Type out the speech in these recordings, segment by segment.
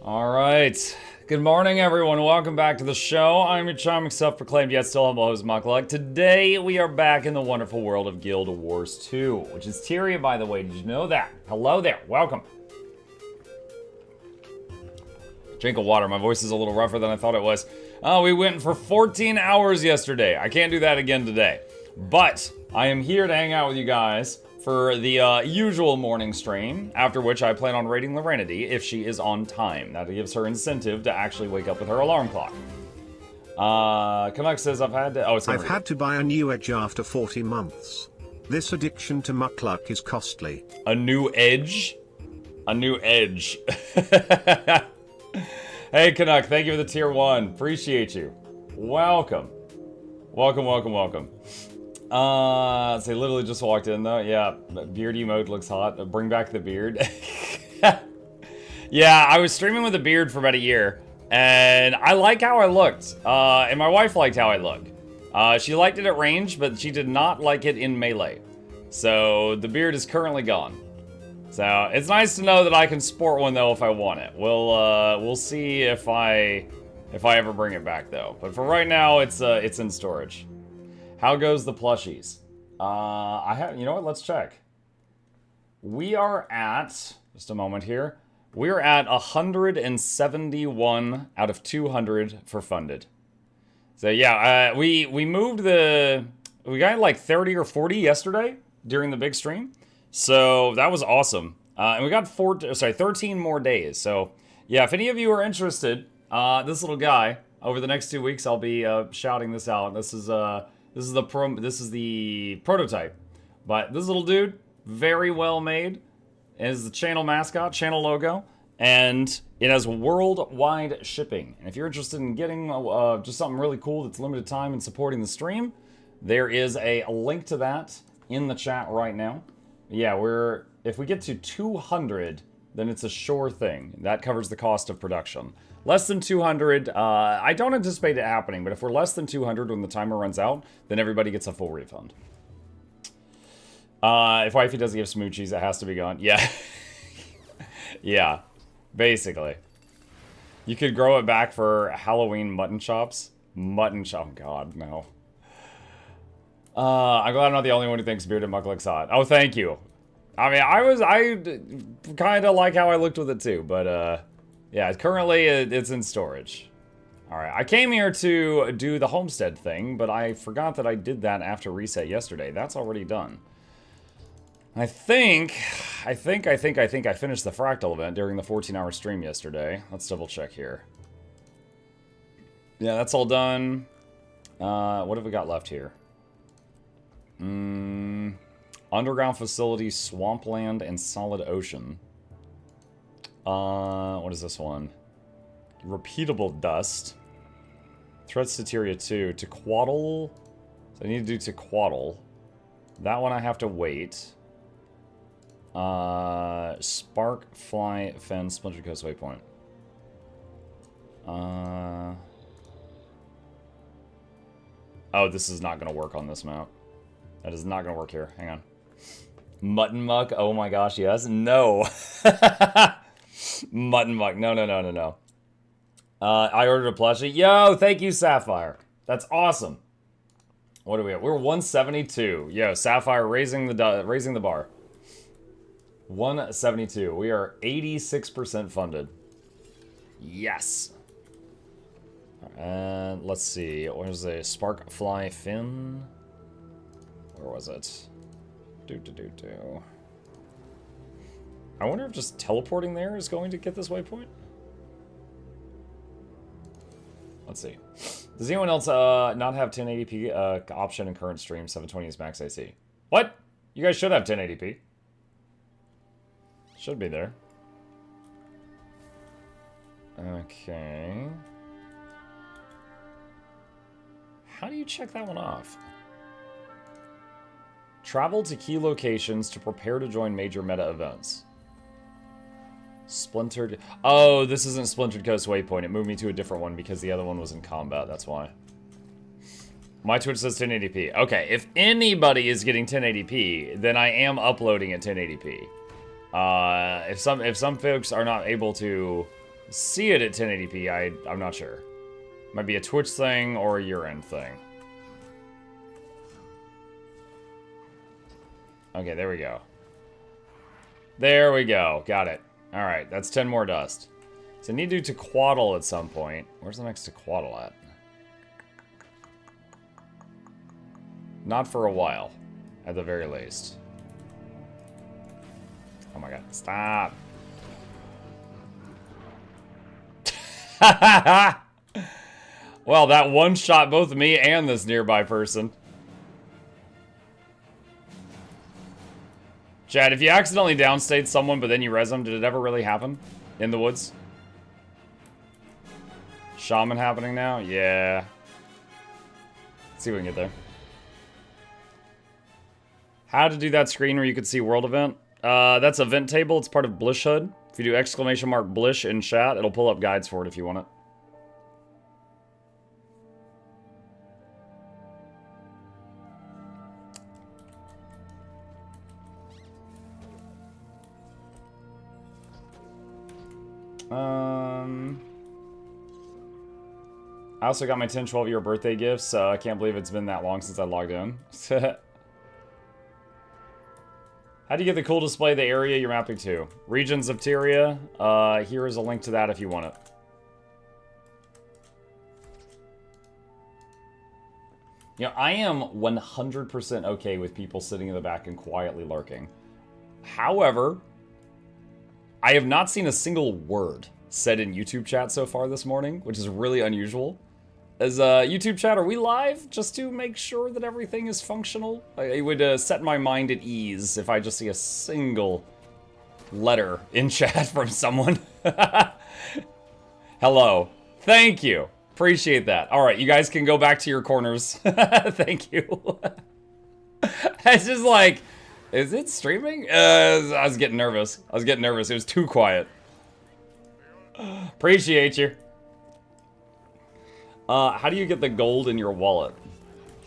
All right. Good morning, everyone. Welcome back to the show. I'm your charming self-proclaimed yet still humble host, Mukluk. Today, we are back in the wonderful world of Guild Wars 2, which is Tyria, by the way. Did you know that? Hello there. Welcome. Drink of water. My voice is a little rougher than I thought it was. We went for 14 hours yesterday. I can't do that again today. But I am here to hang out with you guys for the usual morning stream, after which I plan on raiding Lorenity if she is on time. That gives her incentive to actually wake up with her alarm clock. Canuck says I've had to... Oh, it's I've had to buy a new edge after 40 months. This addiction to Mukluk is costly. A new edge? A new edge. Hey, Canuck, thank you for the tier 1. Appreciate you. Welcome. Welcome, welcome, welcome. They literally just walked in though. Yeah, beard emote looks hot. Bring back the beard. Yeah, I was streaming with a beard for about a year, and I like how I looked. And my wife liked how I look. She liked it at range, but she did not like it in melee. So the beard is currently gone. So it's nice to know that I can sport one though if I want it. We'll see if I ever bring it back though. But for right now, it's in storage. How goes the plushies? You know what, let's check. We are at, just a moment here, we are at 171 out of 200 for funded. So yeah, we moved we got like 30 or 40 yesterday during the big stream. So that was awesome. And we got 13 more days. So yeah, if any of you are interested, this little guy, over the next 2 weeks, I'll be shouting this out. This is the prototype, but this little dude, very well made, is the channel mascot, channel logo, and it has worldwide shipping. And if you're interested in getting just something really cool that's limited time and supporting the stream, there is a link to that in the chat right now. Yeah, if we get to 200, then it's a sure thing. That covers the cost of production. Less than 200, I don't anticipate it happening, but if we're less than 200 when the timer runs out, then everybody gets a full refund. If wifey doesn't give smoochies, it has to be gone. Yeah. Yeah, basically. You could grow it back for Halloween mutton chops. Mutton chop, oh god, no. I'm glad I'm not the only one who thinks bearded Muck looks hot. Oh, thank you. I mean, I kind of like how I looked with it too, but, yeah, currently it's in storage. Alright, I came here to do the homestead thing, but I forgot that I did that after reset yesterday. That's already done. I think I finished the Fractal event during the 14-hour stream yesterday. Let's double check here. Yeah, that's all done. What have we got left here? Underground facility, swampland, and solid ocean. What is this one? Repeatable dust. Threats to Tyria 2. To Quaddle. So I need to do to Quaddle. That one I have to wait. Spark, Fly, Fen, Splintered Coast Waypoint. Oh, this is not going to work on this map. That is not going to work here. Hang on. Mutton Muck. Oh my gosh, yes. No. Mutton Muck. No. I ordered a plushie. Yo, thank you, Sapphire. That's awesome. What are we at? We're 172. Yo, Sapphire raising the bar. 172. We are 86% funded. Yes. And let's see. Where's the Spark Fly Fin? Where was it? I wonder if just teleporting there is going to get this waypoint? Let's see. Does anyone else not have 1080p option in current stream? 720 is max AC. What? You guys should have 1080p. Should be there. Okay. How do you check that one off? Travel to key locations to prepare to join major meta events. Splintered... Oh, this isn't Splintered Coast Waypoint. It moved me to a different one because the other one was in combat. That's why. My Twitch says 1080p. Okay, if anybody is getting 1080p, then I am uploading at 1080p. If some folks are not able to See it at 1080p, I'm not sure. Might be a Twitch thing or a your end thing. Okay, there we go. There we go. Got it. Alright, that's 10 more dust. So I need to do Tequaddle at some point. Where's the next Tequaddle at? Not for a while, at the very least. Oh my god, stop. Well, that one shot both me and this nearby person. Chad, if you accidentally downstate someone but then you res them, did it ever really happen? In the woods? Shaman happening now? Yeah. Let's see if we can get there. How to do that screen where you could see world event? That's event table. It's part of Blish HUD. If you do exclamation mark Blish in chat, it'll pull up guides for it if you want it. I also got my 10, 12 year birthday gifts. I can't believe it's been that long since I logged in. How do you get the cool display of the area you're mapping to? Regions of Tyria. Here is a link to that if you want it. You know, I am 100% okay with people sitting in the back and quietly lurking. However, I have not seen a single word said in YouTube chat so far this morning, which is really unusual. As YouTube chat, are we live? Just to make sure that everything is functional? It would set my mind at ease if I just see a single letter in chat from someone. Hello. Thank you. Appreciate that. All right, you guys can go back to your corners. Thank you. It's just like, is it streaming? I was getting nervous. It was too quiet. Appreciate you. How do you get the gold in your wallet?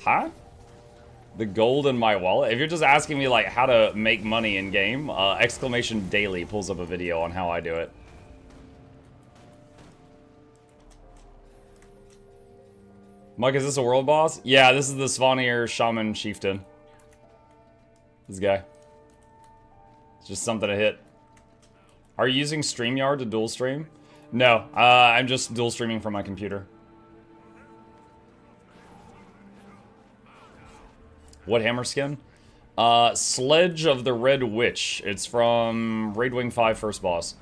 Huh? The gold in my wallet? If you're just asking me, like, how to make money in game, exclamation daily pulls up a video on how I do it. Mike, is this a world boss? Yeah, this is the Svanir Shaman Chieftain. This guy. It's just something to hit. Are you using StreamYard to dual stream? No, I'm just dual streaming from my computer. What hammer skin? Sledge of the Red Witch. It's from Raid Wing 5 first boss.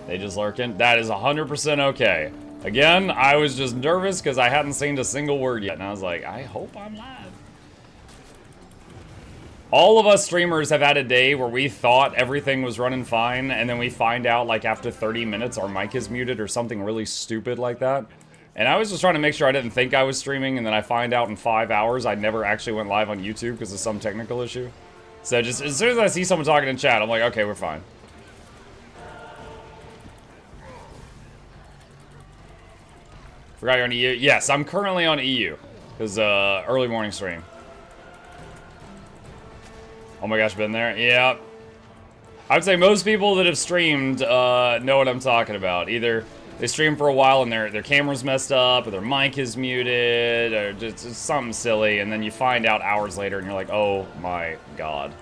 They just lurking. That is 100% okay. Again, I was just nervous because I hadn't seen a single word yet. And I was like, I hope I'm live. All of us streamers have had a day where we thought everything was running fine, and then we find out, like, after 30 minutes our mic is muted or something really stupid like that. And I was just trying to make sure I didn't think I was streaming, and then I find out in 5 hours I never actually went live on YouTube because of some technical issue. So just as soon as I see someone talking in chat, I'm like, okay, we're fine. Forgot you're on EU? Yes, I'm currently on EU. Because, early morning stream. Oh my gosh, been there? Yeah. I would say most people that have streamed know what I'm talking about. Either they stream for a while and their camera's messed up, or their mic is muted, or just something silly, and then you find out hours later and you're like, oh my god.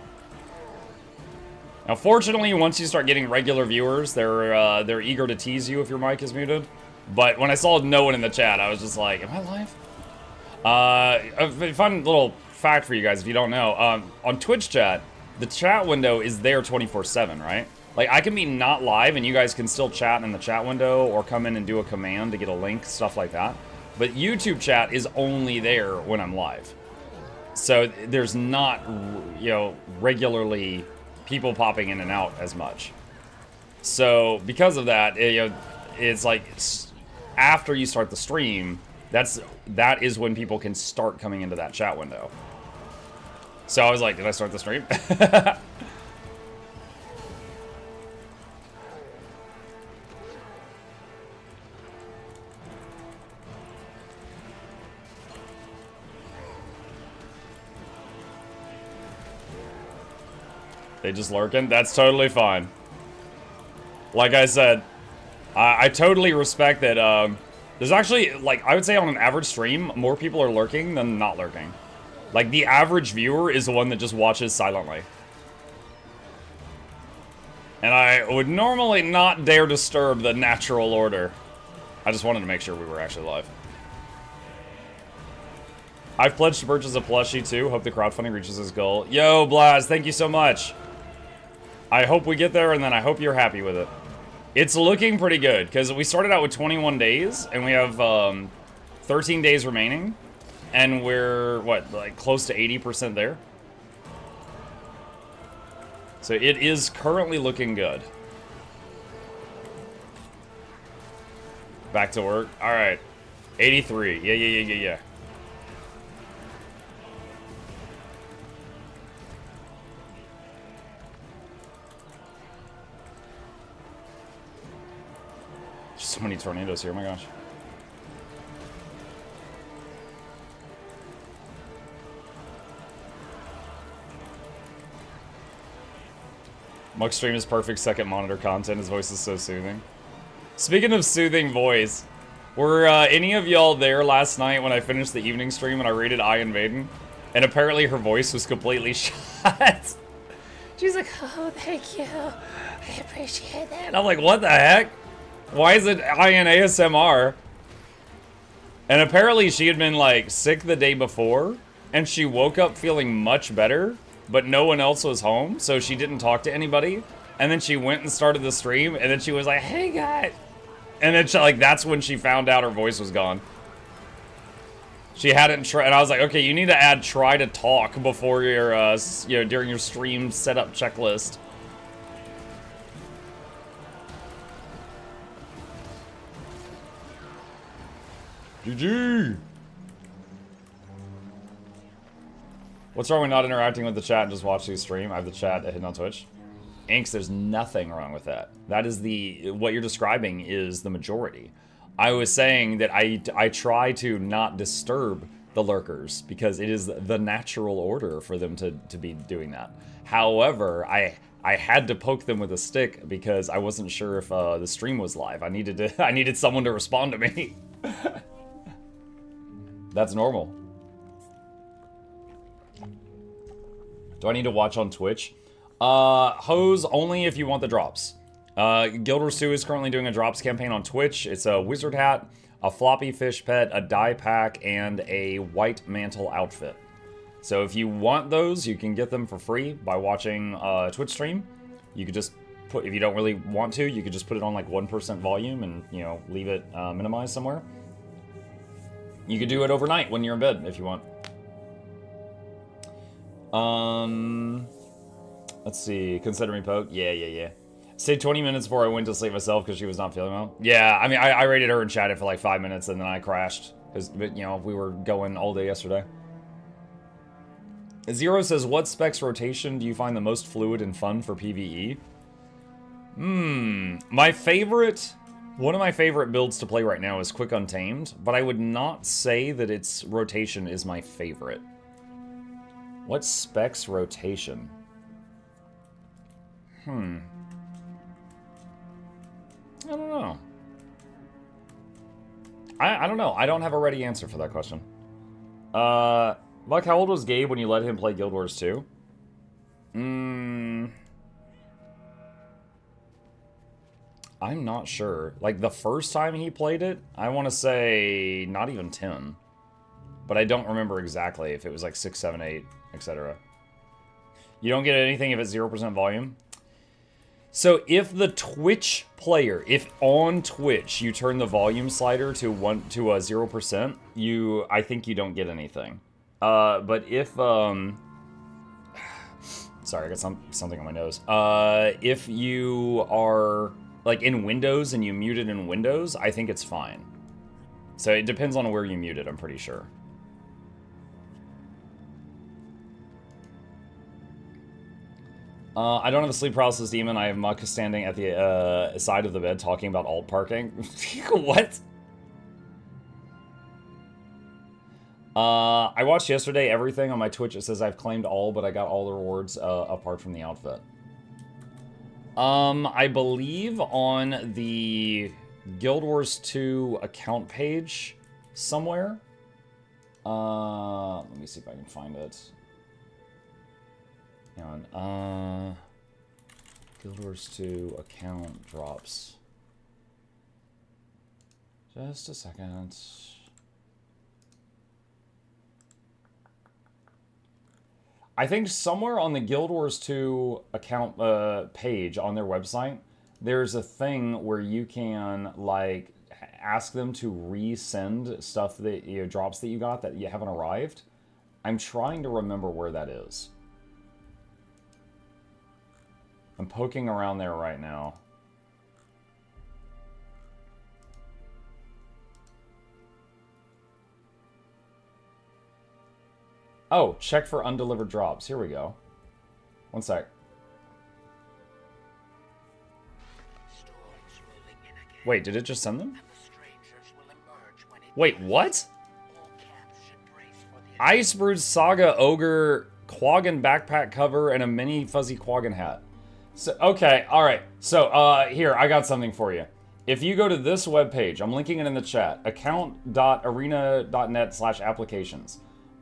Now, fortunately, once you start getting regular viewers, they're eager to tease you if your mic is muted. But when I saw no one in the chat, I was just like, am I live? A fun little fact for you guys if you don't know. On Twitch chat, the chat window is there 24/7, right? Like, I can be not live and you guys can still chat in the chat window or come in and do a command to get a link, stuff like that. But YouTube chat is only there when I'm live. So there's not, you know, regularly people popping in and out as much. So because of that, you know, it's like after you start the stream, that is when people can start coming into that chat window. So I was like, did I start the stream? They just lurking? That's totally fine. Like I said, I totally respect that. There's actually, like, I would say on an average stream, more people are lurking than not lurking. Like, the average viewer is the one that just watches silently. And I would normally not dare disturb the natural order. I just wanted to make sure we were actually live. I've pledged to purchase a plushie too. Hope the crowdfunding reaches its goal. Yo, Blaz, thank you so much. I hope we get there, and then I hope you're happy with it. It's looking pretty good, because we started out with 21 days, and we have 13 days remaining. And we're, what, like close to 80% there? So it is currently looking good. Back to work. All right. 83. Yeah. So many tornadoes here, oh my gosh. Muck stream is perfect second monitor content. His voice is so soothing. Speaking of soothing voice, were any of y'all there last night when I finished the evening stream and I rated Iron Maiden? And apparently her voice was completely shut. She's like, oh, thank you. I appreciate that. And I'm like, what the heck? Why is it Ian ASMR? And apparently she had been like sick the day before and she woke up feeling much better, but no one else was home, so she didn't talk to anybody. And then she went and started the stream, and then she was like, hey guys. And then she, like, that's when she found out her voice was gone. She hadn't tried, and I was like, okay, you need to add try to talk before your, you know, during your stream setup checklist. GG! What's wrong with not interacting with the chat and just watching the stream? I have the chat hidden on Twitch. Inks, there's nothing wrong with that. That is what you're describing is the majority. I was saying that I try to not disturb the lurkers because it is the natural order for them to be doing that. However, I had to poke them with a stick because I wasn't sure if the stream was live. I needed someone to respond to me. That's normal. Do I need to watch on Twitch? Hose only if you want the drops. Guild Wars 2 is currently doing a drops campaign on Twitch. It's a wizard hat, a floppy fish pet, a dye pack, and a white mantle outfit. So if you want those, you can get them for free by watching a Twitch stream. You could just put, if you don't really want to, you could just put it on like 1% volume and, you know, leave it minimized somewhere. You could do it overnight when you're in bed if you want. Let's see. Consider me poke. Yeah. Stayed 20 minutes before I went to sleep myself because she was not feeling well. Yeah, I mean, I rated her and chatted for like 5 minutes and then I crashed because, you know, we were going all day yesterday. Zero says, what specs rotation do you find the most fluid and fun for PvE? My favorite, one of my favorite builds to play right now is Quick Untamed, but I would not say that its rotation is my favorite. What specs rotation? I don't know. I don't know. I don't have a ready answer for that question. Buck, how old was Gabe when you let him play Guild Wars 2? I'm not sure. Like, the first time he played it, I want to say not even 10. But I don't remember exactly if it was like 6, 7, 8, etc. You don't get anything if it's 0% volume? So if the Twitch player, if on Twitch you turn the volume slider to 0%, I think you don't get anything. But if sorry, I got something on my nose. If you are like in Windows and you mute it in Windows, I think it's fine. So it depends on where you mute it, I'm pretty sure. I don't have a sleep paralysis demon. I have Muck standing at the side of the bed talking about alt parking. What? I watched yesterday everything on my Twitch. It says I've claimed all, but I got all the rewards apart from the outfit. I believe on the Guild Wars 2 account page somewhere. Let me see if I can find it. Hang on. Guild Wars 2 account drops. Just a second. I think somewhere on the Guild Wars 2 account page on their website, there's a thing where you can like ask them to resend stuff that drops that you got that you haven't arrived. I'm trying to remember where that is. I'm poking around there right now. Oh, check for undelivered drops. Here we go. One sec. Wait, did it just send them? Wait, what? Icebrood Saga Ogre Quaggan backpack cover and a mini fuzzy Quaggan hat. So, okay, alright. So, here, I got something for you. If you go to this webpage, I'm linking it in the chat, account.arena.net/applications.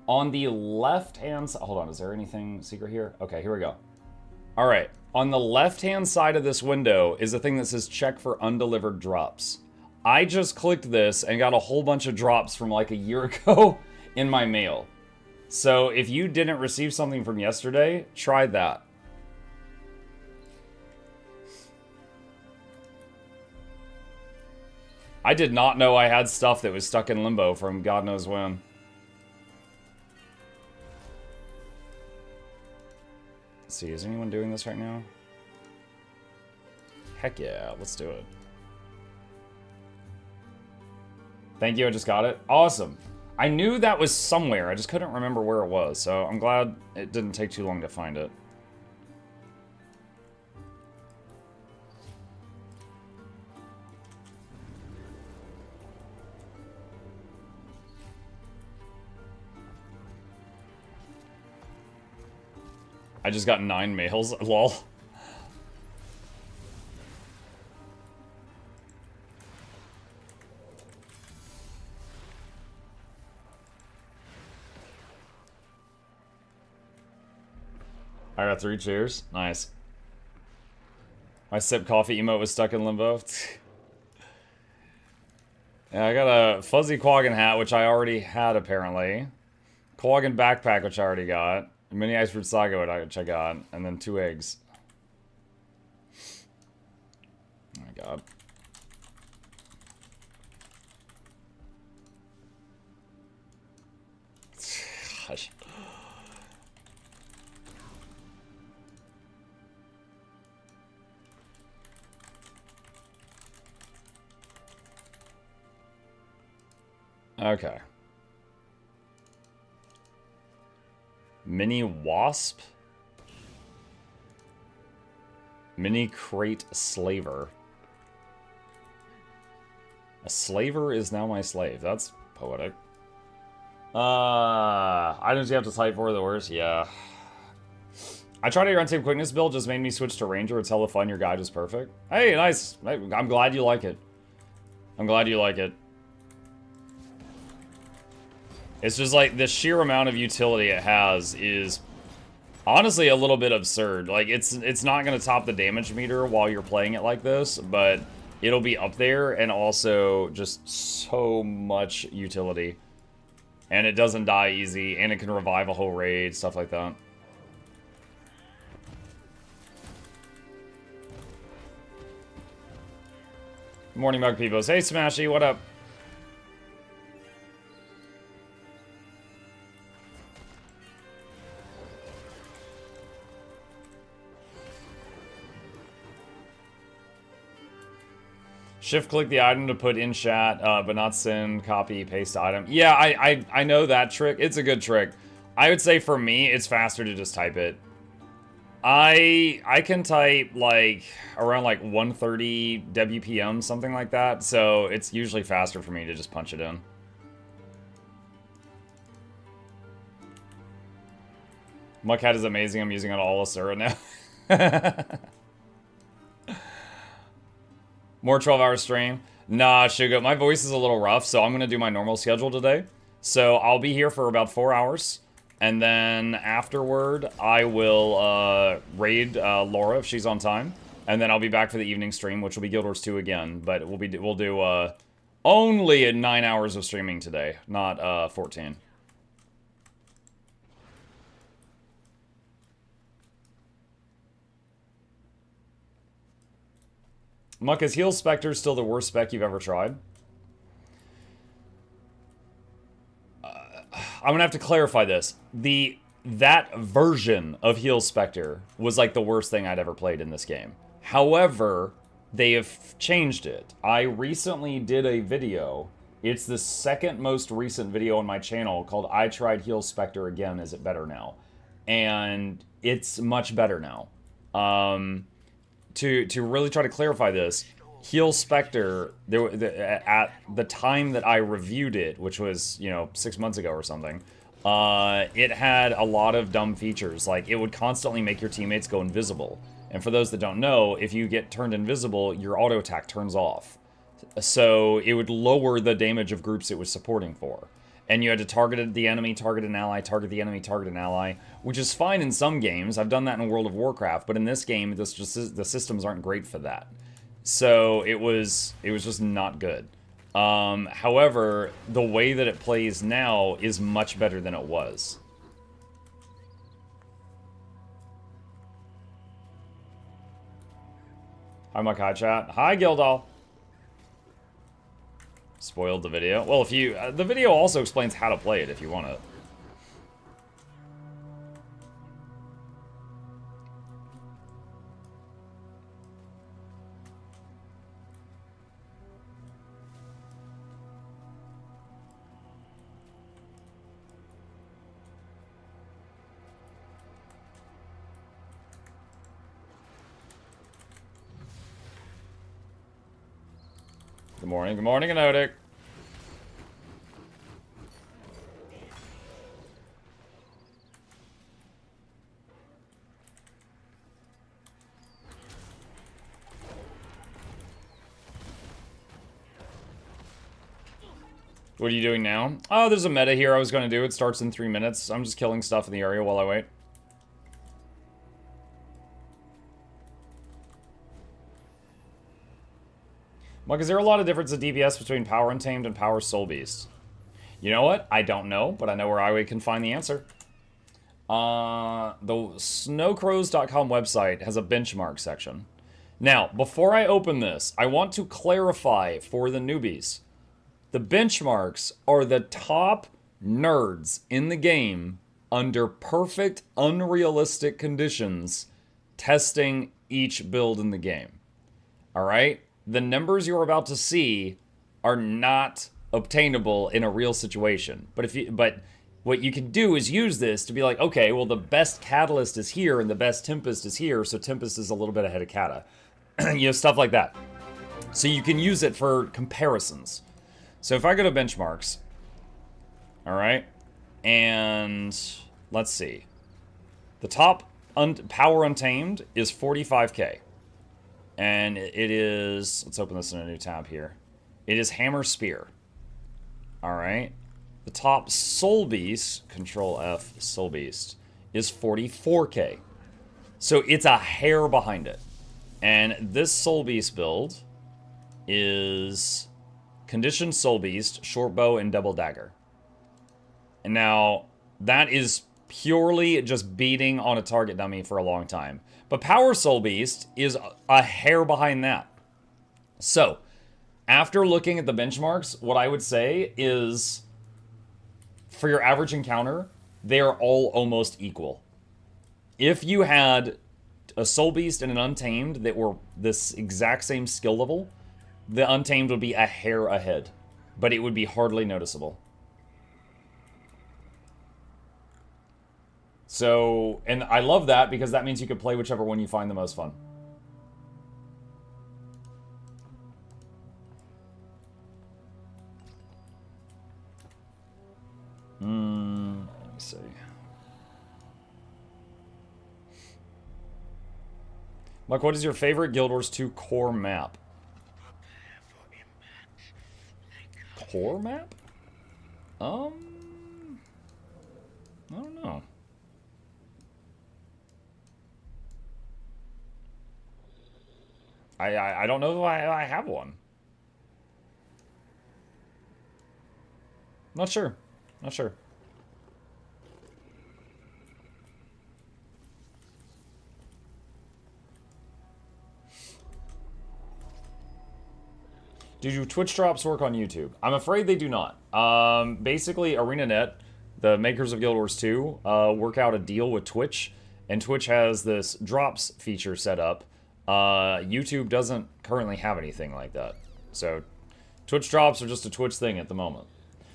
On the left-hand side, hold on, is there anything secret here? Okay, here we go. All right, on the left-hand side of this window is a thing that says check for undelivered drops. I just clicked this and got a whole bunch of drops from like a year ago in my mail. So if you didn't receive something from yesterday, try that. I did not know I had stuff that was stuck in limbo from God knows when. Let's see, is anyone doing this right now? Heck yeah, let's do it. Thank you, I just got it. Awesome. I knew that was somewhere, I just couldn't remember where it was, so I'm glad it didn't take too long to find it. I just got 9 mails, lol. I got 3 cheers. Nice. My sip coffee emote was stuck in limbo. Yeah, I got a fuzzy Quaggan hat, which I already had apparently. Quaggan backpack, which I already got. Mini Icebrood Saga, which I got. And then 2 eggs. Oh my god. Gosh. Okay. Mini Wasp. Mini Crate Slaver. A slaver is now my slave. That's poetic. Items you have to type for the worst. Yeah. I tried your untamed Quickness build, just made me switch to Ranger. It's hella fun. Your guide is perfect. Hey, nice. I'm glad you like it. I'm glad you like it. It's just like the sheer amount of utility it has is honestly a little bit absurd. Like it's not going to top the damage meter while you're playing it like this, but it'll be up there and also just so much utility. And it doesn't die easy and it can revive a whole raid, stuff like that. Morning Mug Peepos. Hey Smashy, what up? Shift click the item to put in chat, but not send, copy, paste item. Yeah, I know that trick. It's a good trick. I would say for me, it's faster to just type it. I can type like around like 130 WPM, something like that. So it's usually faster for me to just punch it in. Muckhat is amazing. I'm using it all Asura now. More 12-hour stream? Nah, Suga, my voice is a little rough, so I'm going to do my normal schedule today. So I'll be here for about 4 hours. And then afterward, I will raid Laura if she's on time. And then I'll be back for the evening stream, which will be Guild Wars 2 again. But we'll do only 9 hours of streaming today, not 14. Muck, is Heal Spectre still the worst spec you've ever tried? I'm gonna have to clarify this. That version of Heal Spectre was like the worst thing I'd ever played in this game. However, they have changed it. I recently did a video. It's the second most recent video on my channel called I Tried Heal Spectre Again, Is It Better Now? And it's much better now. To really try to clarify this, Heal Spectre, at the time that I reviewed it, which was, 6 months ago or something, it had a lot of dumb features. Like, it would constantly make your teammates go invisible. And for those that don't know, if you get turned invisible, your auto attack turns off. So it would lower the damage of groups it was supporting for. And you had to target the enemy, target an ally, target the enemy, target an ally, which is fine in some games. I've done that in World of Warcraft, but in this game, the systems aren't great for that. So it was just not good. However, the way that it plays now is much better than it was. Hi, Makai Chat. Hi, Gildal. Spoiled the video. Well, if you... the video also explains how to play it if you want it. Good morning, Anodic. What are you doing now? Oh, there's a meta here I was going to do. It starts in 3 minutes. I'm just killing stuff in the area while I wait. Mike, is there a lot of difference in DPS between Power Untamed and Power Soul Beast? You know what? I don't know, but I know where I can find the answer. The snowcrows.com website has a benchmark section. Now, before I open this, I want to clarify for the newbies. The benchmarks are the top nerds in the game under perfect, unrealistic conditions testing each build in the game. Alright? The numbers you're about to see are not obtainable in a real situation. But what you can do is use this to be like, okay, well, the best Catalyst is here and the best Tempest is here, so Tempest is a little bit ahead of Kata. Stuff like that. So you can use it for comparisons. So if I go to benchmarks, all right, and let's see. The top Power Untamed is 45k. And it is, let's open this in a new tab here. It is Hammer Spear. All right. The top Soul Beast, Control F, Soul Beast, is 44k. So it's a hair behind it. And this Soul Beast build is Conditioned Soul Beast, Shortbow, and Double Dagger. And now, that is purely just beating on a target dummy for a long time. But Power Soul Beast is a hair behind that. So, after looking at the benchmarks, what I would say is, for your average encounter, they are all almost equal. If you had a Soul Beast and an Untamed that were this exact same skill level, the Untamed would be a hair ahead. But it would be hardly noticeable. So, and I love that because that means you can play whichever one you find the most fun. Let me see. Mike, what is your favorite Guild Wars 2 core map? poor map? I don't know. I don't know if I have one. Not sure. Not sure. Do Twitch drops work on YouTube? I'm afraid they do not. Basically, ArenaNet, the makers of Guild Wars 2, work out a deal with Twitch, and Twitch has this drops feature set up. YouTube doesn't currently have anything like that. So, Twitch drops are just a Twitch thing at the moment.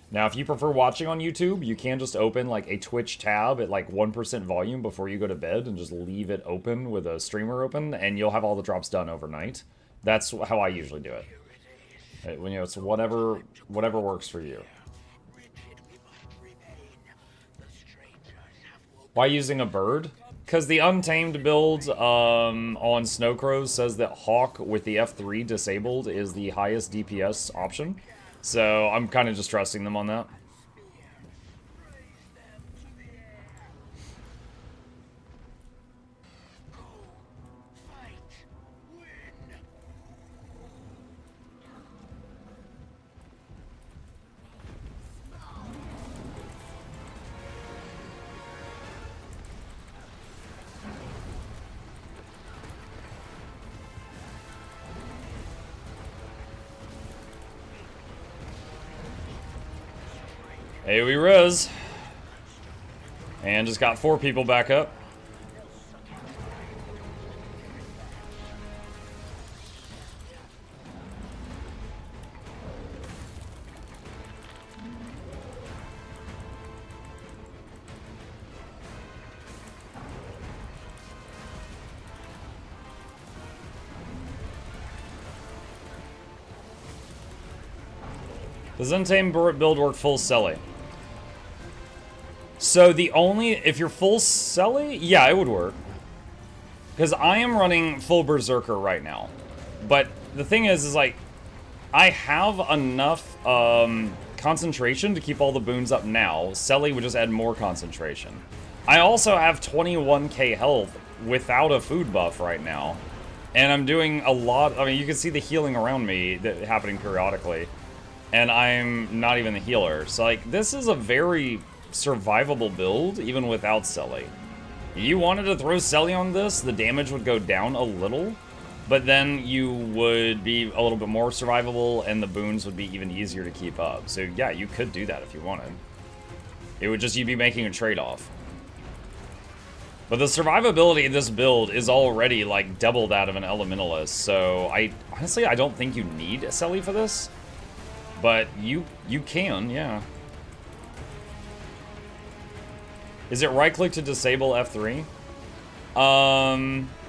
Now, if you prefer watching on YouTube, you can just open like a Twitch tab at like 1% volume before you go to bed and just leave it open with a streamer open, and you'll have all the drops done overnight. That's how I usually do it. When, you know, it's whatever works for you. Why using a bird? Because the untamed build on Snowcrows says that Hawk with the F3 disabled is the highest DPS option. So I'm kind of just trusting them on that. Hey, we res. And just got 4 people back up. Does Untamed build work full Selly? So the only, if you're full Selly, yeah, it would work. Because I am running full Berserker right now. But the thing is like, I have enough concentration to keep all the boons up now. Selly would just add more concentration. I also have 21k health without a food buff right now. And I'm doing a lot, I mean, you can see the healing around me happening periodically. And I'm not even the healer. So like, this is a very survivable build, even without Selly. You wanted to throw Selly on this, the damage would go down a little, but then you would be a little bit more survivable, and the boons would be even easier to keep up. So yeah, you could do that if you wanted. It would just, you'd be making a trade-off. But the survivability of this build is already like double that of an Elementalist, so honestly, I don't think you need a Selly for this. But you can, yeah. Is it right-click to disable F3?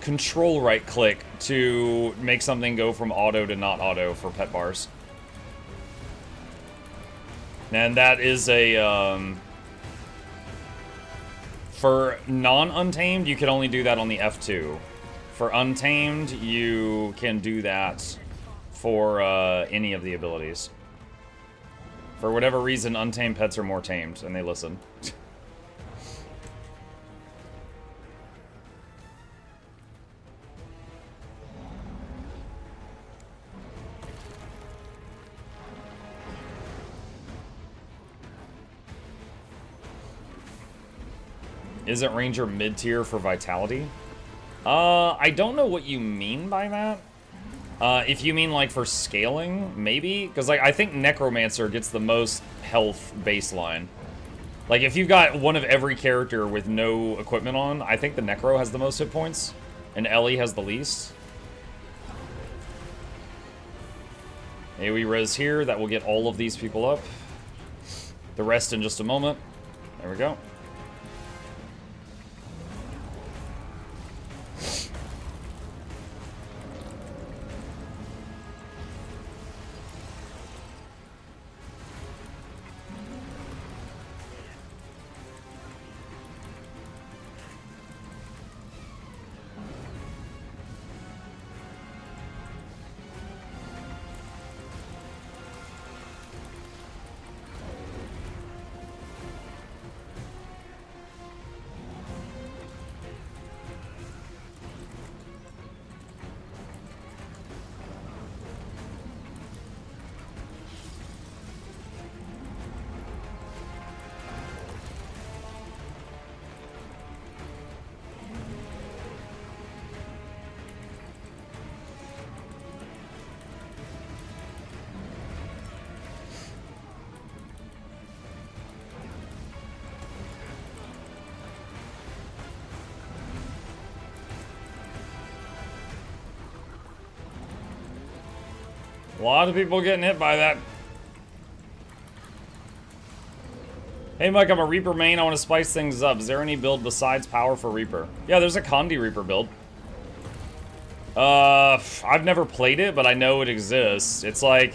Control right-click to make something go from auto to not auto for pet bars. And that is a, for non-untamed, you can only do that on the F2. For untamed, you can do that for any of the abilities. For whatever reason, untamed pets are more tamed, and they listen. Isn't Ranger mid-tier for Vitality? I don't know what you mean by that. If you mean like for scaling, maybe? Because like I think Necromancer gets the most health baseline. Like if you've got one of every character with no equipment on, I think the Necro has the most hit points, and Ellie has the least. AoE res here, that will get all of these people up. The rest in just a moment. There we go. A lot of people getting hit by that. Hey Mike, I'm a Reaper main. I want to spice things up. Is there any build besides power for Reaper? Yeah, there's a Condi Reaper build. I've never played it, but I know it exists. It's like,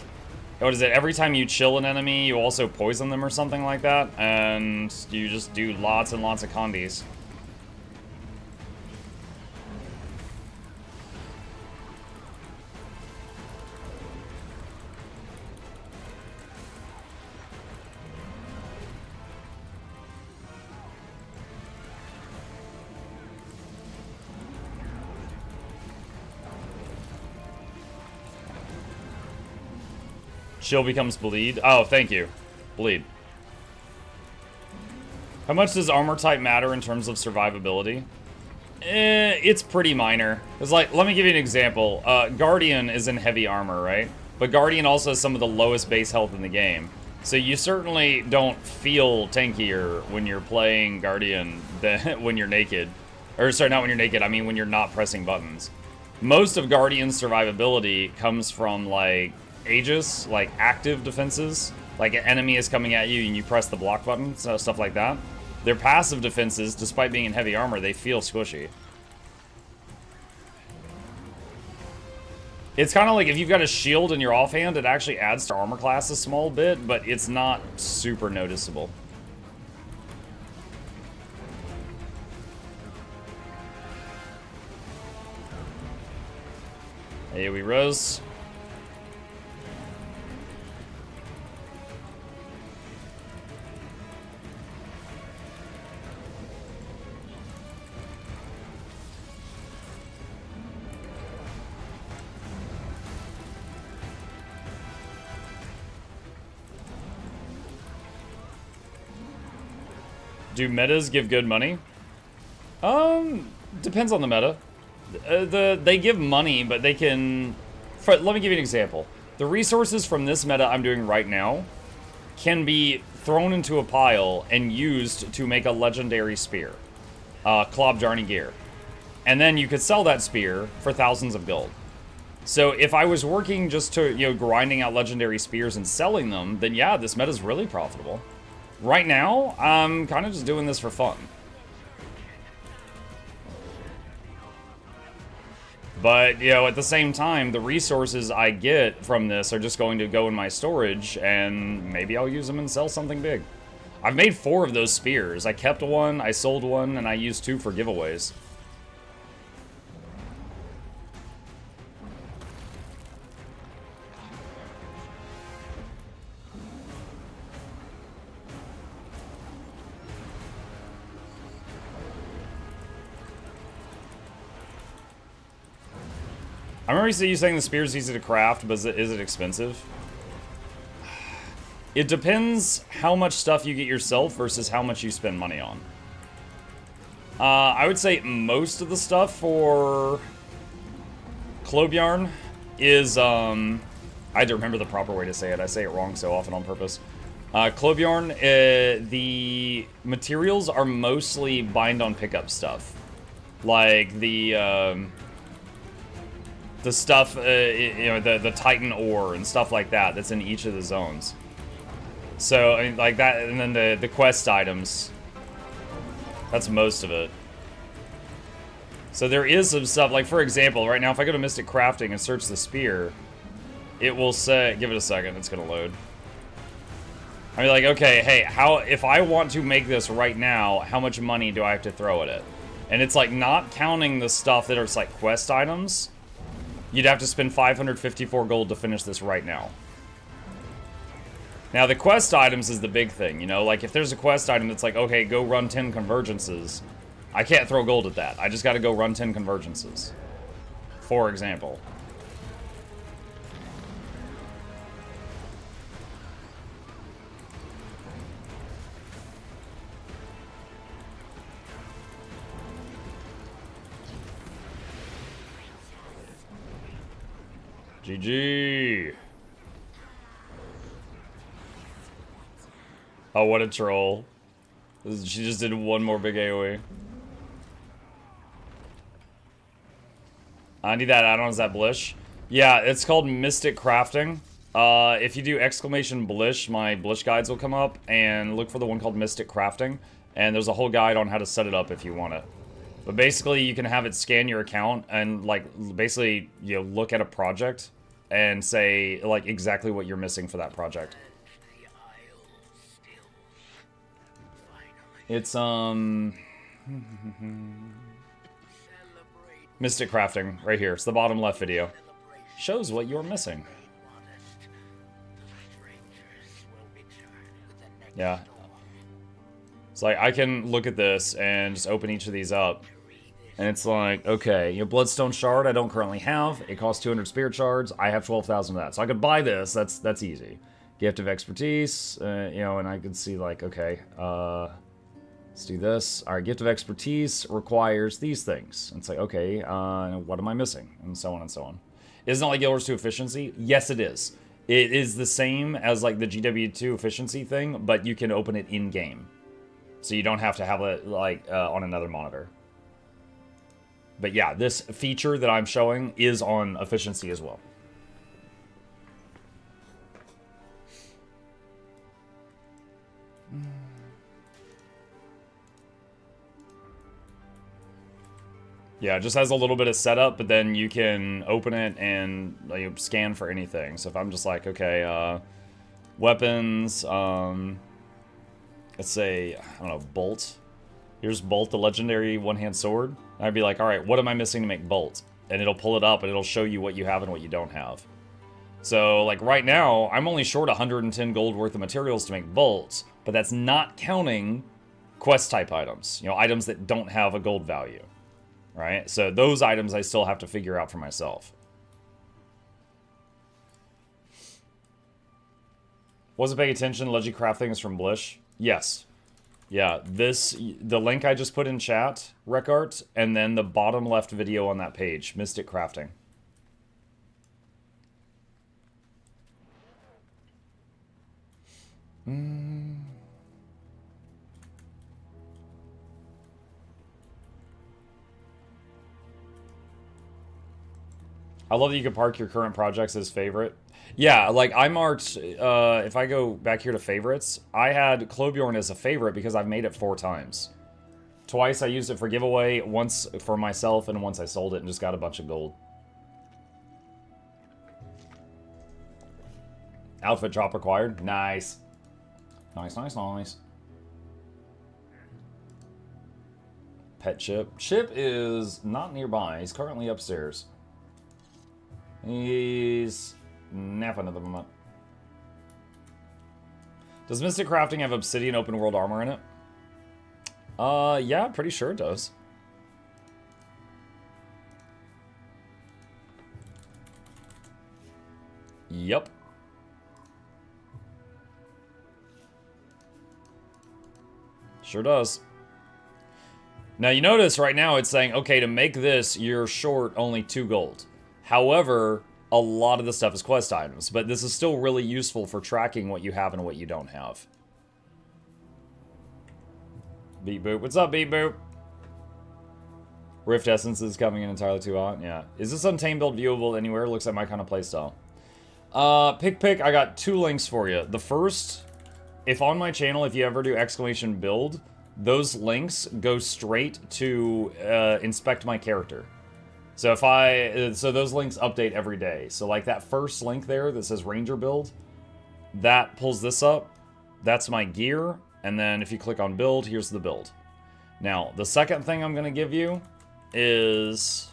what is it? Every time you chill an enemy, you also poison them or something like that, and you just do lots and lots of Condis. Chill becomes bleed. Oh, thank you. Bleed. How much does armor type matter in terms of survivability? It's pretty minor. It's like, let me give you an example. Guardian is in heavy armor, right? But Guardian also has some of the lowest base health in the game. So you certainly don't feel tankier when you're playing Guardian than when you're naked. Or sorry, not when you're naked, I mean when you're not pressing buttons. Most of Guardian's survivability comes from like Aegis, like active defenses. Like an enemy is coming at you and you press the block button, so stuff like that. Their passive defenses, despite being in heavy armor, they feel squishy. It's kind of like if you've got a shield in your offhand, it actually adds to armor class a small bit, but it's not super noticeable. Hey, we rose. Do metas give good money? Depends on the meta. They give money, but they can... let me give you an example. The resources from this meta I'm doing right now can be thrown into a pile and used to make a legendary spear. Klob Jarny gear. And then you could sell that spear for thousands of gold. So if I was working just to, you know, grinding out legendary spears and selling them, then yeah, this meta's really profitable. Right now, I'm kind of just doing this for fun. But, you know, at the same time, the resources I get from this are just going to go in my storage, and maybe I'll use them and sell something big. I've made 4 of those spears. I kept one, I sold one, and I used 2 for giveaways. I remember you saying the spear is easy to craft, but is it expensive? It depends how much stuff you get yourself versus how much you spend money on. I would say most of the stuff for Klob Yarn is, I had to remember the proper way to say it. I say it wrong so often on purpose. Klob Yarn, the materials are mostly bind on pickup stuff. Like the stuff, you know, the Titan ore and stuff like that that's in each of the zones. So, I mean, like that, and then the quest items. That's most of it. So there is some stuff, like for example, right now if I go to Mystic Crafting and search the spear, it will say, give it a second, it's gonna load. I mean, like, okay, hey, if I want to make this right now, how much money do I have to throw at it? And it's like not counting the stuff that are like quest items. You'd have to spend 554 gold to finish this right now. Now, the quest items is the big thing, you know? Like, if there's a quest item that's like, okay, go run 10 convergences, I can't throw gold at that. I just gotta go run 10 convergences. For example. GG. Oh, what a troll. She just did one more big AoE. I need that add-on. Is that Blish? Yeah, it's called Mystic Crafting. If you do exclamation Blish, my Blish guides will come up, and look for the one called Mystic Crafting, and there's a whole guide on how to set it up if you want it. But basically, you can have it scan your account and, like, basically, you know, look at a project and say, like, exactly what you're missing for that project. It's, Mystic Crafting, right here. It's the bottom left video. Shows what you're missing. Yeah. It's like, I can look at this and just open each of these up. And it's like, okay, you know, Bloodstone Shard I don't currently have. It costs 200 Spirit Shards. I have 12,000 of that. So I could buy this. That's easy. Gift of Expertise, you know, and I could see like, okay, let's do this. All right, Gift of Expertise requires these things. And it's like, okay, what am I missing? And so on and so on. Isn't it like Guild Wars 2 efficiency? Yes, it is. It is the same as like the GW2 efficiency thing, but you can open it in-game. So you don't have to have it like on another monitor. But yeah, this feature that I'm showing is on efficiency as well. Yeah, it just has a little bit of setup, but then you can open it and like, scan for anything. So if I'm just like, okay, weapons, let's say, I don't know, Bolt. Here's Bolt, the legendary one-hand sword. I'd be like, all right, what am I missing to make Bolt? And it'll pull it up and it'll show you what you have and what you don't have. So, like, right now, I'm only short 110 gold worth of materials to make bolts, but that's not counting quest-type items. You know, items that don't have a gold value, right? So those items I still have to figure out for myself. Wasn't paying attention, Leggy Crafting is from Blish. Yes. Yeah, the link I just put in chat, Recart, and then the bottom left video on that page, Mystic Crafting. I love that you can park your current projects as favorite. Yeah, like I marked, if I go back here to favorites, I had Clobjorn as a favorite because I've made it 4 times. Twice I used it for giveaway, once for myself, and once I sold it and just got a bunch of gold. Outfit drop required. Nice. Nice, nice, nice. Pet Chip. Chip is not nearby. He's currently upstairs. He's napping at the moment. Does Mystic Crafting have Obsidian open world armor in it? Yeah, pretty sure it does. Yep. Sure does. Now you notice right now it's saying, okay, to make this, you're short only 2 gold. However, a lot of the stuff is quest items, but this is still really useful for tracking what you have and what you don't have. Beat Boop. What's up, Beat Boop? Rift Essence is coming in entirely too hot. Yeah. Is this Untamed build viewable anywhere? Looks like my kind of playstyle. Pick, I got 2 links for you. The first, if on my channel, if you ever do exclamation build, those links go straight to inspect my character. So so those links update every day. So like that first link there that says Ranger build, that pulls this up. That's my gear. And then if you click on build, here's the build. Now, the second thing I'm going to give you is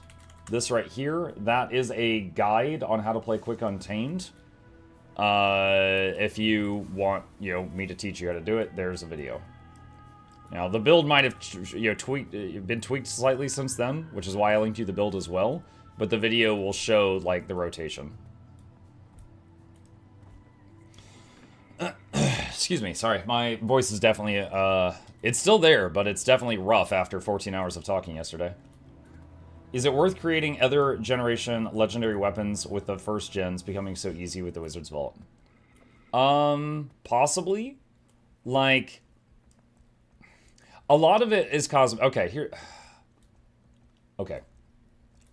this right here. That is a guide on how to play Quick Untamed. If you want, me to teach you how to do it, there's a video. Now, the build might have, been tweaked slightly since then, which is why I linked you the build as well. But the video will show, like, the rotation. Excuse me, sorry. My voice is definitely, it's still there, but it's definitely rough after 14 hours of talking yesterday. Is it worth creating other generation legendary weapons with the first gens becoming so easy with the Wizard's Vault? Possibly. Like, a lot of it is cosmetic. Okay, here. Okay.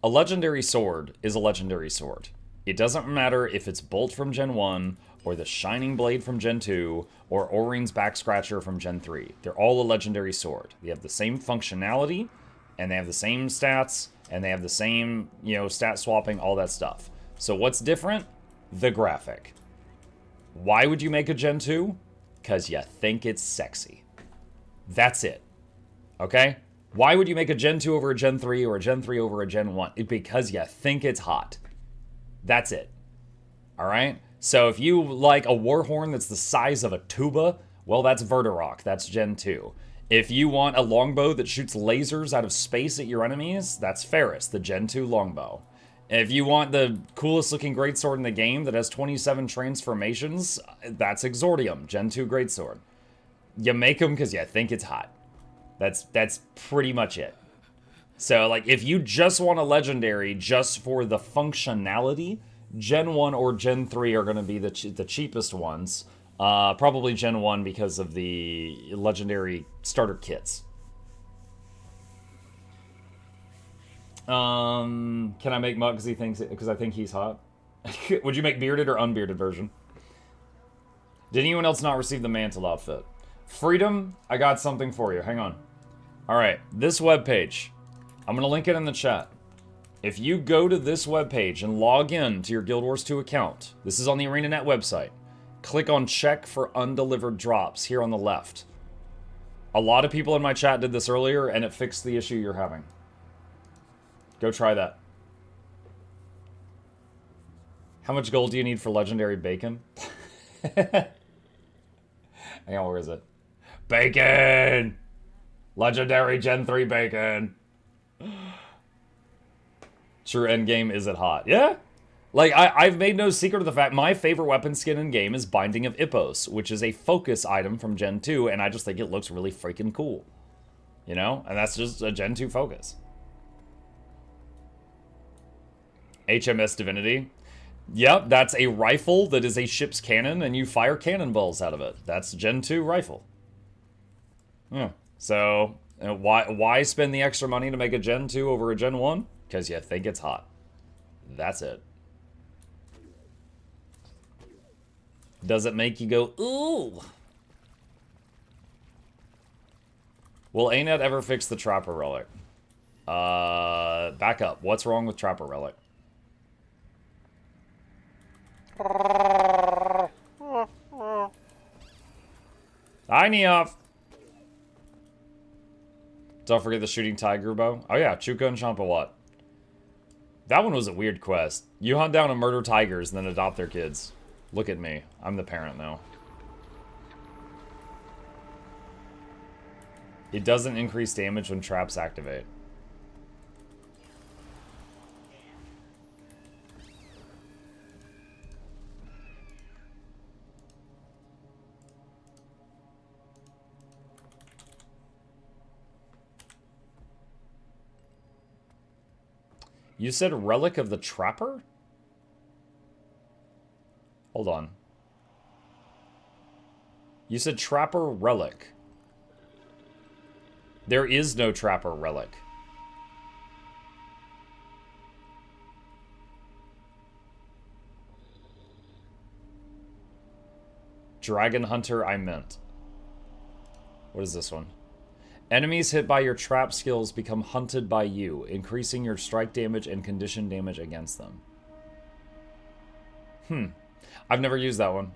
A legendary sword is a legendary sword. It doesn't matter if it's Bolt from Gen 1, or the Shining Blade from Gen 2, or Orin's Back Scratcher from Gen 3. They're all a legendary sword. They have the same functionality, and they have the same stats, and they have the same, you know, stat swapping, all that stuff. So what's different? The graphic. Why would you make a Gen 2? Because you think it's sexy. That's it. Okay? Why would you make a Gen 2 over a Gen 3 or a Gen 3 over a Gen 1? Because you think it's hot. That's it. Alright? So if you like a Warhorn that's the size of a tuba, well, that's Vertirock. That's Gen 2. If you want a longbow that shoots lasers out of space at your enemies, that's Ferris, the Gen 2 longbow. If you want the coolest looking greatsword in the game that has 27 transformations, that's Exordium, Gen 2 greatsword. You make them because you think it's hot. That's pretty much it. So, like, if you just want a legendary just for the functionality, Gen 1 or Gen 3 are going to be the cheapest ones. Probably Gen 1 because of the legendary starter kits. Can I make Muck because I think he's hot? Would you make bearded or unbearded version? Did anyone else not receive the mantle outfit? Freedom, I got something for you. Hang on. Alright, this webpage. I'm going to link it in the chat. If you go to this webpage and log in to your Guild Wars 2 account, this is on the ArenaNet website, click on check for undelivered drops here on the left. A lot of people in my chat did this earlier and it fixed the issue you're having. Go try that. How much gold do you need for legendary bacon? Hang on, where is it? Bacon! Legendary Gen 3 bacon! True endgame, is it hot? Yeah! Like, I've made no secret of the fact my favorite weapon skin in game is Binding of Ippos, which is a focus item from Gen 2, and I just think it looks really freaking cool. You know? And that's just a Gen 2 focus. HMS Divinity. Yep, that's a rifle that is a ship's cannon, and you fire cannonballs out of it. That's Gen 2 rifle. Yeah. So, why spend the extra money to make a Gen 2 over a Gen 1? Because you think it's hot. That's it. Does it make you go, ooh? Will ANET ever fix the Trapper Relic? Back up. What's wrong with Trapper Relic? Hi, Neoff. Don't forget the shooting tiger bow. Oh yeah, Chuka and Champawat. That one was a weird quest. You hunt down and murder tigers and then adopt their kids. Look at me. I'm the parent now. It doesn't increase damage when traps activate. You said Relic of the Trapper? Hold on. You said Trapper Relic. There is no Trapper Relic. Dragon Hunter, I meant. What is this one? Enemies hit by your trap skills become hunted by you, increasing your strike damage and condition damage against them. I've never used that one.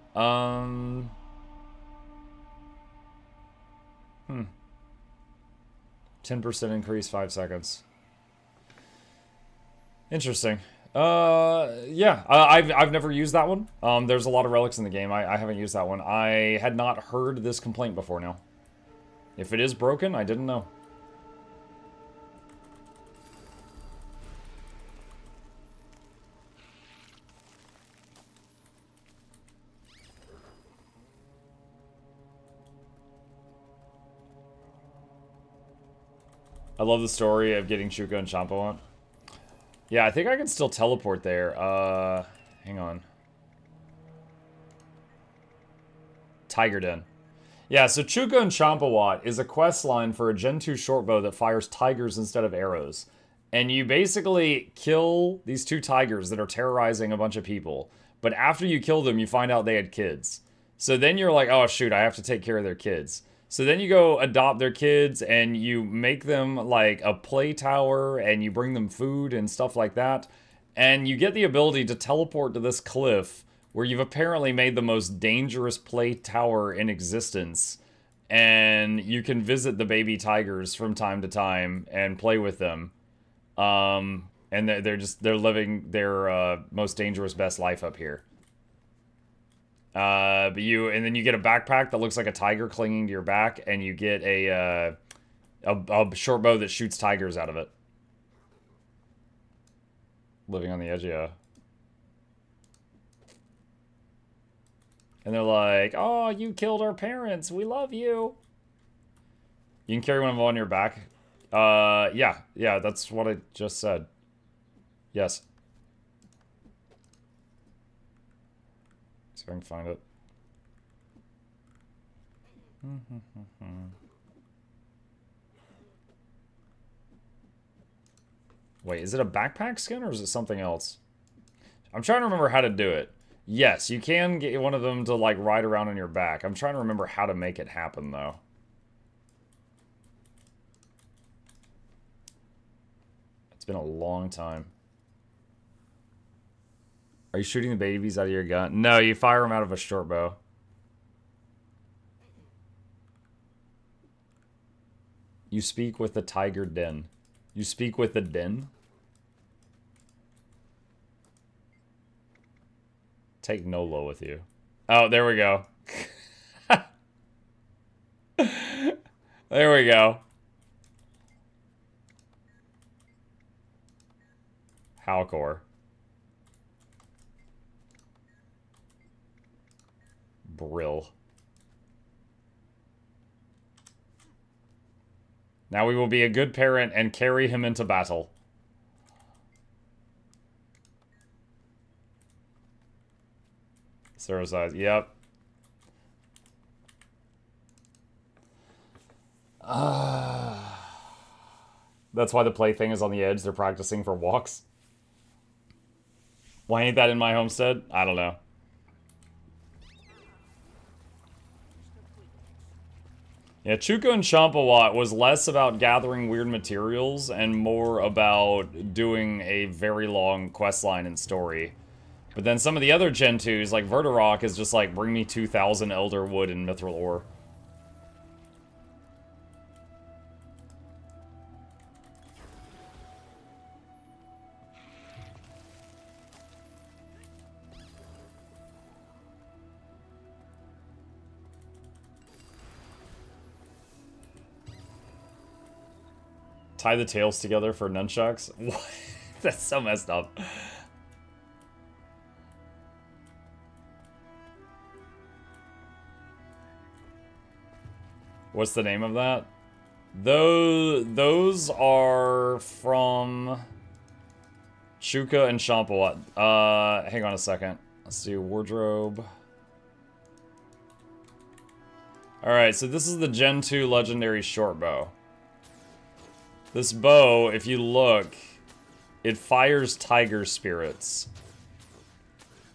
10% increase, 5 seconds. Interesting. Yeah, I've never used that one. There's a lot of relics in the game. I haven't used that one. I had not heard this complaint before now. If it is broken, I didn't know. I love the story of getting Chuka and Champawat. Yeah, I think I can still teleport there. Hang on. Tiger Den. Yeah, so Chuka and Champawat is a quest line for a Gen 2 shortbow that fires tigers instead of arrows. And you basically kill these 2 tigers that are terrorizing a bunch of people. But after you kill them, you find out they had kids. So then you're like, oh shoot, I have to take care of their kids. So then you go adopt their kids and you make them like a play tower and you bring them food and stuff like that. And you get the ability to teleport to this cliff where you've apparently made the most dangerous play tower in existence. And you can visit the baby tigers from time to time and play with them. And they're living their most dangerous best life up here. And then you get a backpack that looks like a tiger clinging to your back, and you get a short bow that shoots tigers out of it. Living on the edge, yeah. And they're like, oh, you killed our parents. We love you. You can carry one of them on your back. Yeah, that's what I just said. Yes. See if I can find it. Wait, is it a backpack skin or is it something else? I'm trying to remember how to do it. Yes, you can get one of them to like ride around on your back. I'm trying to remember how to make it happen though. It's been a long time. Are you shooting the babies out of your gun? No, you fire them out of a short bow. You speak with the tiger den. You speak with the den? Take Nolo with you. Oh, there we go. There we go. Halcor. Brill. Now we will be a good parent and carry him into battle. Zero size, yep. That's why the plaything is on the edge. They're practicing for walks. Why ain't that in my homestead? I don't know. Yeah, Chuka and Champawat was less about gathering weird materials and more about doing a very long questline and story. But then some of the other Gen 2s, like Vertirock, is just like, bring me 2,000 Elder Wood and Mithril Ore. Tie the tails together for nunchucks? What? That's so messed up. What's the name of that? Those are from Chuka and Champawat. Hang on a second. Let's do wardrobe. Alright, so this is the Gen 2 legendary shortbow. This bow, if you look, it fires tiger spirits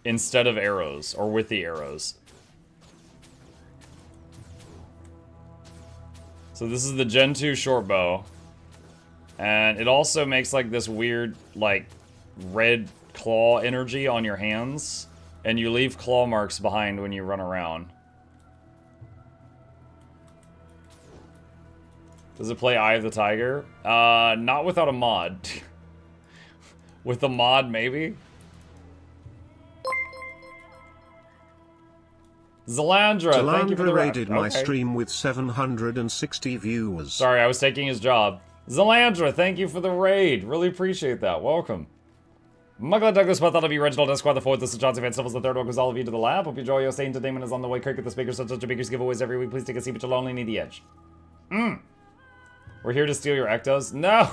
instead of arrows, or with the arrows. So this is the Gen 2 shortbow. And it also makes like this weird, like, red claw energy on your hands. And you leave claw marks behind when you run around. Does it play Eye of the Tiger? Not without a mod. With a mod, maybe? Zalandra, thank you for the raided my stream with 760 viewers. Sorry, I was taking his job. Zalandra, thank you for the raid. Really appreciate that. Welcome. Mugla Douglas, but that'll be Reginald Esquire the fourth. This is Johnson Van Sniffles the third. Welcome all of you to the lab. Hope you enjoy your stay. Entertainment is on the way. Cricket the speakers, such a speakers giveaways every week. Please take a seat, but you'll only need the edge. We're here to steal your ectos? No!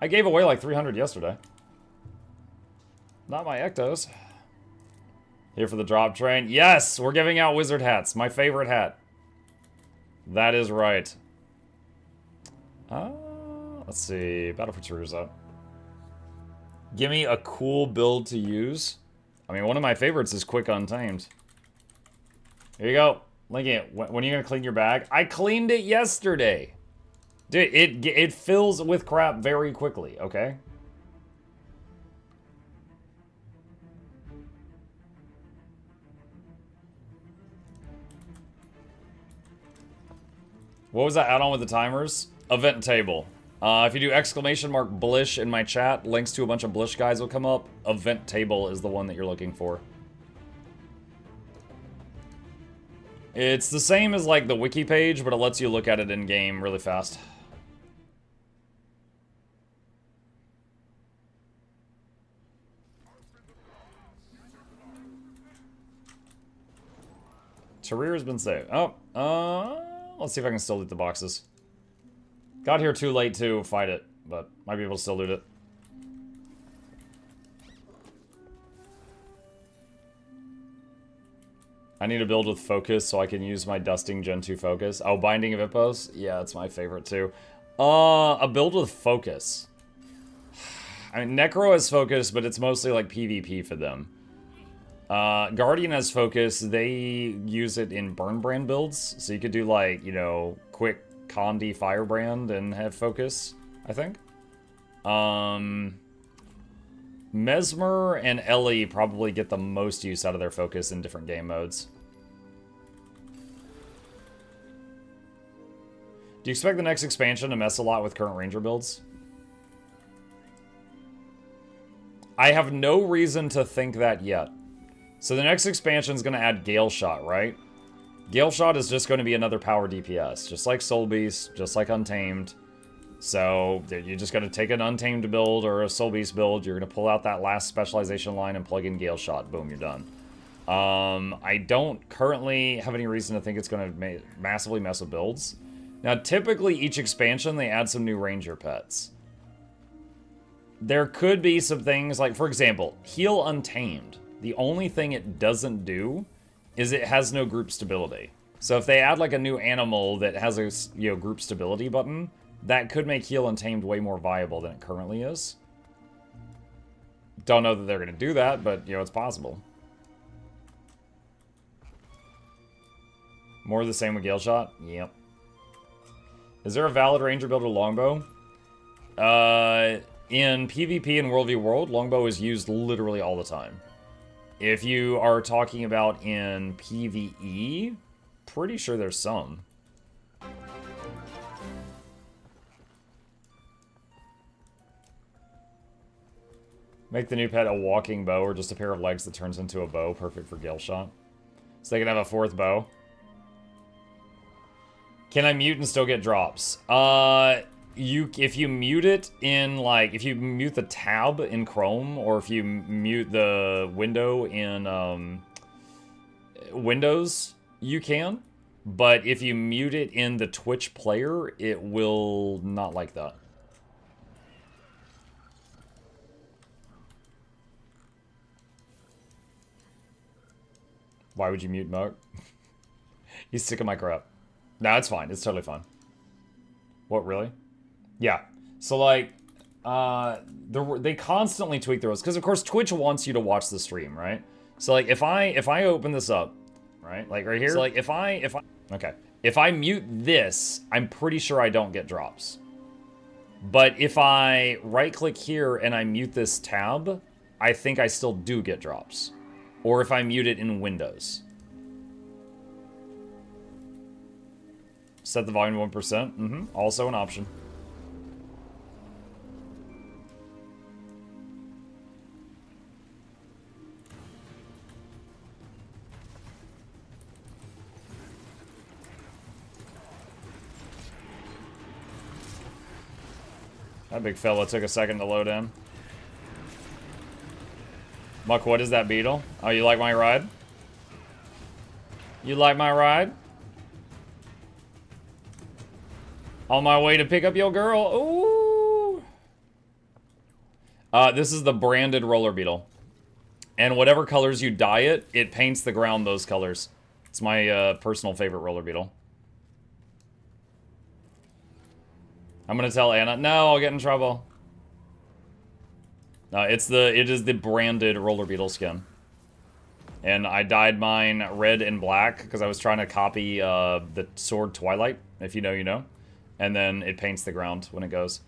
I gave away like 300 yesterday. Not my ectos. Here for the drop train. Yes! We're giving out wizard hats. My favorite hat. That is right. Let's see. Battle for Terusa. Give me a cool build to use. I mean, one of my favorites is Quick Untamed. Here you go. Linky, when are you going to clean your bag? I cleaned it yesterday. Dude, it fills with crap very quickly, okay? What was that add-on with the timers? Event table. If you do exclamation mark Blish in my chat, links to a bunch of Blish guys will come up. Event table is the one that you're looking for. It's the same as like the wiki page, but it lets you look at it in game really fast. Tarir has been saved. Oh, let's see if I can still loot the boxes. Got here too late to fight it, but might be able to still loot it. I need to build with focus so I can use my dusting Gen 2 focus. Oh, Binding of Hippos? Yeah, that's my favorite too. A build with focus. I mean, Necro has focus, but it's mostly like PvP for them. Guardian has focus. They use it in burn brand builds. So you could do like, you know, quick Condi Firebrand and have focus, I think. Mesmer and Ellie probably get the most use out of their focus in different game modes. Do you expect the next expansion to mess a lot with current Ranger builds? I have no reason to think that yet. So the next expansion is going to add Gale Shot, right? Gale Shot is just going to be another power DPS, just like Soul Beast, just like Untamed. So you're just going to take an Untamed build or a Soul Beast build, you're going to pull out that last specialization line and plug in Gale Shot. Boom, you're done. I don't currently have any reason to think it's going to massively mess with builds. Now, typically each expansion, they add some new Ranger pets. There could be some things like, for example, Heal Untamed. The only thing it doesn't do is it has no group stability. So if they add like a new animal that has a group stability button, that could make Heal Untamed way more viable than it currently is. Don't know that they're going to do that, but it's possible. More of the same with Gale Shot? Yep. Is there a valid Ranger build with Longbow? In PvP and World v World, Longbow is used literally all the time. If you are talking about in PvE, pretty sure there's some. Make the new pet a walking bow or just a pair of legs that turns into a bow, perfect for Gale Shot. So they can have a fourth bow. Can I mute and still get drops? If you mute it in, like, if you mute the tab in Chrome, or if you mute the window in Windows, you can. But if you mute it in the Twitch player, it will not like that. Why would you mute Mug? He's sick of my crap. No, it's fine. It's totally fine. What, really? Yeah. So, like, they constantly tweak the rules. Because, of course, Twitch wants you to watch the stream, right? So, like, if I open this up, right? Like, right here. So, like, okay. If I mute this, I'm pretty sure I don't get drops. But if I right-click here and I mute this tab, I think I still do get drops. Or if I mute it in Windows. Set the volume to 1%. Also an option. That big fella took a second to load in. Muck, what is that beetle? Oh, you like my ride? You like my ride? On my way to pick up your girl. Ooh. This is the branded roller beetle. And whatever colors you dye it, it paints the ground those colors. It's my personal favorite roller beetle. I'm gonna tell Anna. No, I'll get in trouble. It is the branded roller beetle skin. And I dyed mine red and black because I was trying to copy the sword Twilight, if you know, you know. And then it paints the ground when it goes.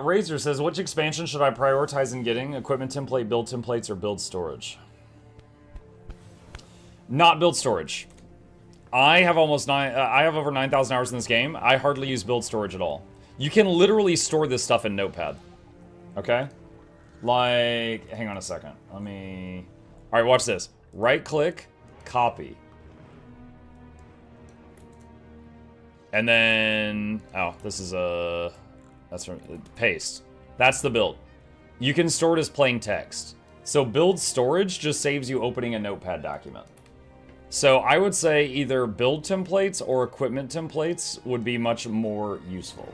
Razor says, which expansion should I prioritize in getting? Equipment template, build templates, or build storage? Not build storage. I have over 9,000 hours in this game. I hardly use build storage at all. You can literally store this stuff in Notepad. Okay? Like, hang on a second. Let me... Alright, watch this. Right-click, copy. And then... Oh, this is a... That's from... Paste. That's the build. You can store it as plain text. So build storage just saves you opening a Notepad document. So I would say either build templates or equipment templates would be much more useful.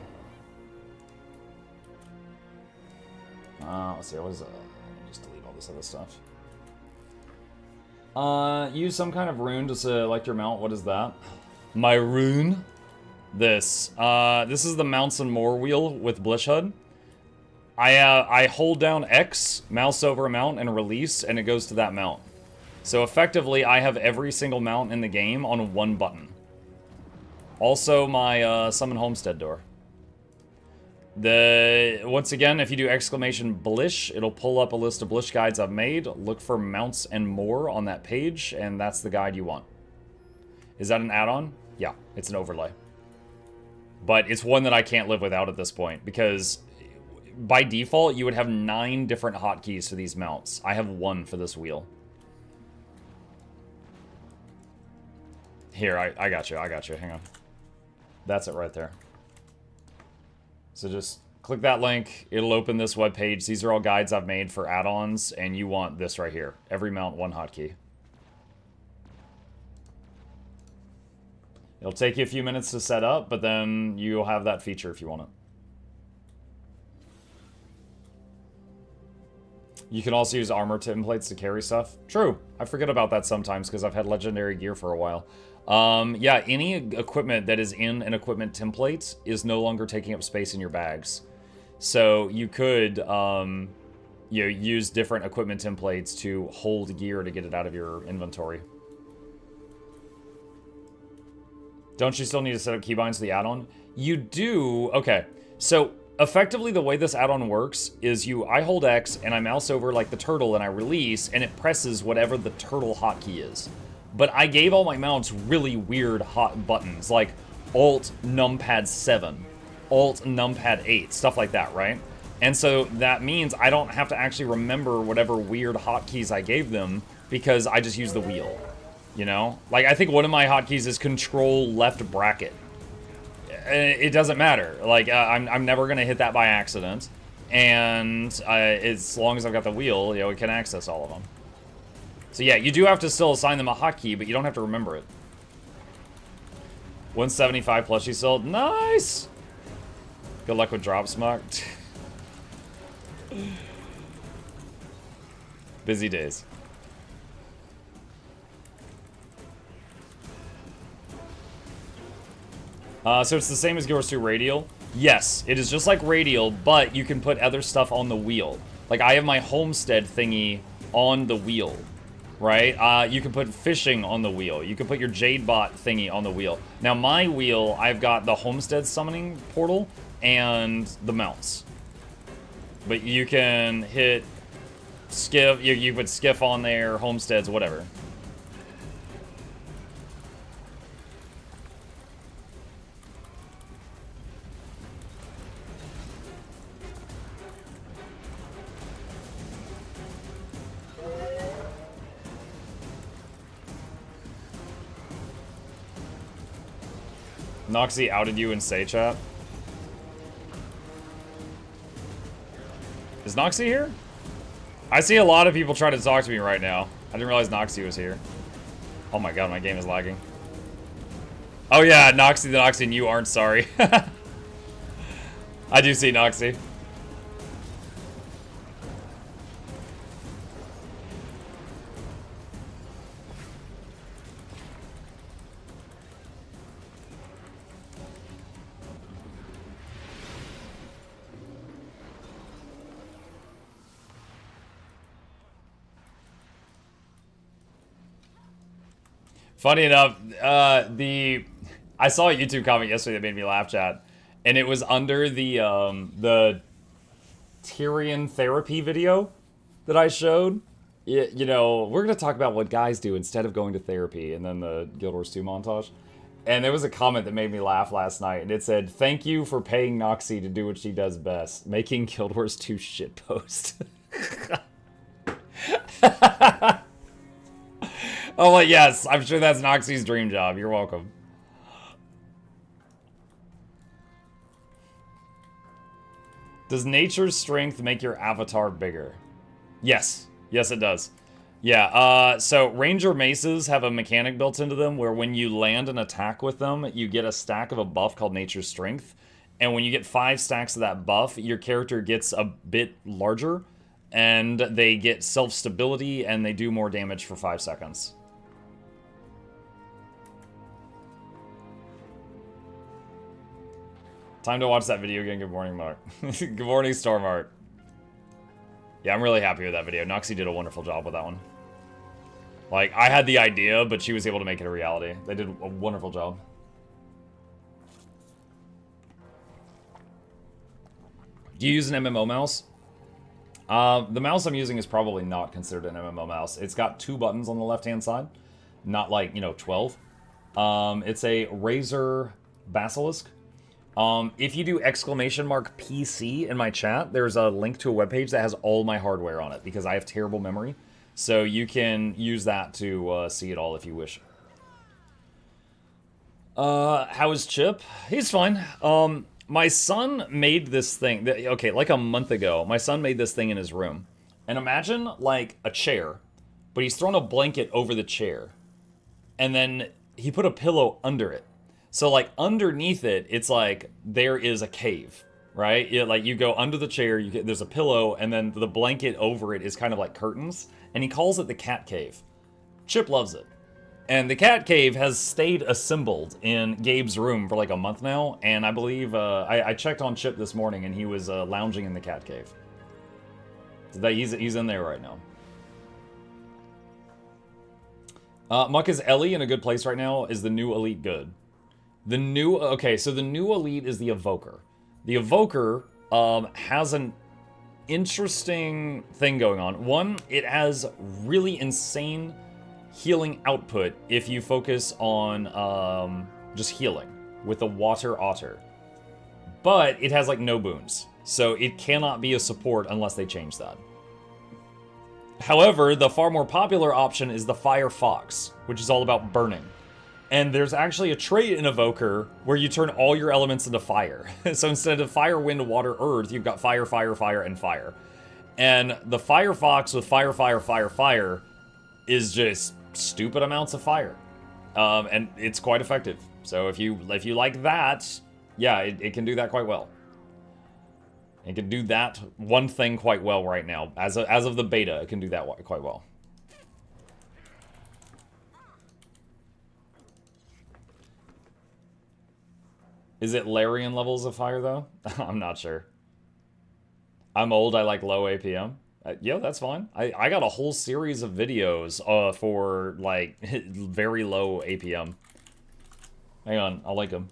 Let's see, what is that? Let me just delete all this other stuff. Use some kind of rune to select your mount. What is that? My rune? This. This is the Mounts and More wheel with Blish HUD. I hold down X, mouse over a mount, and release, and it goes to that mount. So effectively, I have every single mount in the game on one button. Also, my Summon Homestead door. Once again, if you do exclamation Blish, it'll pull up a list of Blish guides I've made. Look for Mounts and More on that page, and that's the guide you want. Is that an add-on? Yeah, it's an overlay. But it's one that I can't live without at this point, because by default, you would have 9 different hotkeys for these mounts. I have 1 for this wheel. Here, I got you, hang on. That's it right there. So just click that link, it'll open this web page. These are all guides I've made for add-ons, and you want this right here. Every mount, 1 hotkey. It'll take you a few minutes to set up, but then you'll have that feature if you want it. You can also use armor templates to carry stuff. True. I forget about that sometimes because I've had legendary gear for a while. Yeah, any equipment that is in an equipment template is no longer taking up space in your bags. So you could use different equipment templates to hold gear to get it out of your inventory. Don't you still need to set up keybinds to the add-on? You do. Okay, so effectively the way this add-on works is I hold X and I mouse over like the turtle and I release and it presses whatever the turtle hotkey is. But I gave all my mounts really weird hot buttons like Alt numpad 7, Alt numpad 8, stuff like that, right? And so that means I don't have to actually remember whatever weird hotkeys I gave them because I just use the wheel. You know? Like, I think one of my hotkeys is Control Left Bracket. It doesn't matter. Like, I'm never going to hit that by accident. And as long as I've got the wheel, we can access all of them. So yeah, you do have to still assign them a hotkey, but you don't have to remember it. 175 plushie sold. Nice! Good luck with drop smuck. Busy days. So it's the same as Guild Wars 2 Radial? Yes, it is just like Radial, but you can put other stuff on the wheel. Like, I have my homestead thingy on the wheel, right? You can put fishing on the wheel. You can put your Jade Bot thingy on the wheel. Now, my wheel, I've got the homestead summoning portal and the mounts. But you can hit skiff, you put skiff on there, homesteads, whatever. Noxxi outed you in Say Chat. Is Noxxi here? I see a lot of people trying to talk to me right now. I didn't realize Noxxi was here. Oh my god, my game is lagging. Oh yeah, Noxxi the Noxxi and you aren't sorry. I do see Noxxi. Funny enough, I saw a YouTube comment yesterday that made me laugh, chat, and it was under the Tyrion therapy video that I showed. You know, we're gonna talk about what guys do instead of going to therapy, and then the Guild Wars 2 montage. And there was a comment that made me laugh last night, and it said, "Thank you for paying Noxxi to do what she does best, making Guild Wars 2 shitpost." Oh, well, yes, I'm sure that's Noxxi's dream job. You're welcome. Does nature's strength make your avatar bigger? Yes. Yes, it does. Yeah, so Ranger Maces have a mechanic built into them where when you land an attack with them, you get a stack of a buff called Nature's Strength. And when you get 5 stacks of that buff, your character gets a bit larger, and they get self-stability, and they do more damage for 5 seconds. Time to watch that video again. Good morning, Mark. Good morning, Stormart. Yeah, I'm really happy with that video. Noxxi did a wonderful job with that one. Like, I had the idea, but she was able to make it a reality. They did a wonderful job. Do you use an MMO mouse? The mouse I'm using is probably not considered an MMO mouse. It's got 2 buttons on the left-hand side, not like, you know, 12. It's a Razer Basilisk. If you do !PC in my chat, there's a link to a webpage that has all my hardware on it because I have terrible memory. So you can use that to see it all if you wish. How is Chip? He's fine. My son made this thing. Okay, like a month ago, my son made this thing in his room. And imagine like a chair, but he's thrown a blanket over the chair. And then he put a pillow under it. So, like, underneath it, it's like there is a cave, right? Like, you go under the chair, there's a pillow, and then the blanket over it is kind of like curtains. And he calls it the cat cave. Chip loves it. And the cat cave has stayed assembled in Gabe's room for like a month now. And I believe, I checked on Chip this morning, and he was lounging in the cat cave. So he's in there right now. Muck, is Ellie in a good place right now? Is the new elite good? So the new elite is the Evoker. The Evoker has an interesting thing going on. One, it has really insane healing output if you focus on just healing with the Water Otter. But it has like no boons, so it cannot be a support unless they change that. However, the far more popular option is the Fire Fox, which is all about burning. And there's actually a trait in Evoker where you turn all your elements into fire. So instead of fire, wind, water, earth, you've got fire, fire, fire, and fire. And the Fire Fox with fire, fire, fire, fire is just stupid amounts of fire. And it's quite effective. So if you like that, yeah, it can do that quite well. It can do that one thing quite well right now. As of the beta, it can do that quite well. Is it Larian levels of fire, though? I'm not sure. I'm old, I like low APM. Yeah, that's fine. I got a whole series of videos for, like, very low APM. Hang on, I'll link them.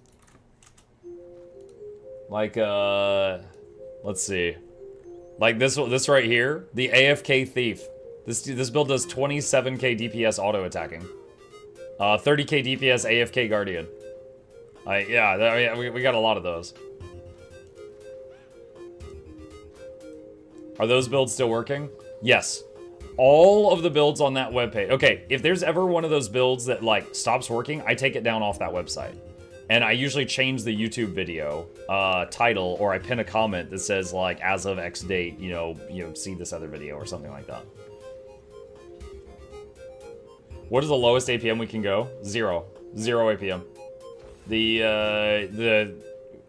Like, let's see. Like this right here, the AFK Thief. This build does 27k DPS auto attacking. 30k DPS AFK Guardian. Yeah, we got a lot of those. Are those builds still working? Yes. All of the builds on that webpage. Okay, if there's ever one of those builds that, like, stops working, I take it down off that website. And I usually change the YouTube video title, or I pin a comment that says, like, as of X date, you know, see this other video or something like that. What is the lowest APM we can go? 0. 0 APM. The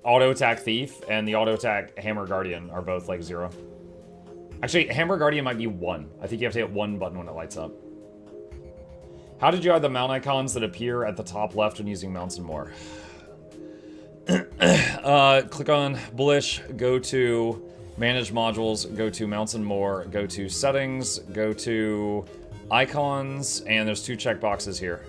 auto attack Thief and the auto attack Hammer Guardian are both like 0. Actually, Hammer Guardian might be 1. I think you have to hit 1 button when it lights up. How did you add the mount icons that appear at the top left when using mounts and more? Click on Bullish, go to Manage Modules, go to Mounts and More, go to Settings, go to Icons, and there's 2 checkboxes here.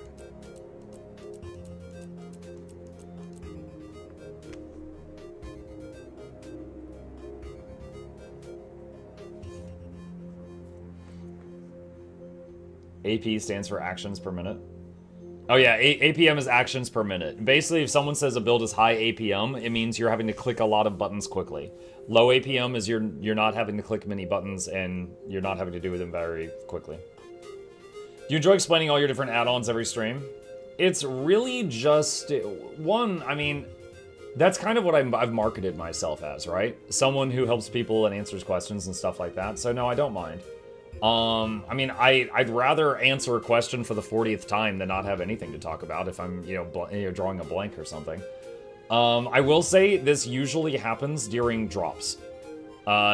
AP stands for actions per minute. Oh yeah, APM is actions per minute. Basically, if someone says a build is high APM, it means you're having to click a lot of buttons quickly. Low APM is you're not having to click many buttons and you're not having to do them very quickly. Do you enjoy explaining all your different add-ons every stream? It's really just one. I mean, that's kind of what I've marketed myself as, right? Someone who helps people and answers questions and stuff like that. So no, I don't mind. I mean, I'd rather answer a question for the 40th time than not have anything to talk about if I'm, drawing a blank or something. I will say this usually happens during drops.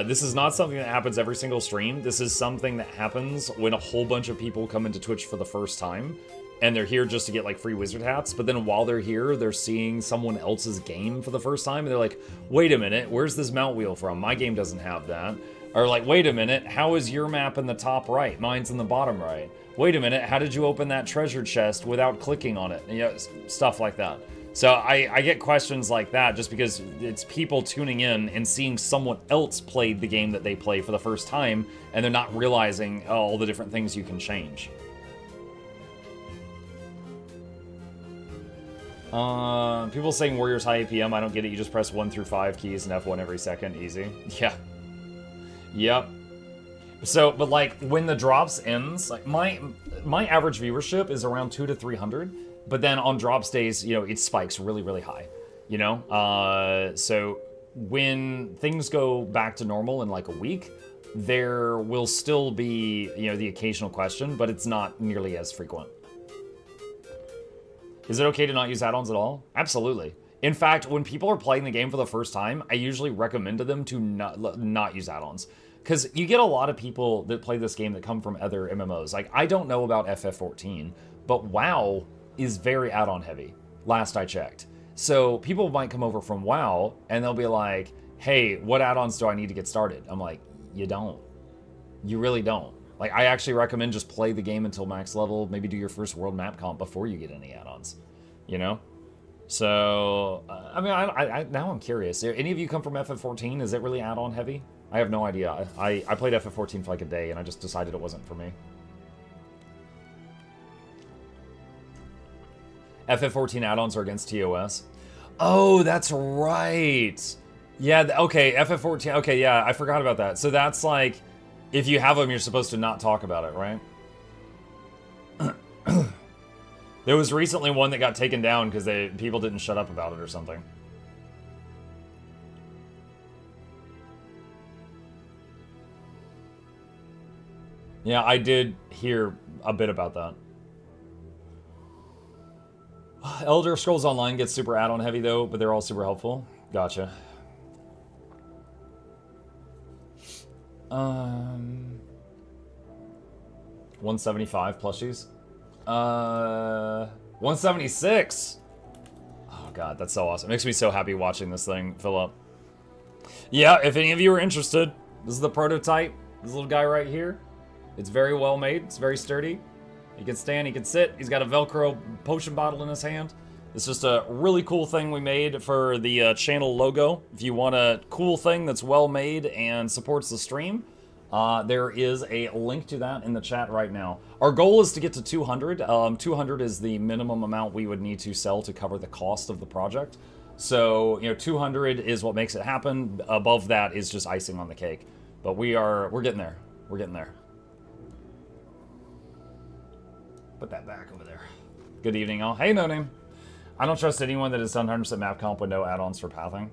This is not something that happens every single stream. This is something that happens when a whole bunch of people come into Twitch for the first time, and they're here just to get, like, free wizard hats, but then while they're here, they're seeing someone else's game for the first time, and they're like, wait a minute, where's this mount wheel from? My game doesn't have that. Or like, wait a minute, how is your map in the top right? Mine's in the bottom right. Wait a minute, how did you open that treasure chest without clicking on it? Stuff like that. So I get questions like that just because it's people tuning in and seeing someone else play the game that they play for the first time, and they're not realizing all the different things you can change. People saying Warriors high APM, I don't get it. You just press 1 through 5 keys and F1 every second, easy. Yeah. Yep. So, but like when the drops ends, like my average viewership is around 200 to 300, but then on drops days, it spikes really, really high, so when things go back to normal in like a week, there will still be, the occasional question, but it's not nearly as frequent. Is it okay to not use add-ons at all? Absolutely. In fact, when people are playing the game for the first time, I usually recommend to them to not use add-ons. Because you get a lot of people that play this game that come from other MMOs. Like, I don't know about FF14, but WoW is very add-on heavy, last I checked. So people might come over from WoW, and they'll be like, hey, what add-ons do I need to get started? I'm like, you don't. You really don't. Like, I actually recommend just play the game until max level, maybe do your first world map comp before you get any add-ons, So, I mean, now I'm curious. Any of you come from FF14? Is it really add-on heavy? I have no idea. I played FF14 for like a day, and I just decided it wasn't for me. FF14 add-ons are against TOS. Oh, that's right. Yeah, okay, FF14. Okay, yeah, I forgot about that. So that's like, if you have them, you're supposed to not talk about it, right? There was recently one that got taken down because people didn't shut up about it or something. Yeah, I did hear a bit about that. Elder Scrolls Online gets super add-on heavy though, but they're all super helpful. Gotcha. 175 plushies. 176. Oh god, that's so awesome. It makes me so happy watching this thing fill up. Yeah, if any of you are interested, this is the prototype. This little guy right here. It's very well made. It's very sturdy. He can stand, he can sit. He's got a Velcro potion bottle in his hand. It's just a really cool thing we made for the channel logo. If you want a cool thing that's well made and supports the stream, there is a link to that in the chat right now. Our goal is to get to 200. 200 is the minimum amount we would need to sell to cover the cost of the project. So, 200 is what makes it happen. Above that is just icing on the cake. But we're getting there. We're getting there. Put that back over there. Good evening, all. Hey, No Name. I don't trust anyone that has done 100% map comp with no add-ons for pathing.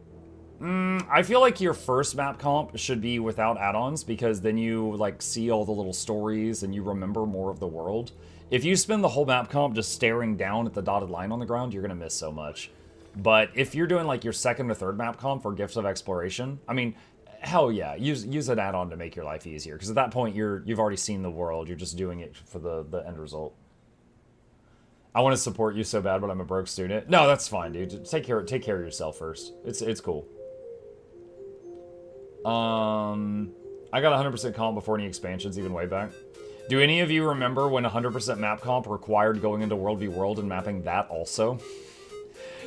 I feel like your first map comp should be without add-ons because then you like see all the little stories and you remember more of the world. If you spend the whole map comp just staring down at the dotted line on the ground, you're gonna miss so much. But if you're doing like your second or third map comp for Gifts of Exploration, I mean, hell yeah, use an add-on to make your life easier because at that point you've already seen the world. You're just doing it for the end result. I want to support you so bad, but I'm a broke student. No, that's fine, dude. Take care of yourself first. It's cool. I got 100% comp before any expansions, even way back. Do any of you remember when 100% map comp required going into World v World and mapping that also?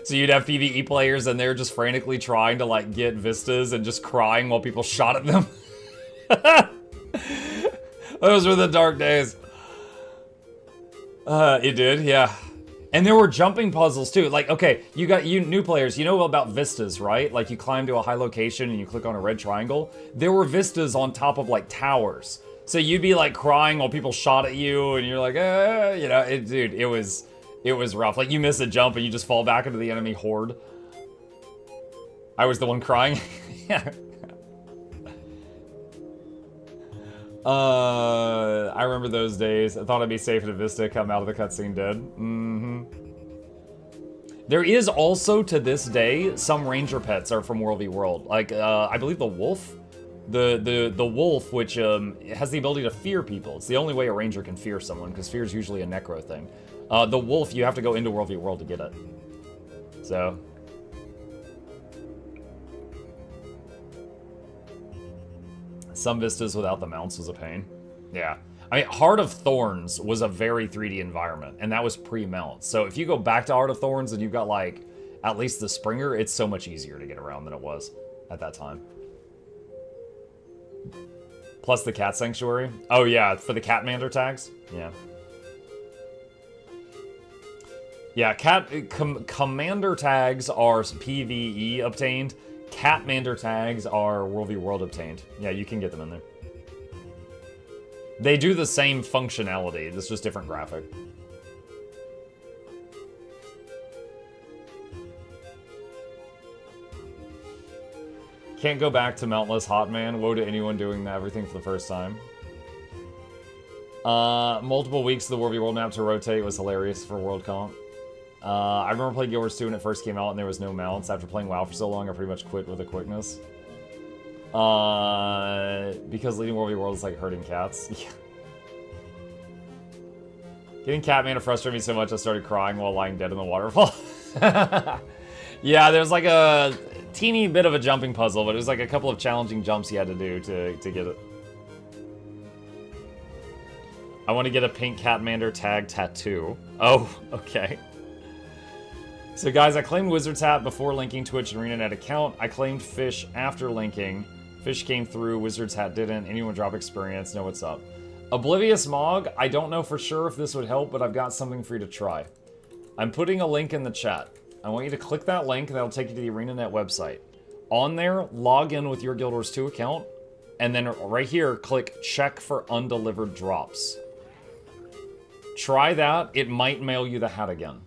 So you'd have PvE players and they're just frantically trying to like get vistas and just crying while people shot at them. Those were the dark days. It did, yeah. And there were jumping puzzles too. Like, okay, you new players, you know about vistas, right? Like you climb to a high location and you click on a red triangle. There were vistas on top of like towers. So you'd be like crying while people shot at you and you're like, you know, dude, it was rough. Like you miss a jump and you just fall back into the enemy horde. I was the one crying. Yeah. I remember those days. I thought I'd be safe in a Vista, come out of the cutscene dead. Mm-hmm. There is also, to this day, some ranger pets are from World v World. Like, I believe the wolf. The wolf, which has the ability to fear people. It's the only way a ranger can fear someone, because fear is usually a necro thing. The wolf, you have to go into World v World to get it. So... some vistas without the mounts was a pain. Yeah. I mean, Heart of Thorns was a very 3D environment, and that was pre-mount. So if you go back to Heart of Thorns and you've got, like, at least the Springer, it's so much easier to get around than it was at that time. Plus the Cat Sanctuary. Oh, yeah, for the Catmander tags. Yeah. Yeah, Commander tags are PvE obtained. Catmander tags are World v World obtained. Yeah, you can get them in there. They do the same functionality. It's just different graphic. Can't go back to Mountless Hot Man. Woe to anyone doing everything for the first time. Multiple weeks of the World v World map to rotate was hilarious for World Comp. I remember playing Guild Wars 2 when it first came out and there was no mounts. After playing WoW for so long, I pretty much quit with a Quickness. Because leading World v World is like herding cats. Yeah. Getting Catman frustrated me so much I started crying while lying dead in the waterfall. Yeah, there's like a teeny bit of a jumping puzzle, but it was like a couple of challenging jumps you had to do to get it. I want to get a pink Catmander tag tattoo. Oh, okay. So guys, I claimed Wizard's Hat before linking Twitch and ArenaNet account. I claimed Fish after linking. Fish came through, Wizard's Hat didn't. Anyone drop experience? Know what's up. Oblivious Mog, I don't know for sure if this would help, but I've got something for you to try. I'm putting a link in the chat. I want you to click that link, and that'll take you to the ArenaNet website. On there, log in with your Guild Wars 2 account, and then right here, click check for undelivered drops. Try that. It might mail you the hat again.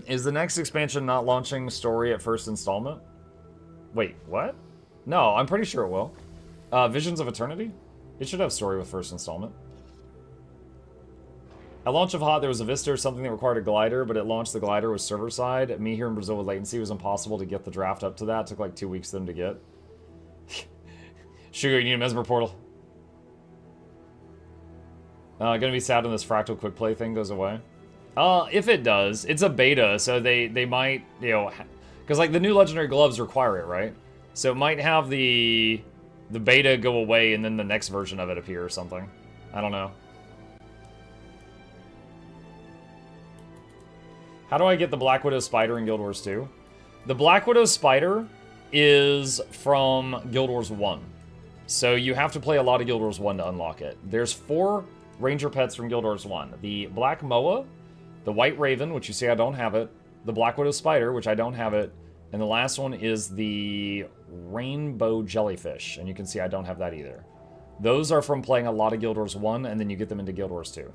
Is the next expansion not launching story at first installment? Wait, what? No, I'm pretty sure it will. Visions of Eternity? It should have story with first installment. At launch of HOT, there was a Vista or something that required a glider, but it launched the glider with server side. Me here in Brazil with latency, it was impossible to get the draft up to that. It took like 2 weeks for them to get. Sugar, you need a Mesmer portal. Gonna be sad when this Fractal quick play thing goes away. If it does, it's a beta, so they might, you know, because like the new legendary gloves require it, right? So it might have the beta go away and then the next version of it appear or something. I don't know. How do I get the Black Widow Spider in Guild Wars 2? The Black Widow Spider is from Guild Wars 1. So you have to play a lot of Guild Wars 1 to unlock it. There's 4 ranger pets from Guild Wars 1. The Black Moa, the White Raven, which you see I don't have it, the Black Widow Spider, which I don't have it, and the last one is the Rainbow Jellyfish, and you can see I don't have that either. Those are from playing a lot of Guild Wars 1, and then you get them into Guild Wars 2.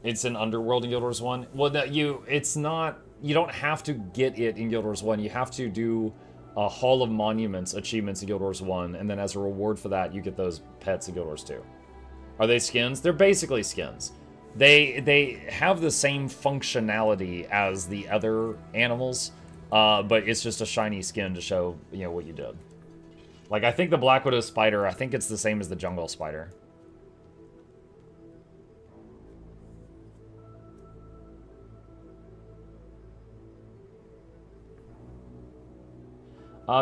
It's an Underworld in Guild Wars 1. Well, it's not, you don't have to get it in Guild Wars 1. You have to do a Hall of Monuments achievements in Guild Wars 1, and then as a reward for that, you get those pets in Guild Wars 2. Are they skins? They're basically skins. They have the same functionality as the other animals, but it's just a shiny skin to show, you know, what you did. Like, I think the Black Widow Spider, I think it's the same as the Jungle Spider.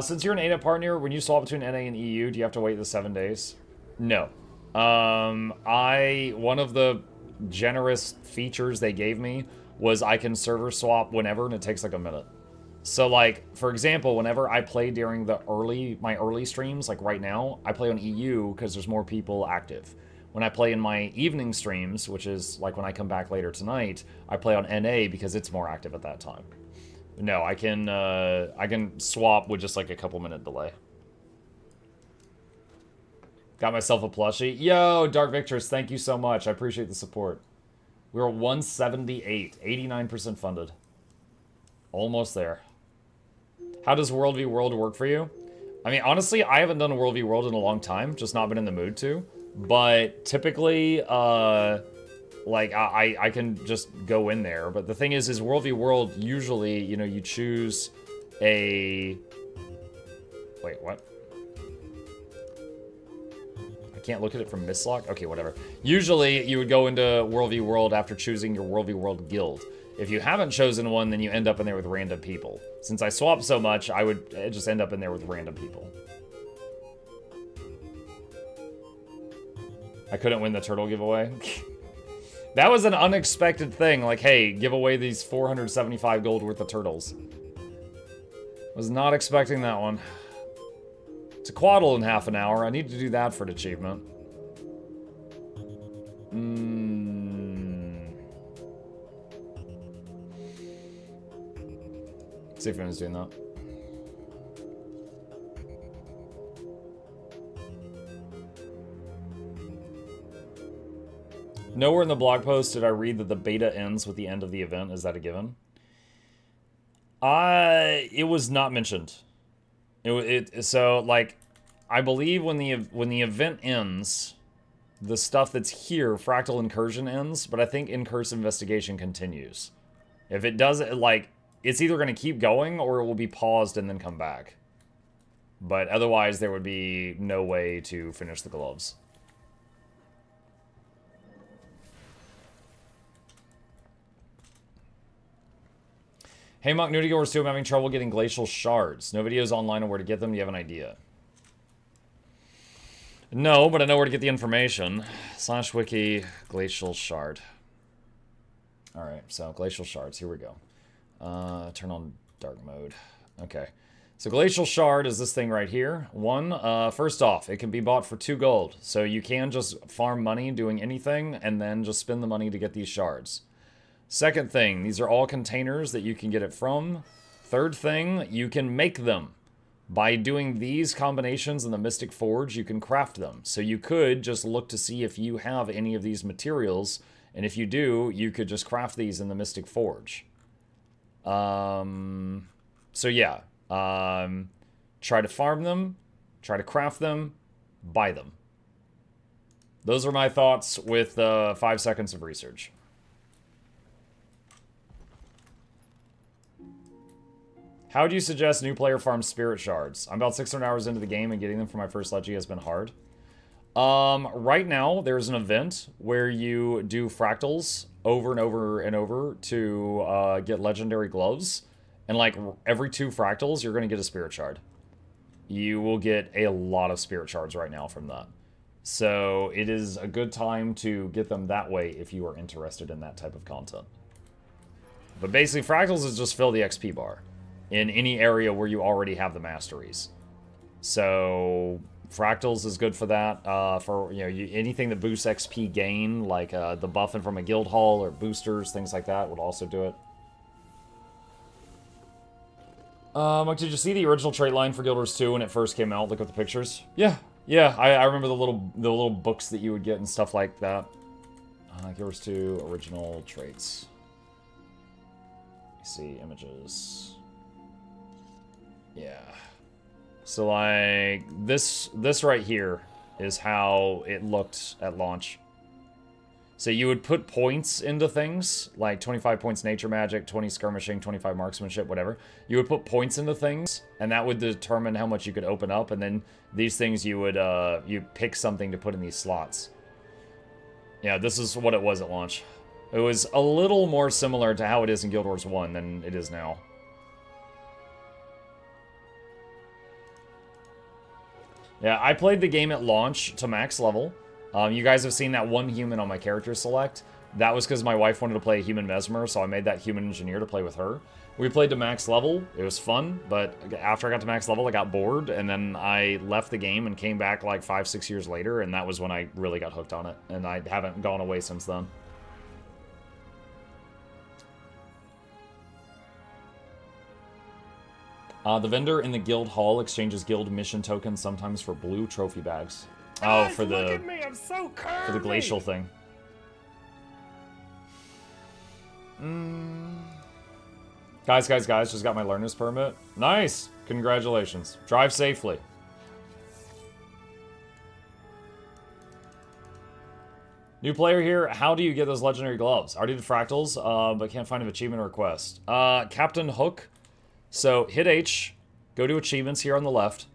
Since you're an ANA partner, when you swap between NA and EU, do you have to wait the 7 days? No. One of the generous features they gave me was I can server swap whenever, and it takes like a minute. So, like, for example, whenever I play during my early streams, like right now, I play on EU because there's more people active. When I play in my evening streams, which is like when I come back later tonight, I play on NA because it's more active at that time. No, I can swap with just like a couple minute delay. Got myself a plushie. Yo, Dark Victors, thank you so much. I appreciate the support. We were 178, 89% funded. Almost there. How does World v World work for you? I mean, honestly, I haven't done a World v World in a long time, just not been in the mood to. But typically, like, I can just go in there. But the thing is World v World, usually, you know, you choose a... Wait, what? I can't look at it from Mistlock? Okay, whatever. Usually, you would go into World v World after choosing your World v World guild. If you haven't chosen one, then you end up in there with random people. Since I swap so much, I would just end up in there with random people. I couldn't win the turtle giveaway. That was an unexpected thing. Like, hey, give away these 475 gold worth of turtles. Was not expecting that one. It's a quaddle in half an hour. I need to do that for an achievement. See if anyone's doing that. Nowhere in the blog post did I read that the beta ends with the end of the event. Is that a given? It was not mentioned. So like, I believe when the event ends, the stuff that's here, Fractal Incursion ends, but I think Incurse Investigation continues. If it doesn't, like, it's either going to keep going or it will be paused and then come back. But otherwise, there would be no way to finish the gloves. Hey, Monk, new to Guild Wars 2, I'm having trouble getting glacial shards. No videos online on where to get them. Do you have an idea? No, but I know where to get the information. /wiki glacial shard. Alright, so glacial shards. Here we go. Turn on dark mode. Okay. So glacial shard is this thing right here. First off, it can be bought for 2 gold. So you can just farm money doing anything and then just spend the money to get these shards. Second thing, these are all containers that you can get it from. Third thing, you can make them. By doing these combinations in the Mystic Forge, you can craft them. So you could just look to see if you have any of these materials, and if you do, you could just craft these in the Mystic Forge. So yeah, try to farm them, try to craft them, buy them. Those are my thoughts with 5 seconds of research. How do you suggest new player farm spirit shards? I'm about 600 hours into the game and getting them for my first Leggy has been hard. Right now, there's an event where you do fractals over and over and over to get legendary gloves. And like every 2 fractals, you're going to get a spirit shard. You will get a lot of spirit shards right now from that. So it is a good time to get them that way if you are interested in that type of content. But basically, fractals is just fill the XP bar in any area where you already have the masteries. So fractals is good for that. For anything that boosts XP gain, like the buffing from a guild hall or boosters, things like that would also do it. Did you see the original trait line for Guild Wars 2 when it first came out? Look at the pictures. Yeah. I remember the little books that you would get and stuff like that. Guild Wars 2 original traits. Let's see images. Yeah. So like this right here is how it looked at launch. So you would put points into things, like 25 points nature magic, 20 skirmishing, 25 marksmanship, whatever. You would put points into things, and that would determine how much you could open up, and then these things you would you pick something to put in these slots. Yeah, this is what it was at launch. It was a little more similar to how it is in Guild Wars 1 than it is now. Yeah, I played the game at launch to max level. You guys have seen that one human on my character select. That was because my wife wanted to play a human mesmer, so I made that human engineer to play with her. We played to max level. It was fun, but after I got to max level, I got bored, and then I left the game and came back like 5-6 years later, and that was when I really got hooked on it, and I haven't gone away since then. The vendor in the guild hall exchanges guild mission tokens sometimes for blue trophy bags. Oh, for the glacial thing. Guys, just got my learner's permit. Nice! Congratulations. Drive safely. New player here. How do you get those legendary gloves? I already did fractals, but can't find an achievement request. Captain Hook. So, hit H. Go to achievements here on the left.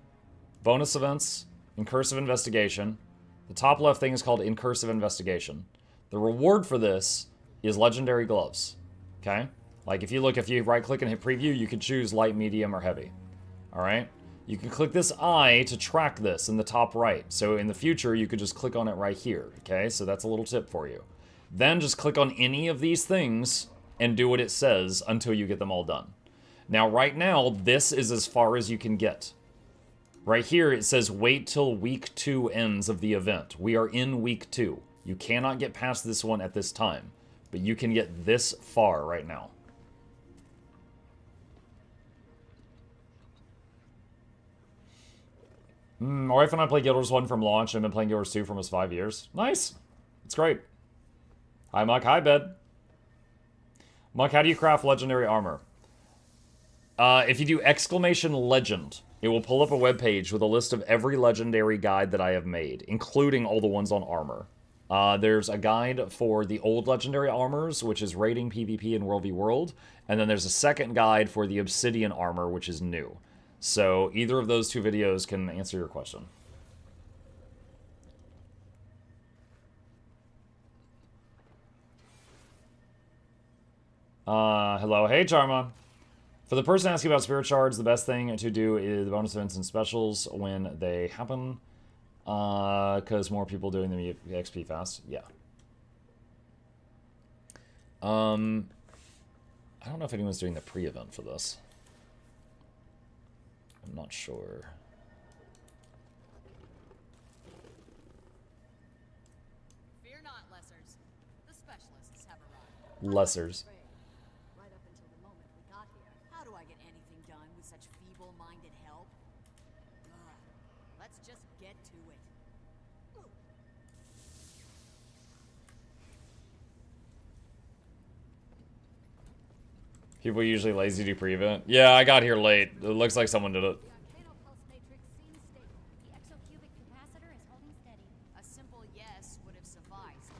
Bonus events. Incursive investigation. The top left thing is called Incursive Investigation. The reward for this is legendary gloves. Okay? Like if you right-click and hit preview, you can choose light, medium, or heavy. Alright? You can click this eye to track this in the top right. So in the future, you could just click on it right here. Okay? So that's a little tip for you. Then just click on any of these things and do what it says until you get them all done. Now, right now, this is as far as you can get. Right here, it says wait till week 2 ends of the event. We are in week 2. You cannot get past this one at this time. But you can get this far right now. My wife and I played Guild Wars 1 from launch and I've been playing Guild Wars 2 for almost 5 years. Nice. It's great. Hi, Muck. Hi, Bed. Muck, how do you craft legendary armor? If you do !legend, it will pull up a webpage with a list of every legendary guide that I have made, including all the ones on armor. There's a guide for the old legendary armors, which is raiding, PvP, and World v World. And then there's a second guide for the obsidian armor, which is new. So either of those 2 videos can answer your question. Hello. Hey, Charma. For the person asking about spirit shards, the best thing to do is the bonus events and specials when they happen. Because more people doing the XP fast. Yeah. I don't know if anyone's doing the pre-event for this. I'm not sure. Fear not, lessers. The specialists have arrived. Lessers. Right up until the moment we got here. How do I get anything done with such feeble-minded help? Let's just get to it. People usually lazy do pre-event. Yeah, I got here late. It looks like someone did it. A simple yes would have sufficed.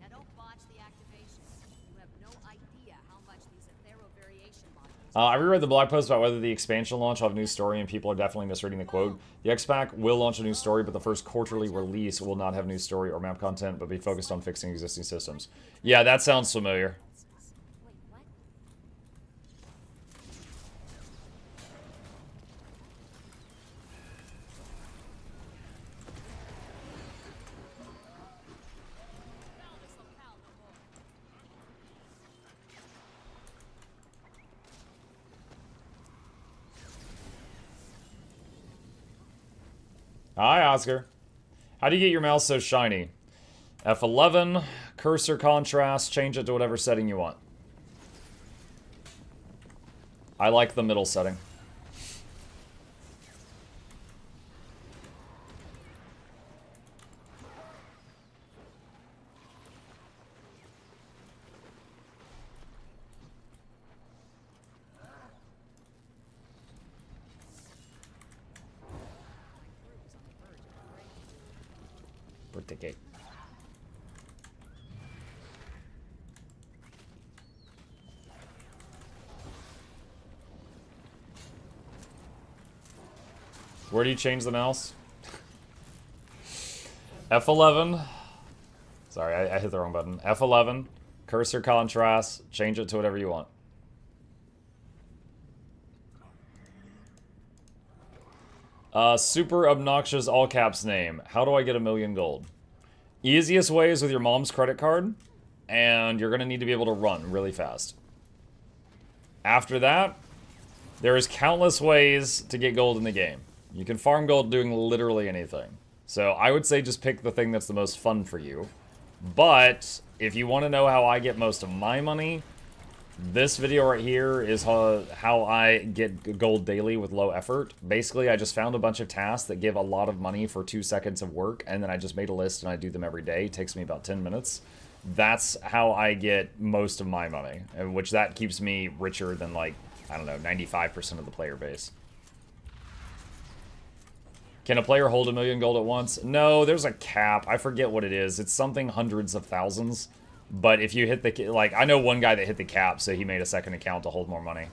Now don't botch the activation. You have no idea how much these ethereal variation modules. I reread the blog post about whether the expansion launch will have a new story, and people are definitely misreading the quote. The X-Pack will launch a new story, but the first quarterly release will not have new story or map content, but be focused on fixing existing systems. Yeah, that sounds familiar. Hi, Oscar. How do you get your mouse so shiny? F11, cursor contrast, change it to whatever setting you want. I like the middle setting. Ticket. Where do you change the mouse? F11. Sorry, I hit the wrong button. F11, cursor contrast, change it to whatever you want. Super obnoxious all caps name. How do I get 1,000,000 gold? Easiest way is with your mom's credit card. and you're going to need to be able to run really fast. After that, there is countless ways to get gold in the game. You can farm gold doing literally anything. So I would say just pick the thing that's the most fun for you. But if you want to know how I get most of my money, this video right here is how I get gold daily with low effort. Basically, I just found a bunch of tasks that give a lot of money for 2 seconds of work, and then I just made a list and I do them every day. It takes me about 10 minutes. That's how I get most of my money, which that keeps me richer than, like, I don't know, 95% of the player base. Can a player hold 1 million gold at once? No, there's a cap. I forget what it is. It's something hundreds of thousands. But if you hit the... Like, I know one guy that hit the cap, so he made a second account to hold more money.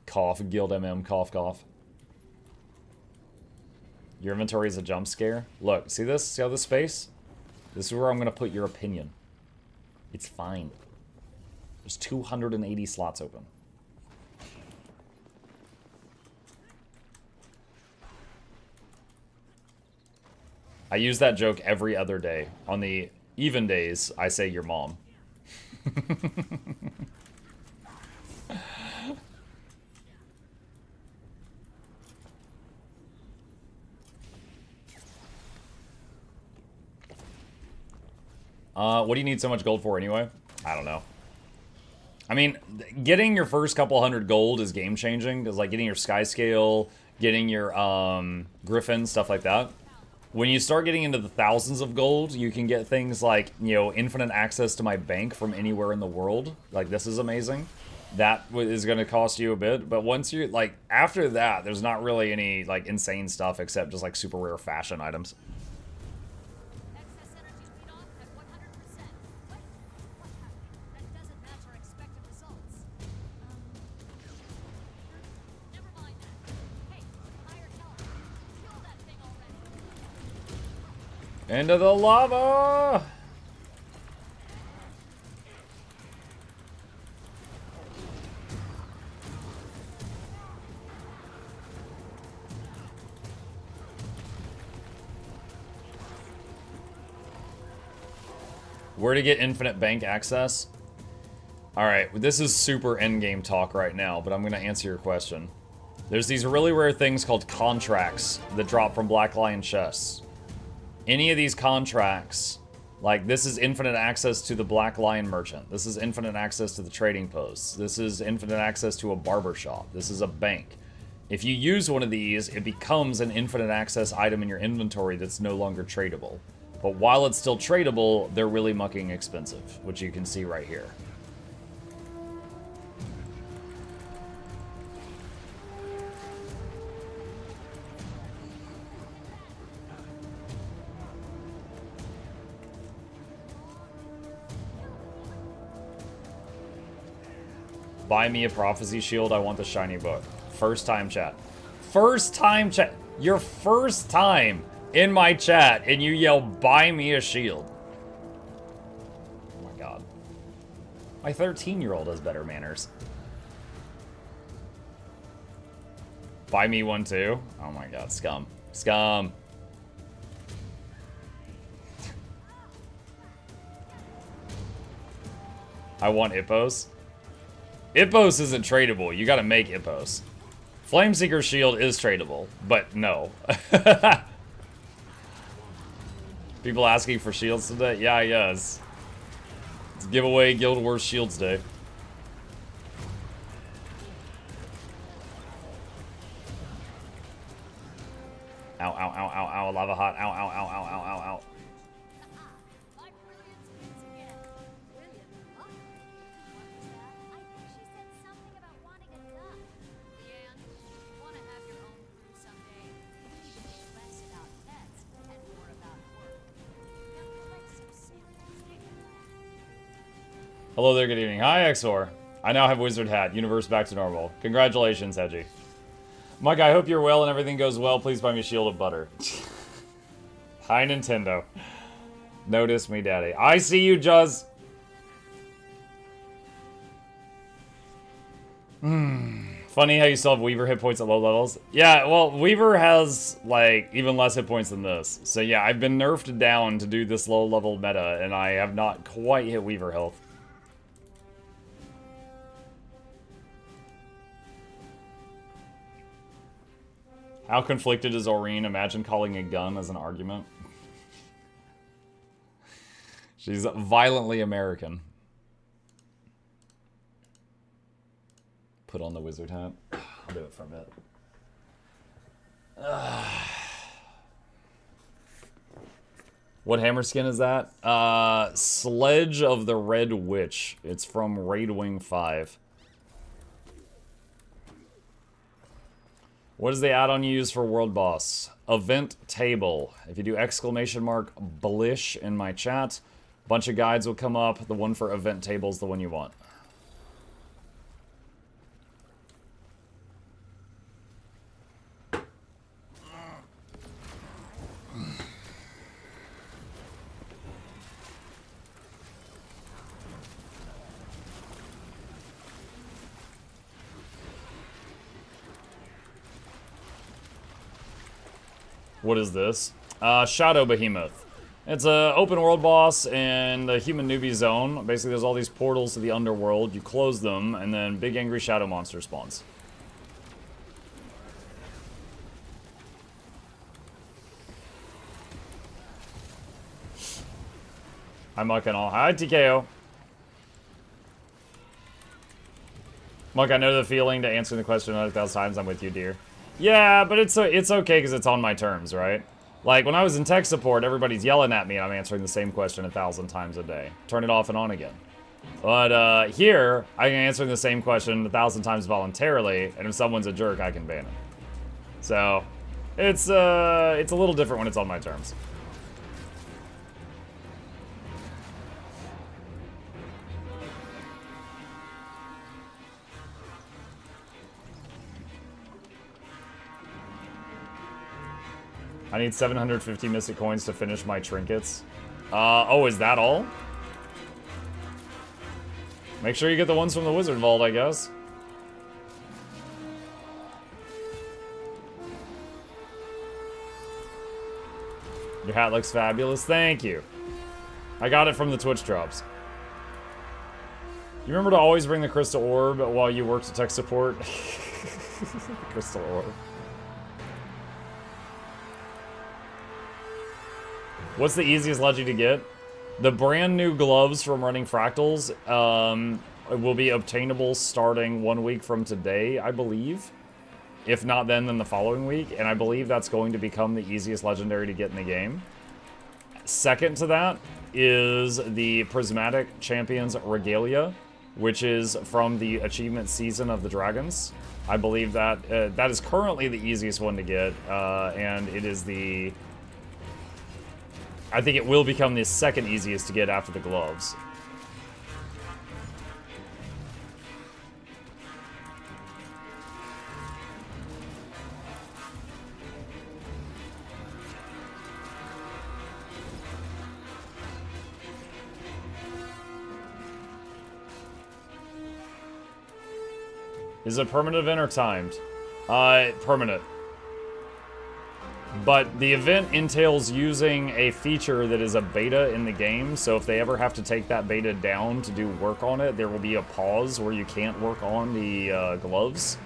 Cough, Guild MM, cough, cough. Your inventory is a jump scare. Look, see this? See all this space? This is where I'm going to put your opinion. It's fine. There's 280 slots open. I use that joke every other day. On the even days, I say your mom. What do you need so much gold for anyway? I don't know. I mean, getting your first couple hundred gold is game changing. It's like getting your Skyscale, getting your Griffin, stuff like that. When you start getting into the thousands of gold, you can get things like, you know, infinite access to my bank from anywhere in the world. Like, this is amazing. That is going to cost you a bit. But once you, like, after that, there's not really any, like, insane stuff except just, like, super rare fashion items. Into the lava! Where to get infinite bank access? Alright, this is super endgame talk right now, but I'm going to answer your question. There's these really rare things called contracts that drop from Black Lion chests. Any of these contracts, like this is infinite access to the Black Lion merchant. This is infinite access to the trading posts. This is infinite access to a barber shop. This is a bank. If you use one of these, it becomes an infinite access item in your inventory that's no longer tradable. But while it's still tradable, they're really mucking expensive, which you can see right here. Buy me a prophecy shield. I want the shiny book. First time chat. First time chat. Your first time in my chat and you yell, buy me a shield. Oh my god. My 13-year-old has better manners. Buy me one too? Oh my god, scum. Scum. I want Ippos. Ippos isn't tradable. You gotta make Ippos. Flameseeker shield is tradable, but no. People asking for shields today? Yeah, I guess. It's giveaway Guild Wars Shields Day. Ow, ow, ow, ow, ow, lava hot. Ow, ow, ow, ow, ow, ow, ow. Hello there, good evening. Hi, Exor. I now have Wizard Hat. Universe back to normal. Congratulations, Hedgie. Mike, I hope you're well and everything goes well. Please buy me a shield of butter. Hi, Nintendo. Notice me, Daddy. I see you, Juz. Funny how you still have Weaver hit points at low levels. Yeah, well, Weaver has, like, even less hit points than this. So yeah, I've been nerfed down to do this low level meta, and I have not quite hit Weaver health. How conflicted is Aurene? Imagine calling a gun as an argument. She's violently American. Put on the wizard hat. I'll do it for a bit. What hammer skin is that? Sledge of the Red Witch. It's from Raid Wing 5. What is the add-on you use for World Boss? Event Table. If you do exclamation mark Blish in my chat, a bunch of guides will come up. The one for Event Table is the one you want. What is this? Shadow Behemoth. It's a open world boss in the human newbie zone. Basically, there's all these portals to the underworld. You close them, and then big angry shadow monster spawns. Hi, Muck and all. Hi, TKO. Muck, I know the feeling to answering the question 100,000 times. I'm with you, dear. Yeah, but it's okay because it's on my terms, right? Like, when I was in tech support, everybody's yelling at me and I'm answering the same question 1,000 times a day. Turn it off and on again. But here, I can answer the same question 1,000 times voluntarily, and if someone's a jerk, I can ban them. So, it's a little different when it's on my terms. I need 750 Mystic Coins to finish my trinkets. Oh, is that all? Make sure you get the ones from the Wizard Vault, I guess. Your hat looks fabulous. Thank you. I got it from the Twitch drops. You remember to always bring the Crystal Orb while you work to tech support? Crystal Orb. What's the easiest Leggy to get? The brand new gloves from running Fractals will be obtainable starting 1 week from today, I believe. If not then the following week. And I believe that's going to become the easiest legendary to get in the game. Second to that is the Prismatic Champions Regalia, which is from the achievement Season of the Dragons. I believe that that is currently the easiest one to get, and it is the... I think it will become the second easiest to get after the gloves. Is it permanent event or timed? Permanent. But the event entails using a feature that is a beta in the game, so if they ever have to take that beta down to do work on it, there will be a pause where you can't work on the gloves.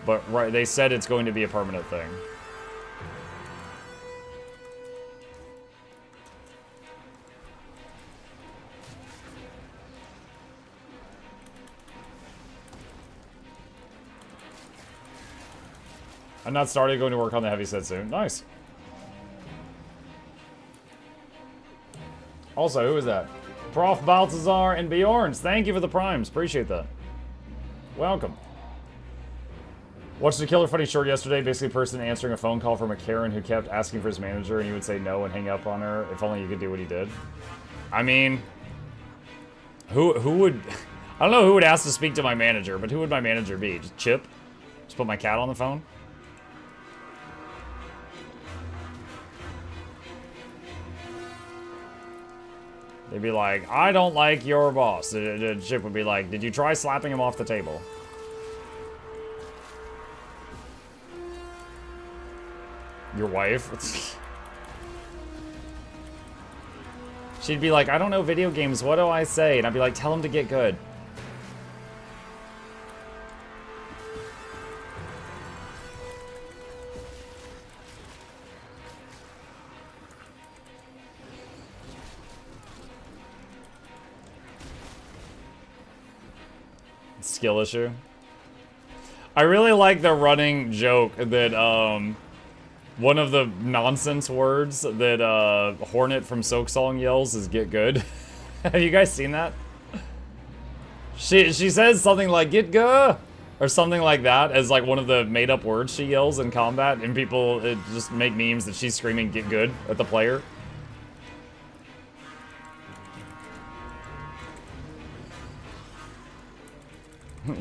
But right, they said it's going to be a permanent thing. I'm not started going to work on the heavy set soon. Nice. Also, who is that? Prof. Baltazar and Bjorns. Thank you for the primes. Appreciate that. Welcome. Watched a killer funny short yesterday. Basically, a person answering a phone call from a Karen who kept asking for his manager, and he would say no and hang up on her. If only you could do what he did. I mean, who would... I don't know who would ask to speak to my manager, but who would my manager be? Just Chip? Just put my cat on the phone? They'd be like, I don't like your boss. The Chip would be like, did you try slapping him off the table? Your wife? She'd be like, I don't know video games, what do I say? And I'd be like, tell him to get good. Skill issue. I really like the running joke that one of the nonsense words that Hornet from Silksong yells is "get good." Have you guys seen that? She says something like "get good" or something like that as like one of the made up words she yells in combat, and people just make memes that she's screaming "get good" at the player.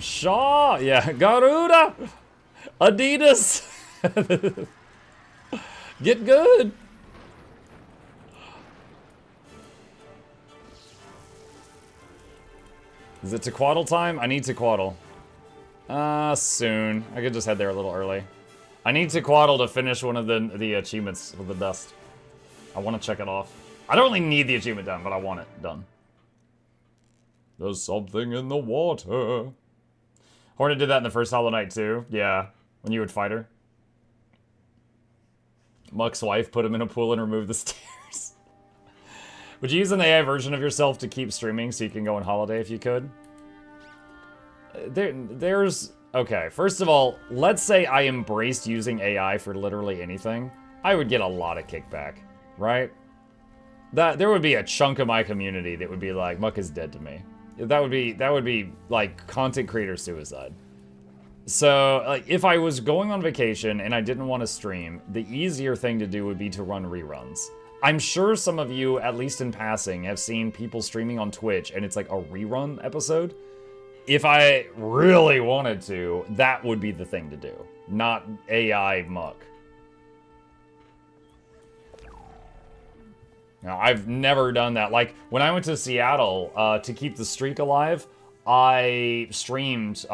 Shaw, yeah, Garuda, Adidas, get good. Is it Tequaddle time? I need Tequaddle. Soon. I could just head there a little early. I need Tequaddle to finish one of the achievements with the dust. I want to check it off. I don't really need the achievement done, but I want it done. There's something in the water. Hornet did that in the first Hollow Knight too. Yeah, when you would fight her. Muck's wife put him in a pool and removed the stairs. Would you use an AI version of yourself to keep streaming so you can go on holiday if you could? There's... Okay, first of all, let's say I embraced using AI for literally anything. I would get a lot of kickback, right? There would be a chunk of my community that would be like, Muck is dead to me. That would be like content creator suicide. So like if I was going on vacation and I didn't want to stream, the easier thing to do would be to run reruns. I'm sure some of you, at least in passing, have seen people streaming on Twitch and it's like a rerun episode. If I really wanted to, that would be the thing to do, not AI Muck. Now, I've never done that. Like, when I went to Seattle to keep the streak alive, I streamed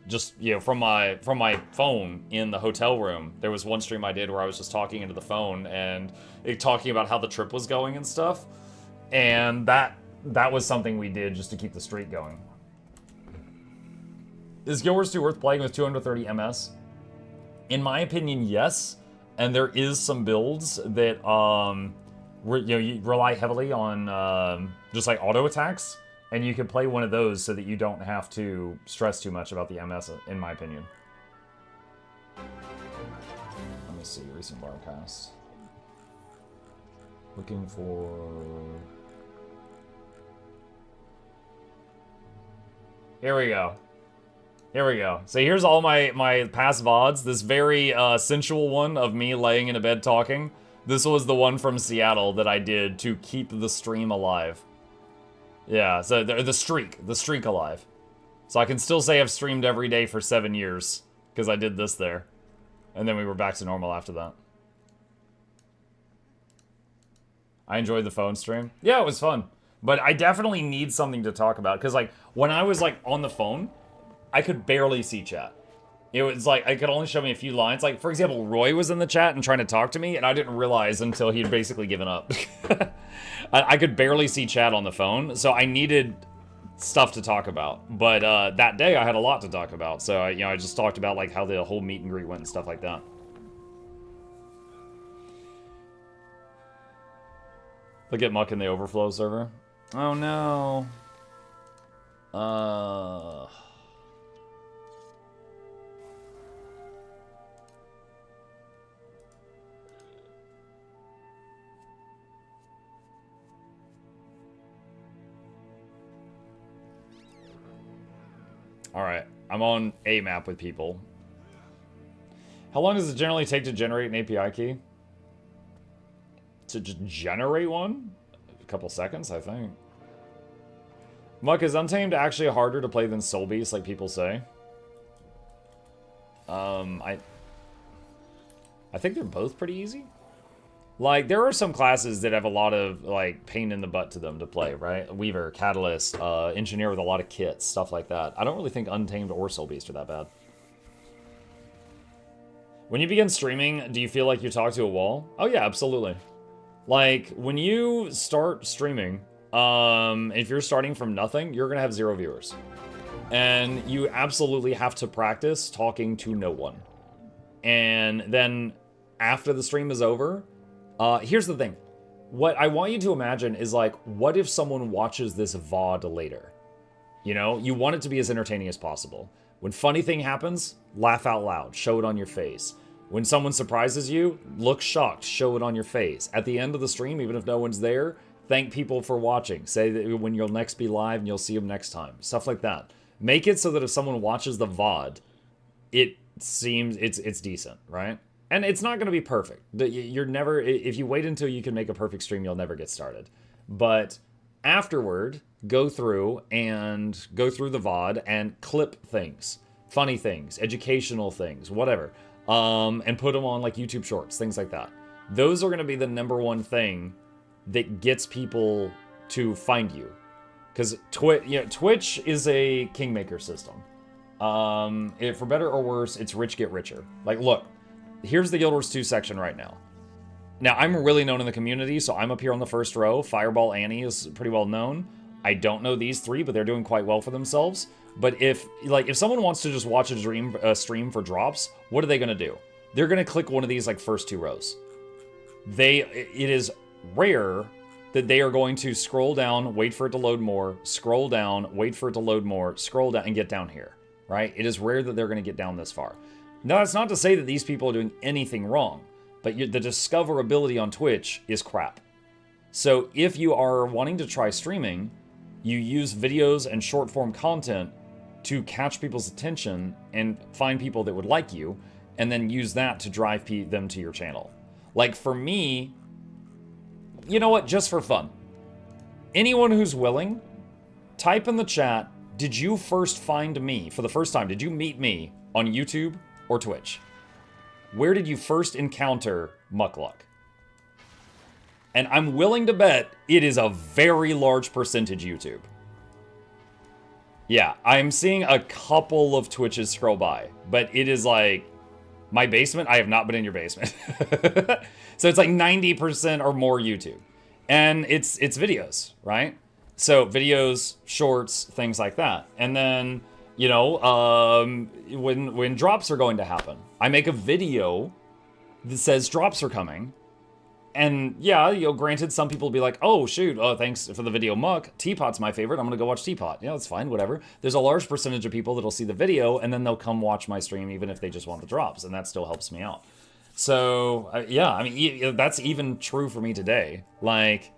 just, you know, from my phone in the hotel room. There was one stream I did where I was just talking into the phone and talking about how the trip was going and stuff. And that was something we did just to keep the streak going. Is Guild Wars 2 worth playing with 230 MS? In my opinion, yes. And there is some builds that you rely heavily on just like auto attacks, and you can play one of those so that you don't have to stress too much about the MS, in my opinion. Let me see, recent broadcast. Looking for... Here we go. Here we go. So here's all my past VODs. This very sensual one of me laying in a bed talking. This was the one from Seattle that I did to keep the stream alive. Yeah, so the streak alive. So I can still say I've streamed every day for 7 years, because I did this there. And then we were back to normal after that. I enjoyed the phone stream. Yeah, it was fun. But I definitely need something to talk about, because like, when I was like on the phone, I could barely see chat. It was like, I could only show me a few lines. Like, for example, Roy was in the chat and trying to talk to me, and I didn't realize until he'd basically given up. I could barely see chat on the phone, so I needed stuff to talk about. But that day, I had a lot to talk about. So, I just talked about, like, how the whole meet and greet went and stuff like that. Look at Muck in the overflow server. Oh, no. Alright, I'm on a map with people. How long does it generally take to generate an API key? To just generate one? A couple seconds, I think. Muck, is Untamed actually harder to play than Soul Beast, like people say? I think they're both pretty easy. Like, there are some classes that have a lot of, like, pain in the butt to them to play, right? Weaver, Catalyst, Engineer with a lot of kits, stuff like that. I don't really think Untamed or Soul Beast are that bad. When you begin streaming, do you feel like you talk to a wall? Oh yeah, absolutely. Like, when you start streaming, if you're starting from nothing, you're gonna have 0 viewers. And you absolutely have to practice talking to no one. And then, after the stream is over, here's the thing. What I want you to imagine is like, what if someone watches this VOD later? You know, you want it to be as entertaining as possible. When funny thing happens, laugh out loud, show it on your face. When someone surprises you, look shocked, show it on your face. At the end of the stream, even if no one's there, thank people for watching. Say that when you'll next be live and you'll see them next time. Stuff like that. Make it so that if someone watches the VOD, it seems it's decent, right? And it's not going to be perfect. You're never, if you wait until you can make a perfect stream, you'll never get started. But afterward, go through the VOD and clip things, funny things, educational things, whatever, and put them on like YouTube Shorts, things like that. Those are going to be the #1 thing that gets people to find you, because Twitch is a kingmaker system. For better or worse, it's rich get richer. Like, look, here's the Guild Wars 2 section right now. Now, I'm really known in the community, so I'm up here on the first row. Fireball Annie is pretty well known. I don't know these three, but they're doing quite well for themselves. But if someone wants to just watch a stream for drops, what are they going to do? They're going to click one of these like first 2 rows. It is rare that they are going to scroll down, wait for it to load more, scroll down, wait for it to load more, scroll down, and get down here, right? It is rare that they're going to get down this far. Now, that's not to say that these people are doing anything wrong, but the discoverability on Twitch is crap. So if you are wanting to try streaming, you use videos and short form content to catch people's attention and find people that would like you, and then use that to drive them to your channel. Like for me, you know what, just for fun, anyone who's willing, type in the chat, did you first find me for the first time? Did you meet me on YouTube or Twitch? Where did you first encounter Mukluk? And I'm willing to bet it is a very large percentage YouTube. Yeah, I'm seeing a couple of Twitches scroll by, but it is like, my basement, I have not been in your basement. So it's like 90% or more YouTube. And it's videos, right? So videos, shorts, things like that. And then, you know, when drops are going to happen, I make a video that says drops are coming. And yeah, you know, granted, some people will be like, oh, shoot, thanks for the video, Muck. Teapot's my favorite. I'm going to go watch Teapot. Yeah, that's fine, whatever. There's a large percentage of people that'll see the video, and then they'll come watch my stream, even if they just want the drops, and that still helps me out. So, yeah, I mean, that's even true for me today. Like,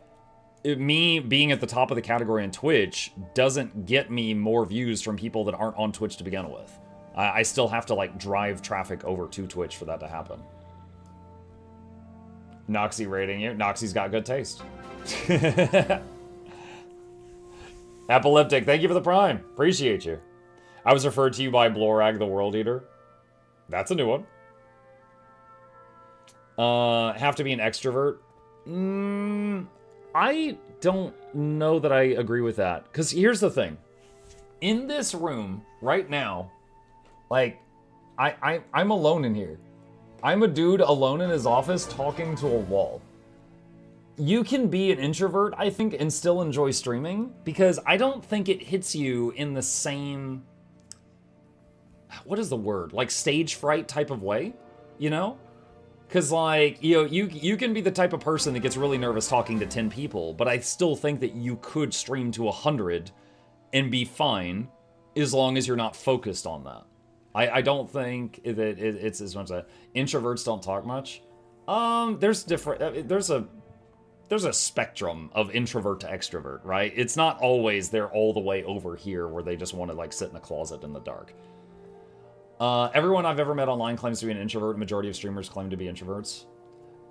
me being at the top of the category in Twitch doesn't get me more views from people that aren't on Twitch to begin with. I still have to, like, drive traffic over to Twitch for that to happen. Noxxi rating you. Noxxi's got good taste. Epileptic, thank you for the prime. Appreciate you. I was referred to you by Blorag the World Eater. That's a new one. Have to be an extrovert? I don't know that I agree with that. Because here's the thing. In this room, right now, like, I'm alone in here. I'm a dude alone in his office talking to a wall. You can be an introvert, I think, and still enjoy streaming, because I don't think it hits you in the same, what is the word? Like stage fright type of way, you know? Because, like, you know, you can be the type of person that gets really nervous talking to 10 people, but I still think that you could stream to 100 and be fine as long as you're not focused on that. I don't think that it's as much that introverts don't talk much. There's a spectrum of introvert to extrovert, right? It's not always they're all the way over here where they just want to like sit in a closet in the dark. Everyone I've ever met online claims to be an introvert. Majority of streamers claim to be introverts.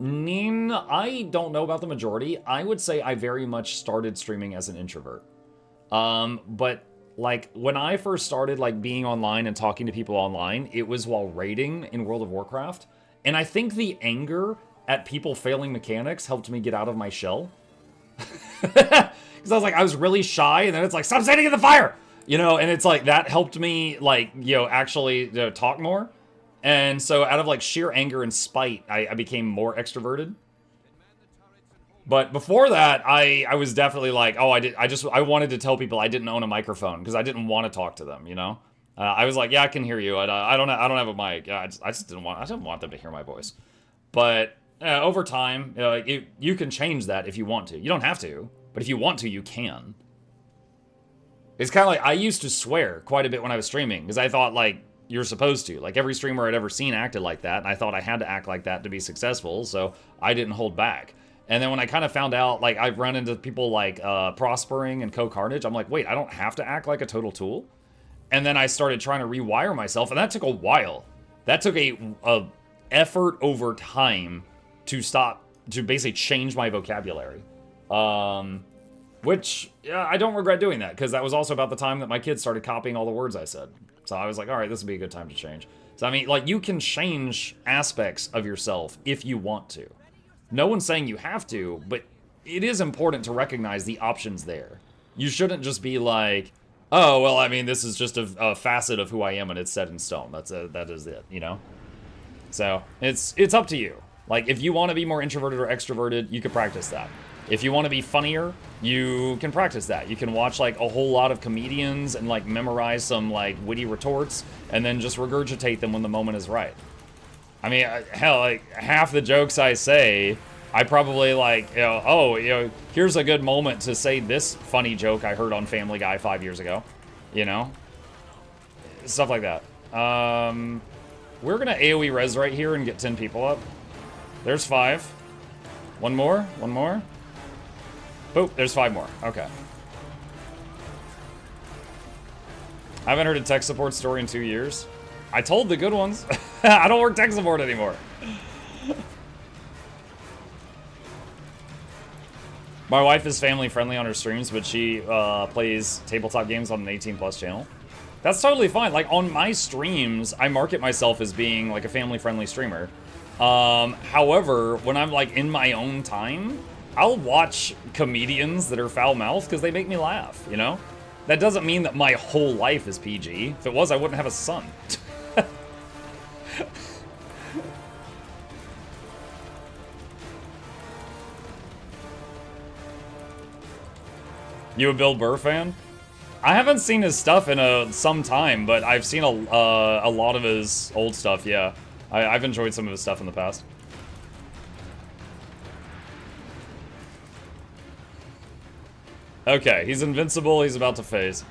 I don't know about the majority. I would say I very much started streaming as an introvert. But like, when I first started, like, being online and talking to people online, it was while raiding in World of Warcraft. And I think the anger at people failing mechanics helped me get out of my shell. Because I was really shy, and then it's like, stop standing in the fire! You know, and it's like, that helped me, like, you know, actually talk more. And so out of like sheer anger and spite, I became more extroverted. But before that, I was definitely like, oh, I wanted to tell people I didn't own a microphone because I didn't want to talk to them, you know? I was like, yeah, I can hear you. I don't have a mic. I didn't want them to hear my voice. But over time, you can change that if you want to. You don't have to, but if you want to, you can. It's kind of like I used to swear quite a bit when I was streaming because I thought like you're supposed to. Like every streamer I'd ever seen acted like that, and I thought I had to act like that to be successful, so I didn't hold back. And then when I kind of found out, like I've run into people like Prospering and Co-Carnage, I'm like, wait, I don't have to act like a total tool? And then I started trying to rewire myself, and that took a while. That took a effort over time to basically change my vocabulary. Which, yeah, I don't regret doing that, because that was also about the time that my kids started copying all the words I said. So I was like, all right, this would be a good time to change. So, I mean, like, you can change aspects of yourself if you want to. No one's saying you have to, but it is important to recognize the options there. You shouldn't just be like, oh, well, I mean, this is just a facet of who I am and it's set in stone. That is it, you know? So, it's up to you. Like, if you want to be more introverted or extroverted, you can practice that. If you want to be funnier, you can practice that. You can watch, like, a whole lot of comedians and, like, memorize some, like, witty retorts and then just regurgitate them when the moment is right. I mean, hell, like, half the jokes I say, I probably, like, here's a good moment to say this funny joke I heard on Family Guy 5 years ago. You know? Stuff like that. We're gonna AoE res right here and get 10 people up. There's 5. One more? One more? Oh, there's 5 more. Okay. I haven't heard a tech support story in 2 years. I told the good ones. I don't work tech support anymore. My wife is family friendly on her streams, but she plays tabletop games on an 18+ channel. That's totally fine. Like, on my streams, I market myself as being, like, a family friendly streamer. However, when I'm, like, in my own time, I'll watch comedians that are foul-mouthed because they make me laugh, you know? That doesn't mean that my whole life is PG. If it was, I wouldn't have a son. You a Bill Burr fan? I haven't seen his stuff in some time, but I've seen a lot of his old stuff, yeah. I've enjoyed some of his stuff in the past. Okay, he's invincible, he's about to phase.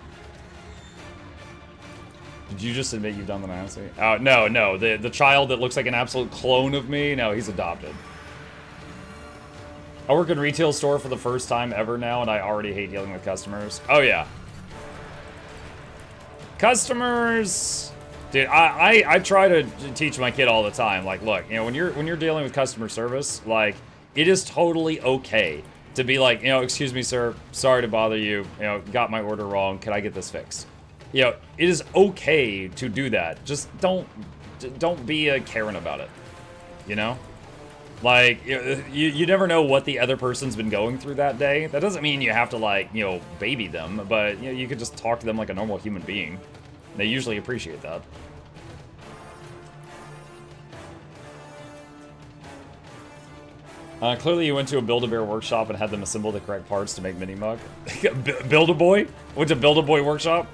Did you just admit you've done the nasty? Oh, no, the child that looks like an absolute clone of me, no, he's adopted. I work in retail store for the first time ever now, and I already hate dealing with customers. Oh, yeah. Customers... Dude, I try to teach my kid all the time, like, look, you know, when you're dealing with customer service, like, it is totally okay to be like, you know, excuse me, sir, sorry to bother you, you know, got my order wrong, can I get this fixed? You know, it is okay to do that. Just don't be a Karen about it, you know? Like, you never know what the other person's been going through that day. That doesn't mean you have to, like, you know, baby them, but, you know, you could just talk to them like a normal human being. They usually appreciate that. Clearly you went to a Build-A-Bear workshop and had them assemble the correct parts to make Mini-Mug. Build-A-Boy? Went to Build-A-Boy workshop?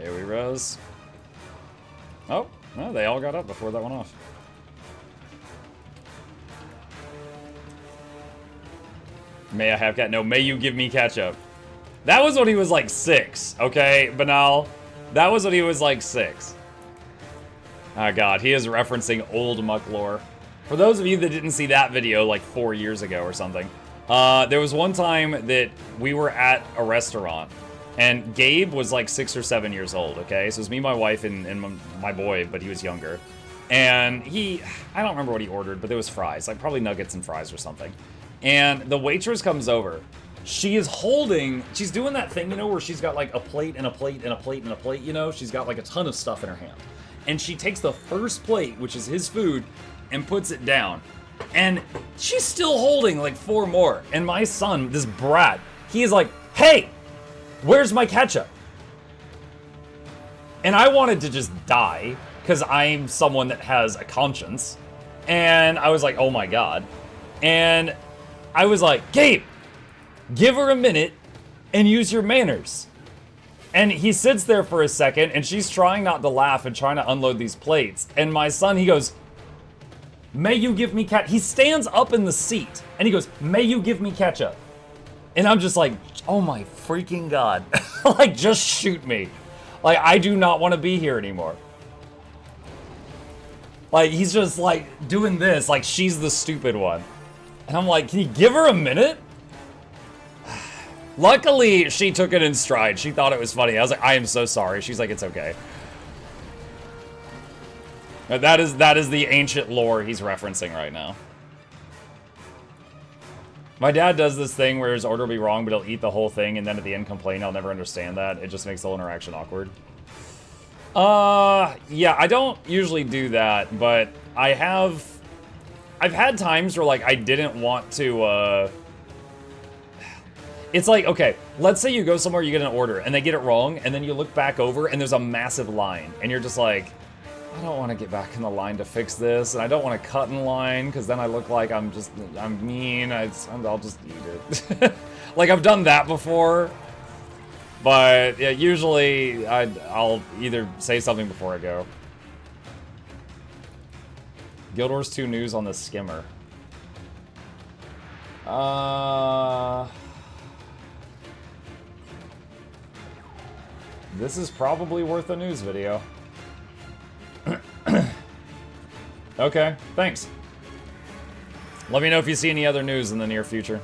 AoE res. Oh, well, they all got up before that went off. May I have cat? No, may you give me ketchup. That was when he was like 6, okay, Banal? That was when he was like 6. Oh god, he is referencing old Muck lore. For those of you that didn't see that video like 4 years ago or something, there was one time that we were at a restaurant, and Gabe was like 6 or 7 years old, okay? So it was me, my wife, and my boy, but he was younger. And I don't remember what he ordered, but there was fries, like probably nuggets and fries or something. And the waitress comes over. She's doing that thing, you know, where she's got like a plate and a plate and a plate and a plate, you know? She's got like a ton of stuff in her hand. And she takes the first plate, which is his food, and puts it down. And she's still holding like 4 more. And my son, this brat, he is like, hey, where's my ketchup? And I wanted to just die because I'm someone that has a conscience. And I was like, oh my God. And I was like, Gabe, give her a minute and use your manners. And he sits there for a second and she's trying not to laugh and trying to unload these plates. And my son, he goes, may you give me ketchup? He stands up in the seat and he goes, may you give me ketchup? And I'm just like, oh my freaking God. Like, just shoot me. Like, I do not want to be here anymore. Like, he's just like doing this, like she's the stupid one. And I'm like, can you give her a minute? Luckily, she took it in stride. She thought it was funny. I was like, I am so sorry. She's like, it's okay. But that is the ancient lore he's referencing right now. My dad does this thing where his order will be wrong, but he'll eat the whole thing and then at the end complain. I'll never understand that. It just makes the whole interaction awkward. Yeah, I don't usually do that, but I've had times where like I didn't want to, it's like, okay, let's say you go somewhere, you get an order, and they get it wrong, and then you look back over, and there's a massive line, and you're just like, I don't want to get back in the line to fix this, and I don't want to cut in line, because then I look like I'm mean, I'll just eat it. Like, I've done that before, but yeah, usually I'll either say something before I go. Guild Wars 2 news on the Skimmer. This is probably worth a news video. Okay, thanks. Let me know if you see any other news in the near future.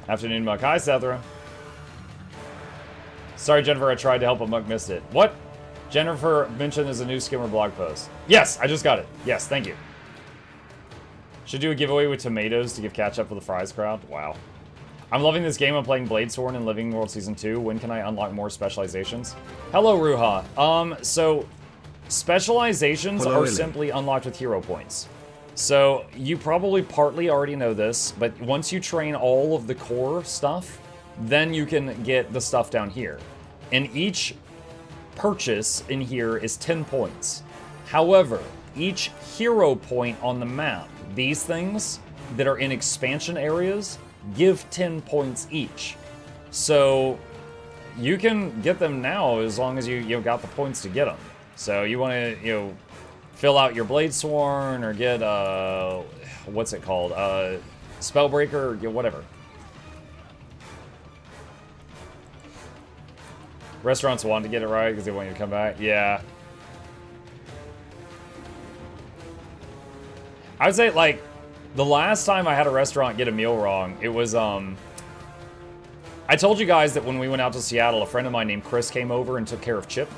Afternoon, Muck. Hi, Sethra. Sorry, Jennifer, I tried to help, but Muck missed it. What? Jennifer mentioned there's a new Skimmer blog post. Yes, I just got it. Yes, thank you. Should do a giveaway with tomatoes to give catch up for the fries crowd. Wow. I'm loving this game. I'm playing Bladesworn in Living World Season 2. When can I unlock more specializations? Hello, Ruha. So specializations are simply unlocked with hero points. So you probably partly already know this, but once you train all of the core stuff, then you can get the stuff down here. And each purchase in here is 10 points. However, each hero point on the map, these things that are in expansion areas, give 10 points each. So you can get them now as long as you've got the points to get them. So you want to, fill out your Bladesworn or get, what's it called? Spellbreaker, whatever. Restaurants want to get it right because they want you to come back. Yeah. I would say, like, the last time I had a restaurant get a meal wrong, it was, I told you guys that when we went out to Seattle, a friend of mine named Chris came over and took care of Chip.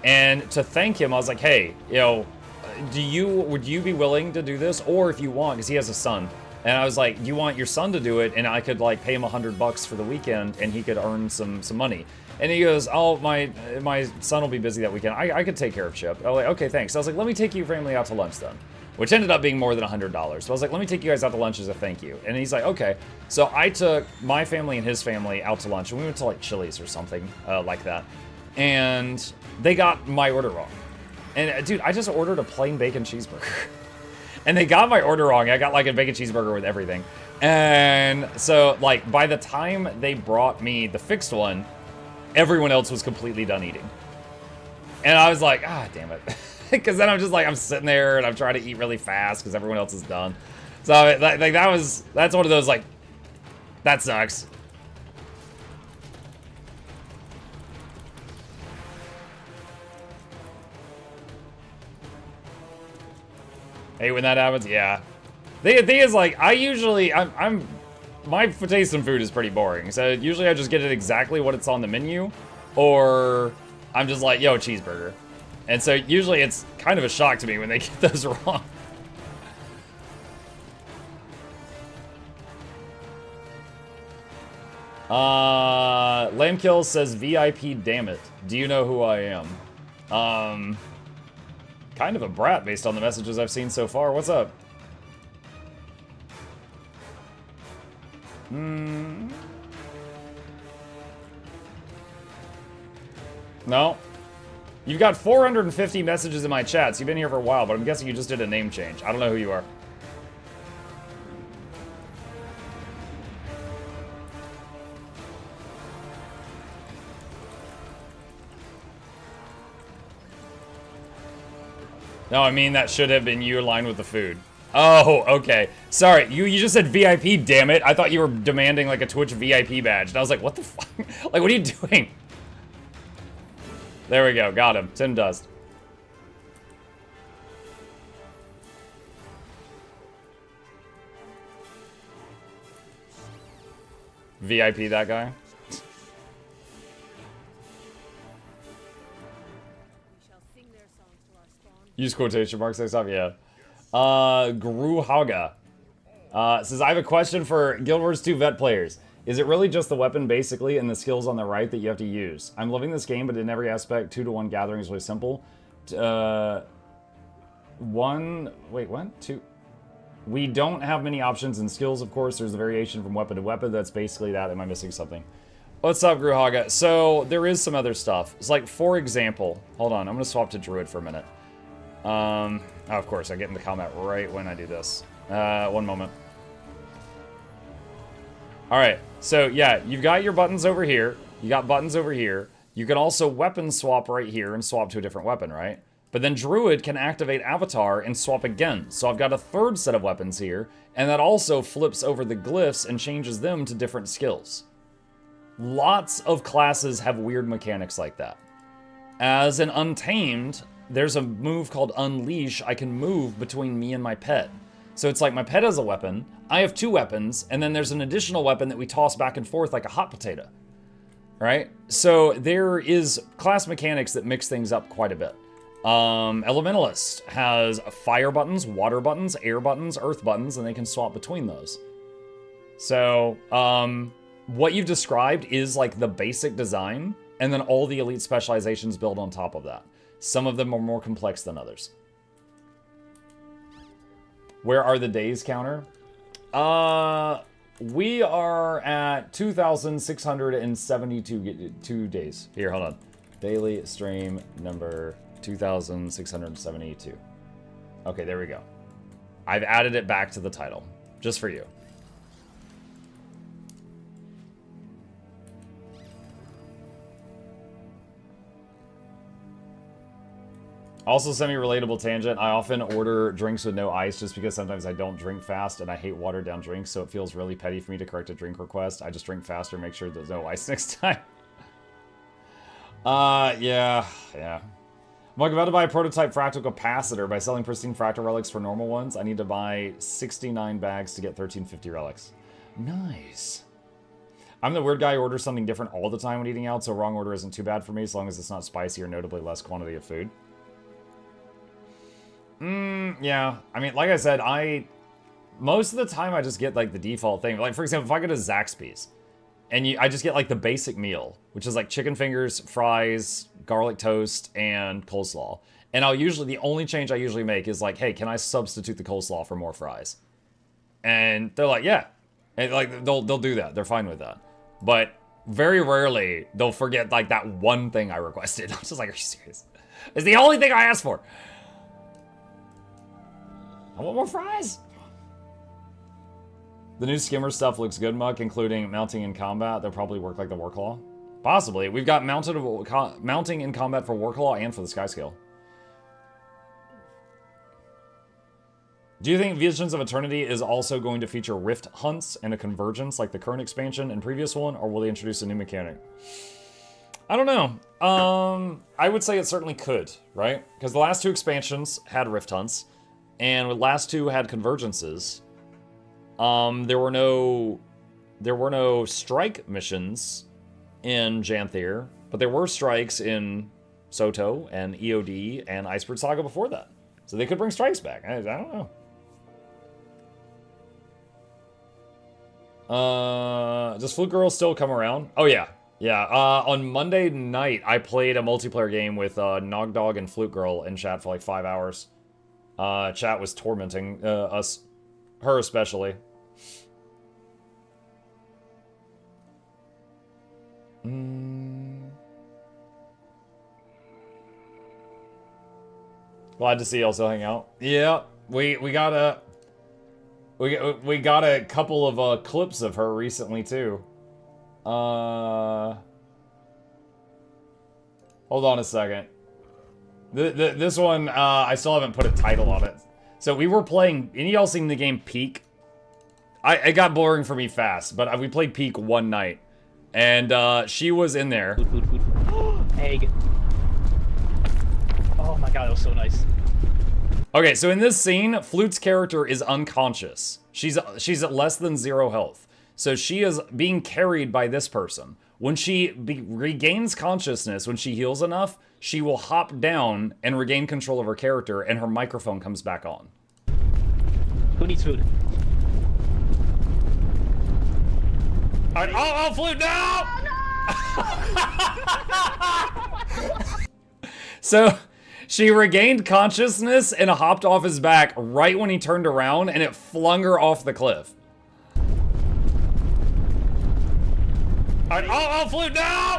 And to thank him, I was like, hey, would you be willing to do this? Or if you want, because he has a son. And I was like, do you want your son to do it? And I could, like, pay him $100 for the weekend, and he could earn some money. And he goes, oh, my son will be busy that weekend. I could take care of Chip. I was like, okay, thanks. So I was like, let me take your family out to lunch then. Which ended up being more than $100. So I was like, let me take you guys out to lunch as a thank you. And he's like, okay. So I took my family and his family out to lunch, and we went to, like, Chili's or something like that. And they got my order wrong. And, dude, I just ordered a plain bacon cheeseburger. And they got my order wrong. I got, like, a bacon cheeseburger with everything. And so, like, by the time they brought me the fixed one, everyone else was completely done eating. And I was like, ah, damn it. Because then I'm just like, I'm sitting there and I'm trying to eat really fast because everyone else is done. So, like, that's one of those, like, that sucks. Hey, when that happens, yeah. The thing is, like, my taste in food is pretty boring. So usually I just get it exactly what it's on the menu, or I'm just like, yo, cheeseburger. And so usually it's kind of a shock to me when they get those wrong. Lambkill says VIP, damn it. Do you know who I am? kind of a brat based on the messages I've seen so far. What's up? No. You've got 450 messages in my chats. You've been here for a while, but I'm guessing you just did a name change. I don't know who you are. No, I mean that should have been you aligned with the food. Oh, okay. Sorry, you just said VIP, damn it. I thought you were demanding like a Twitch VIP badge. And I was like, what the fuck? Like, what are you doing? There we go, got him. Tim Dust. VIP that guy? Use quotation marks next time, yeah. Gruhaga says, I have a question for Guild Wars 2 vet players. Is it really just the weapon, basically, and the skills on the right that you have to use? I'm loving this game, but in every aspect, 2-to-1 gathering is really simple. We don't have many options in skills, of course. There's a variation from weapon to weapon. That's basically that. Am I missing something? What's up, Gruhaga? So, there is some other stuff. It's like, for example, hold on, I'm going to swap to Druid for a minute. Oh, of course, I get into combat right when I do this. One moment. Alright, so yeah, you've got your buttons over here. You got buttons over here. You can also weapon swap right here and swap to a different weapon, right? But then Druid can activate Avatar and swap again. So I've got a third set of weapons here, and that also flips over the glyphs and changes them to different skills. Lots of classes have weird mechanics like that. As an Untamed, there's a move called Unleash. I can move between me and my pet. So it's like my pet has a weapon, I have 2 weapons, and then there's an additional weapon that we toss back and forth like a hot potato. Right? So there is class mechanics that mix things up quite a bit. Elementalist has fire buttons, water buttons, air buttons, earth buttons, and they can swap between those. So, what you've described is like the basic design, and then all the elite specializations build on top of that. Some of them are more complex than others. Where are the days counter? We are at 2,672 days. Here, hold on. Daily stream number 2,672. Okay, there we go. I've added it back to the title, just for you. Also, semi-relatable tangent, I often order drinks with no ice just because sometimes I don't drink fast and I hate watered down drinks, so it feels really petty for me to correct a drink request. I just drink faster, make sure there's no ice next time. Yeah. I'm about to buy a prototype fractal capacitor by selling pristine fractal relics for normal ones. I need to buy 69 bags to get 1350 relics. Nice. I'm the weird guy who orders something different all the time when eating out, so wrong order isn't too bad for me as long as it's not spicy or notably less quantity of food. Yeah. I mean, like I said, most of the time I just get like the default thing. Like, for example, if I go to Zaxby's and I just get like the basic meal, which is like chicken fingers, fries, garlic toast, and coleslaw. And the only change I usually make is like, hey, can I substitute the coleslaw for more fries? And they're like, yeah. And like, they'll do that. They're fine with that. But very rarely they'll forget like that one thing I requested. I'm just like, are you serious? It's the only thing I asked for. I want more fries. The new Skimmer stuff looks good, Muck, including mounting in combat. They'll probably work like the Warclaw. Possibly. We've got mounting in combat for Warclaw and for the Skyscale. Do you think Visions of Eternity is also going to feature rift hunts and a convergence like the current expansion and previous one, or will they introduce a new mechanic? I don't know. I would say it certainly could, right? Because the last 2 expansions had rift hunts. And the last 2 had convergences. There were no strike missions in Janthier, but there were strikes in Soto and EOD and Icebird Saga before that. So they could bring strikes back. I don't know. Does Fluke Girl still come around? Oh yeah. Yeah, on Monday night, I played a multiplayer game with Nogdog and Flute Girl in chat for like 5 hours. Chat was tormenting us, her especially. Glad to see y'all still hang out. Yeah, we got a couple of clips of her recently too. Hold on a second. This one, I still haven't put a title on it. So we were playing, any of y'all seen the game Peak? It got boring for me fast, but we played Peak one night. And she was in there. Egg. Oh my god, that was so nice. Okay, so in this scene, Flute's character is unconscious. She's at less than 0 health. So she is being carried by this person. When she regains consciousness, when she heals enough, she will hop down and regain control of her character, and her microphone comes back on. Who needs food? Alright, oh, Flute, no! So, she regained consciousness and hopped off his back right when he turned around, and it flung her off the cliff. Alright, oh, Flute, no!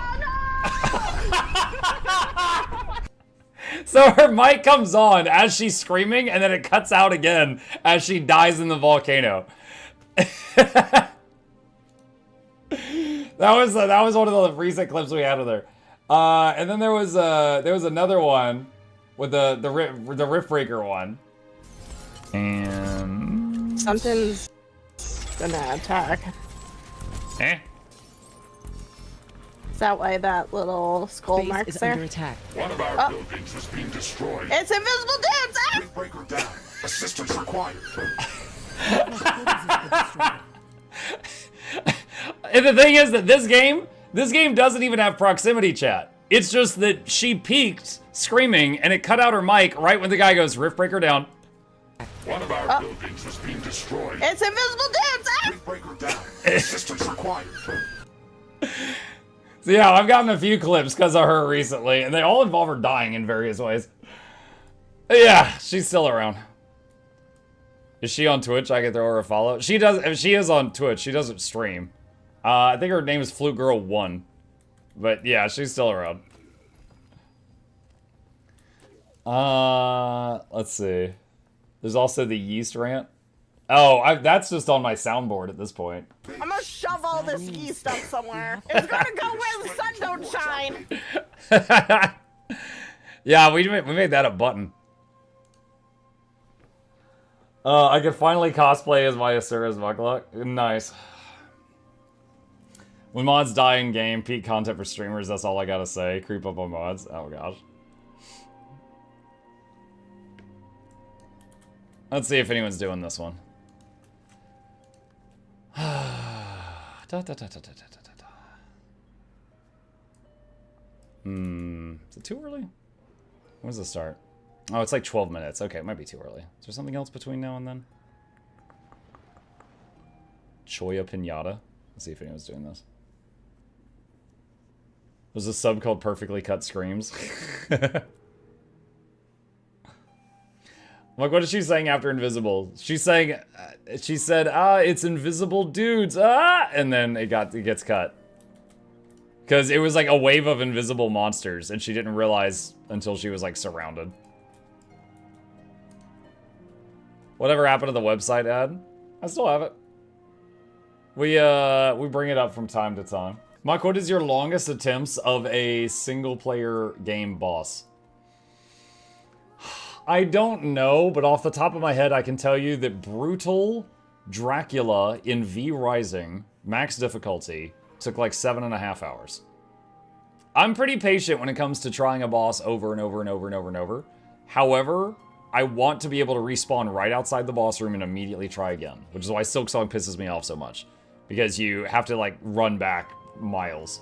So her mic comes on as she's screaming, and then it cuts out again as she dies in the volcano. That was one of the recent clips we had of her. And then there was another one with the Rift Breaker one. And something's gonna attack. Eh? Is that why that little skull mark's there? Under attack. One of our buildings is being destroyed. It's invisible dudes! Ah! Breaker down. Assistance required. And the thing is that this game doesn't even have proximity chat. It's just that she peeked screaming and it cut out her mic right when the guy goes, Rift Breaker down. One of our buildings is being destroyed. It's invisible dudes! Ah! Breaker down. Assistance required. So yeah, I've gotten a few clips because of her recently, and they all involve her dying in various ways. Yeah, she's still around. Is she on Twitch? I can throw her a follow. She does. If she is on Twitch, she doesn't stream. I think her name is Flute Girl 1. But yeah, she's still around. Let's see. There's also the yeast rant. Oh, that's just on my soundboard at this point. I'm gonna shove all this yeast up somewhere. It's gonna go where the sun don't shine. Yeah, we made that a button. I could finally cosplay as my Asura's Mukluk. Nice. When mods die in game, peak content for streamers, that's all I gotta say. Creep up on mods. Oh gosh. Let's see if anyone's doing this one. Is it too early? When does it start? Oh, it's like 12 minutes. Okay, it might be too early. Is there something else between now and then? Choya Pinata. Let's see if anyone's doing this. There's a sub called Perfectly Cut Screams. Like, what is she saying after invisible? She's saying, she said, it's invisible dudes, and then it gets cut. Because it was like a wave of invisible monsters, and she didn't realize until she was like surrounded. Whatever happened to the website ad? I still have it. We bring it up from time to time. Mike, what is your longest attempts of a single player game boss? I don't know, but off the top of my head, I can tell you that Brutal Dracula in V Rising, max difficulty, took like 7.5 hours. I'm pretty patient when it comes to trying a boss over and over and over and over and over. However, I want to be able to respawn right outside the boss room and immediately try again, which is why Silksong pisses me off so much. Because you have to like run back miles.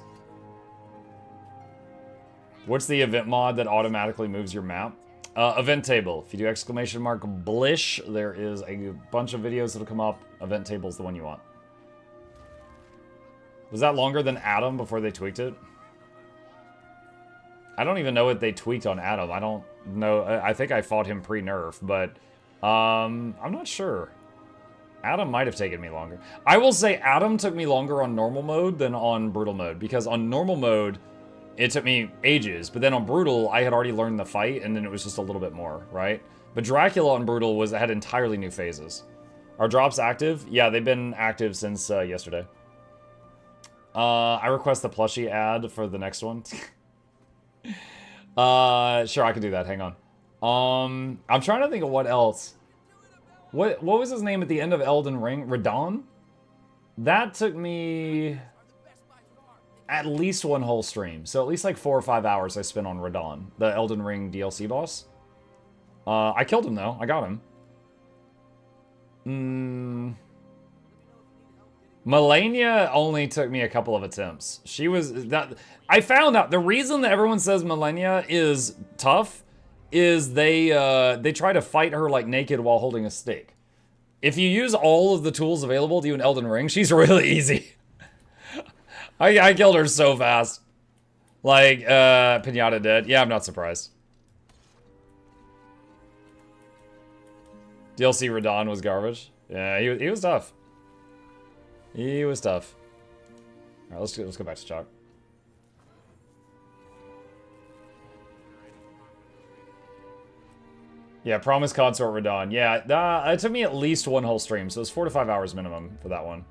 What's the event mod that automatically moves your map? Event table. If you do exclamation mark Blish, there is a bunch of videos that'll come up. Event table is the one you want. Was that longer than Adam before they tweaked it? I don't even know what they tweaked on Adam. I don't know. I think I fought him pre-nerf, but I'm not sure. Adam might have taken me longer. I will say Adam took me longer on normal mode than on brutal mode, because on normal mode, it took me ages, but then on brutal, I had already learned the fight, and then it was just a little bit more, right? But Dracula on brutal had entirely new phases. Are drops active? Yeah, they've been active since yesterday. I request the plushie ad for the next one. Sure, I can do that. Hang on. I'm trying to think of what else. What was his name at the end of Elden Ring? Radon? That took me at least one whole stream. So at least like 4 or 5 hours I spent on Radon, the Elden Ring DLC boss. I killed him though. I got him. Melania only took me a couple of attempts. She was that I found out the reason that everyone says Melania is tough is they try to fight her like naked while holding a stick. If you use all of the tools available to you in Elden Ring, she's really easy. I killed her so fast. Like Pinata did. Yeah, I'm not surprised. DLC Radon was garbage. Yeah, he was tough. He was tough. All right, let's go back to Chalk. Yeah, Promise Consort Radon. Yeah, it took me at least one whole stream, so it's 4 to 5 hours minimum for that one.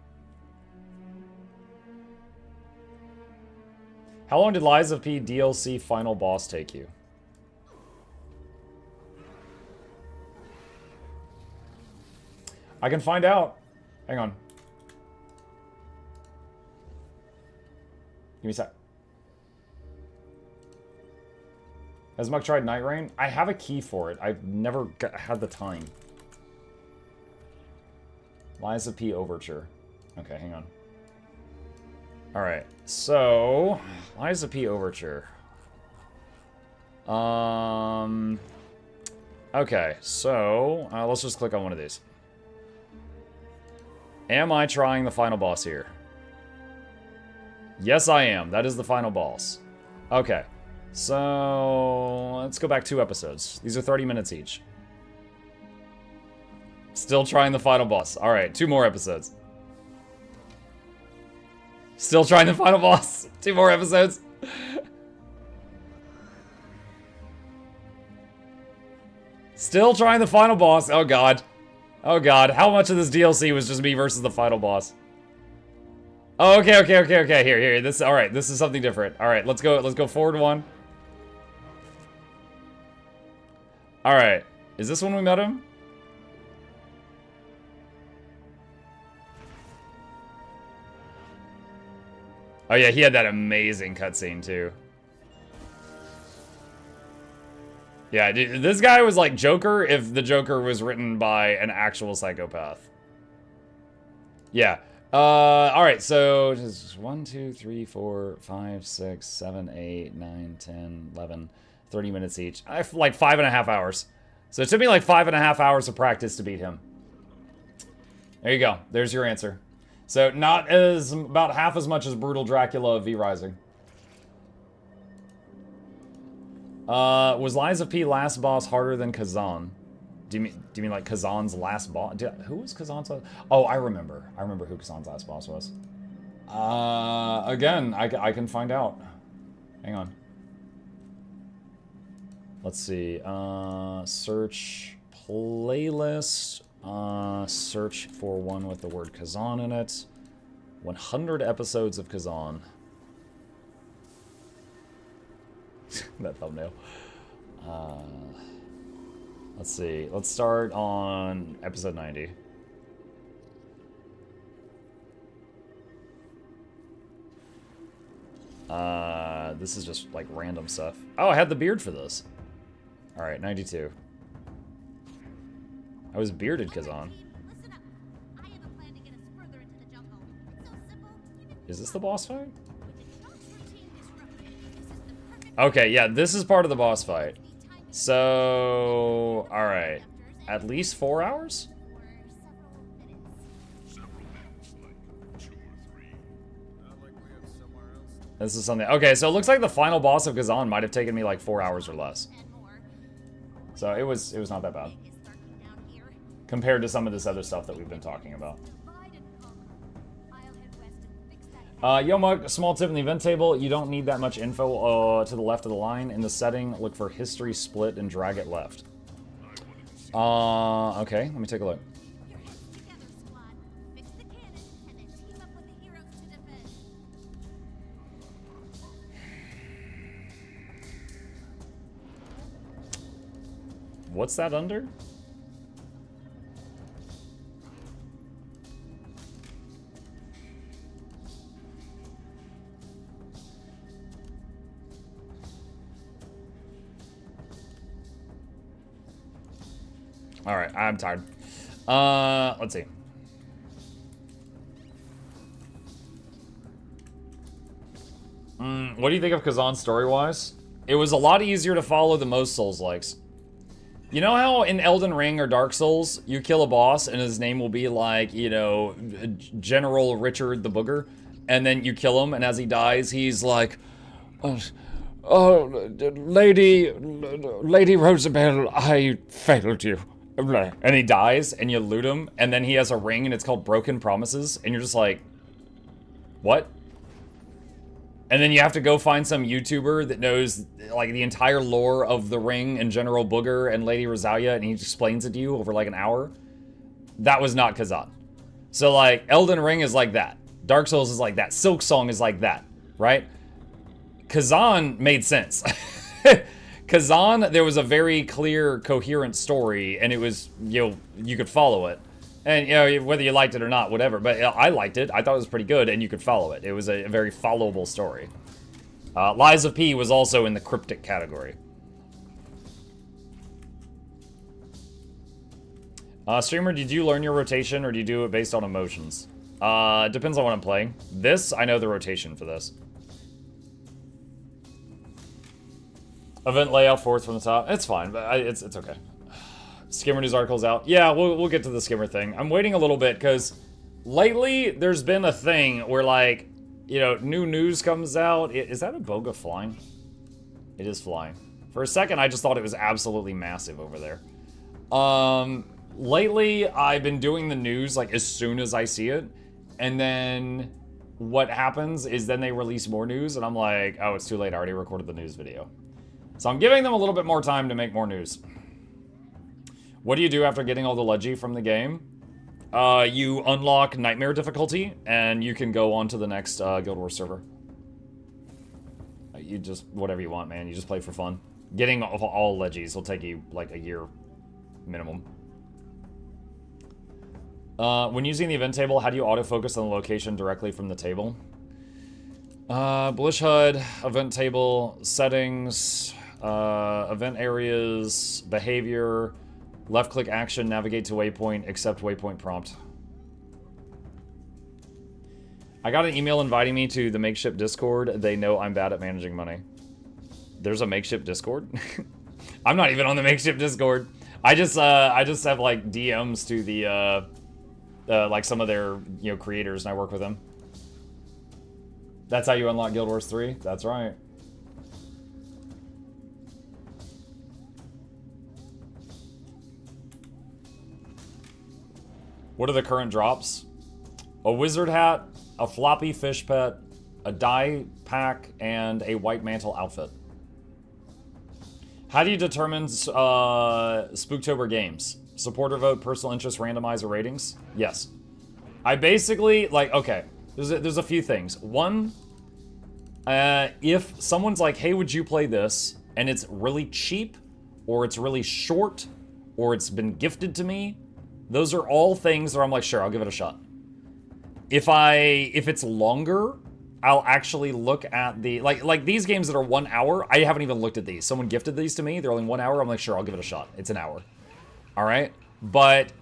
How long did Lies of P DLC final boss take you? I can find out. Hang on. Give me a sec. Has Muck tried Night Rain? I have a key for it. I've never had the time. Lies of P Overture. Okay, hang on. Alright, so... Lies of P Overture. Okay, so... let's just click on one of these. Am I trying the final boss here? Yes, I am. That is the final boss. Okay. So, let's go back 2 episodes. These are 30 minutes each. Still trying the final boss. Alright, 2 more episodes. Still trying the final boss. 2 more episodes. Still trying the final boss. Oh god. Oh god. How much of this DLC was just me versus the final boss? Oh, okay. Here. This, alright, this is something different. Alright, let's go forward 1. Alright. Is this when we met him? Oh yeah, he had that amazing cutscene too. Yeah, dude, this guy was like Joker if the Joker was written by an actual psychopath. Yeah. Alright, so just 1, 2, 3, 4, 5, 6, 7, 8, 9, 10, 11, 30 minutes each. I have like 5.5 hours. So it took me like 5.5 hours of practice to beat him. There you go. There's your answer. So not as about half as much as Brutal Dracula V Rising. Was Lies of P last boss harder than Kazan? Do you mean like Kazan's last boss? Who was Kazan's last? Oh, I remember. I remember who Kazan's last boss was. Again, I can find out. Hang on. Let's see. Search playlist. Search for one with the word Kazan in it. 100 episodes of Kazan. That thumbnail. Let's see. Let's start on episode 90. This is just like random stuff. Oh, I had the beard for this. Alright, 92. I was bearded Kazan. Is this the boss fight? Okay, yeah, this is part of the boss fight. So, alright. At least 4 hours? This is something. Okay, so it looks like the final boss of Kazan might have taken me like 4 hours or less. So it was not that bad compared to some of this other stuff that we've been talking about. Yo Mug, small tip in the event table, you don't need that much info to the left of the line. In the setting, look for history split and drag it left. Okay, let me take a look. What's that under? All right, I'm tired. Let's see. What do you think of Kazan story-wise? It was a lot easier to follow than most Souls-likes. You know how in Elden Ring or Dark Souls, you kill a boss and his name will be like, you know, General Richard the Booger, and then you kill him, and as he dies, he's like, oh, Lady Rosabelle, I failed you. And he dies, and you loot him, and then he has a ring, and it's called Broken Promises, and you're just like, what? And then you have to go find some YouTuber that knows, like, the entire lore of the ring and General Booger and Lady Rosalia, and he explains it to you over, like, an hour. That was not Kazan. So, like, Elden Ring is like that. Dark Souls is like that. Silk Song is like that, right? Kazan made sense. Kazan, there was a very clear, coherent story, and it was, you know, you could follow it. And, you know, whether you liked it or not, whatever. But I liked it. I thought it was pretty good, and you could follow it. It was a very followable story. Lies of P was also in the cryptic category. Streamer, did you learn your rotation, or do you do it based on emotions? Depends on what I'm playing. This, I know the rotation for this. Event layout fourth from the top. It's fine, but it's okay. Skimmer news article's out. Yeah, we'll get to the Skimmer thing. I'm waiting a little bit because lately there's been a thing where, like, you know, new news comes out. Is that a boga flying? It is flying. For a second, I just thought it was absolutely massive over there. Lately, I've been doing the news, like, as soon as I see it. And then what happens is then they release more news, and I'm like, oh, it's too late. I already recorded the news video. So I'm giving them a little bit more time to make more news. What do you do after getting all the Leggy from the game? You unlock Nightmare difficulty, and you can go on to the next Guild Wars server. You just, whatever you want, man. You just play for fun. Getting all Leggies will take you, like, a year minimum. When using the event table, how do you autofocus on the location directly from the table? Blish HUD, event table, settings, event areas, behavior, left click action, navigate to waypoint, accept waypoint prompt. I got an email inviting me to the makeshift Discord. They know I'm bad at managing money. There's a makeshift Discord? I'm not even on the makeshift Discord. I just have like DMs to the like some of their, you know, creators, and I work with them. That's how you unlock Guild Wars 3? That's right. What are the current drops? A wizard hat, a floppy fish pet, a dye pack, and a white mantle outfit. How do you determine Spooktober games? Supporter vote, personal interest, randomizer ratings? Yes. I basically, like, okay, there's a few things. One, if someone's like, hey, would you play this? And it's really cheap, or it's really short, or it's been gifted to me, those are all things where I'm like, sure, I'll give it a shot. If it's longer, I'll actually look at the, like these games that are 1 hour, I haven't even looked at these. Someone gifted these to me, they're only 1 hour, I'm like, sure, I'll give it a shot. It's an hour. All right? But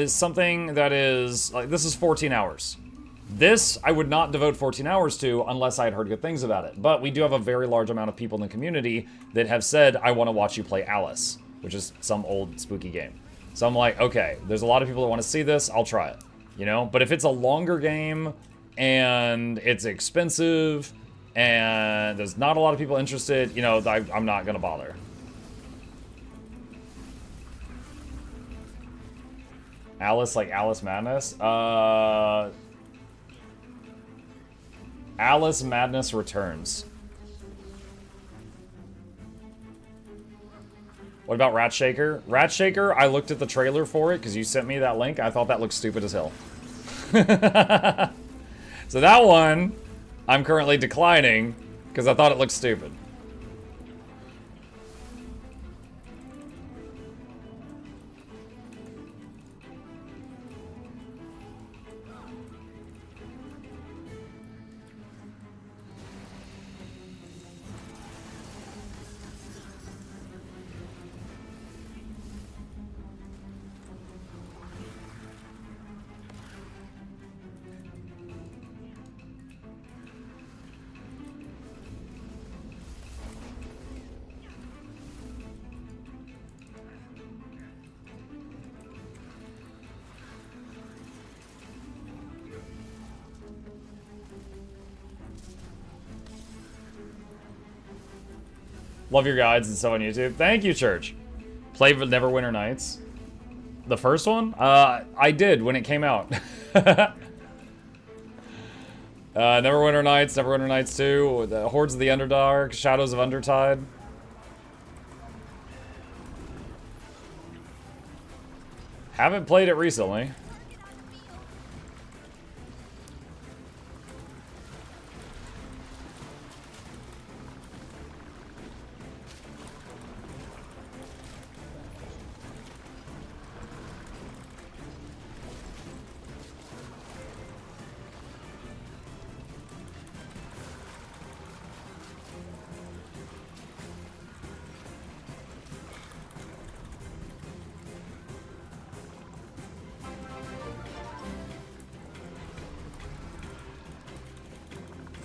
something that is, like, this is 14 hours. This, I would not devote 14 hours to unless I had heard good things about it. But we do have a very large amount of people in the community that have said, I want to watch you play Alice, which is some old spooky game. So I'm like, okay, there's a lot of people that want to see this, I'll try it, you know? But if it's a longer game, and it's expensive, and there's not a lot of people interested, you know, I'm not gonna bother. Alice, like Alice Madness? Alice Madness Returns. What about Rat Shaker? Rat Shaker, I looked at the trailer for it because you sent me that link. I thought that looked stupid as hell. So that one, I'm currently declining because I thought it looked stupid. Love your guides and stuff on YouTube. Thank you, Church. Play Neverwinter Nights. The first one? I did when it came out. Neverwinter Nights, Neverwinter Nights 2, the Hordes of the Underdark, Shadows of Undertide. Haven't played it recently.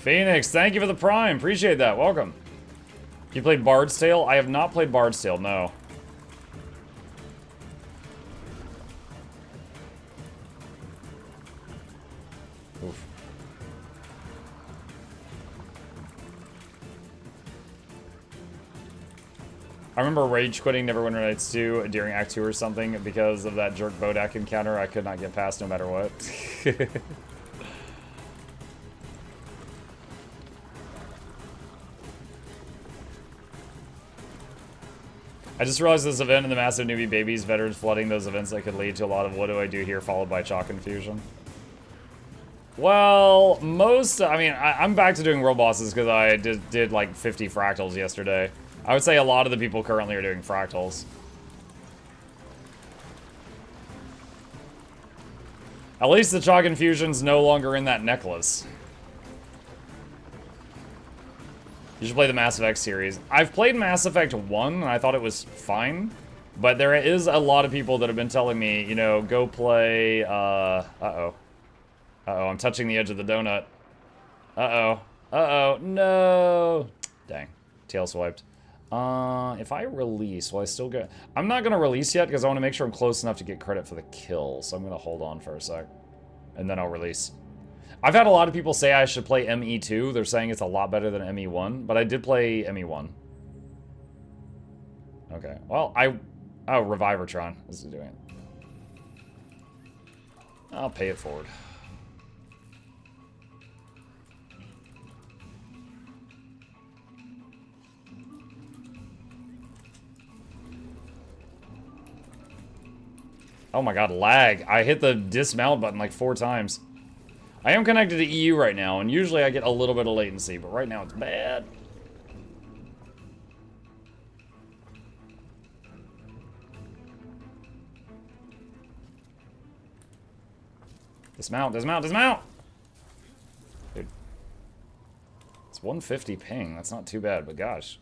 Phoenix, thank you for the Prime. Appreciate that. Welcome. You played Bard's Tale? I have not played Bard's Tale, no. Oof. I remember rage quitting Neverwinter Nights 2 during Act 2 or something because of that jerk Bodak encounter I could not get past no matter what. I just realized this event and the massive newbie babies, veterans flooding those events that could lead to a lot of what do I do here followed by chalk confusion. Well, I'm back to doing world bosses because I did like 50 fractals yesterday. I would say a lot of the people currently are doing fractals. At least the chalk infusion's no longer in that necklace. You should play the Mass Effect series. I've played Mass Effect 1, and I thought it was fine. But there is a lot of people that have been telling me, you know, go play, Uh-oh, I'm touching the edge of the donut. Uh-oh, no! Dang, tail swiped. If I release, will I still get... I'm not gonna release yet, because I want to make sure I'm close enough to get credit for the kill. So I'm gonna hold on for a sec. And then I'll release. I've had a lot of people say I should play ME2. They're saying it's a lot better than ME1, but I did play ME1. Okay, well, oh, Revivertron is doing it. I'll pay it forward. Oh my god, lag. I hit the dismount button like 4 times. I am connected to EU right now, and usually I get a little bit of latency, but right now it's bad. Dismount, dismount, dismount! Dude. It's 150 ping. That's not too bad, but gosh.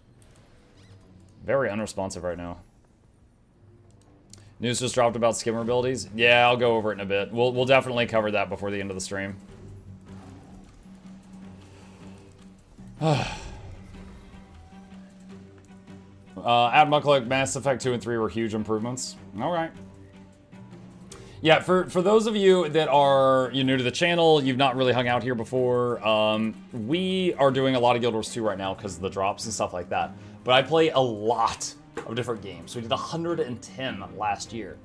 Very unresponsive right now. News just dropped about Skimmer abilities. Yeah, I'll go over it in a bit. We'll definitely cover that before the end of the stream. At Mukluk, Mass Effect 2 and 3 were huge improvements. Alright. Yeah, for those of you that are new to the channel, you've not really hung out here before, we are doing a lot of Guild Wars 2 right now because of the drops and stuff like that. But I play a lot of different games. We did 110 last year.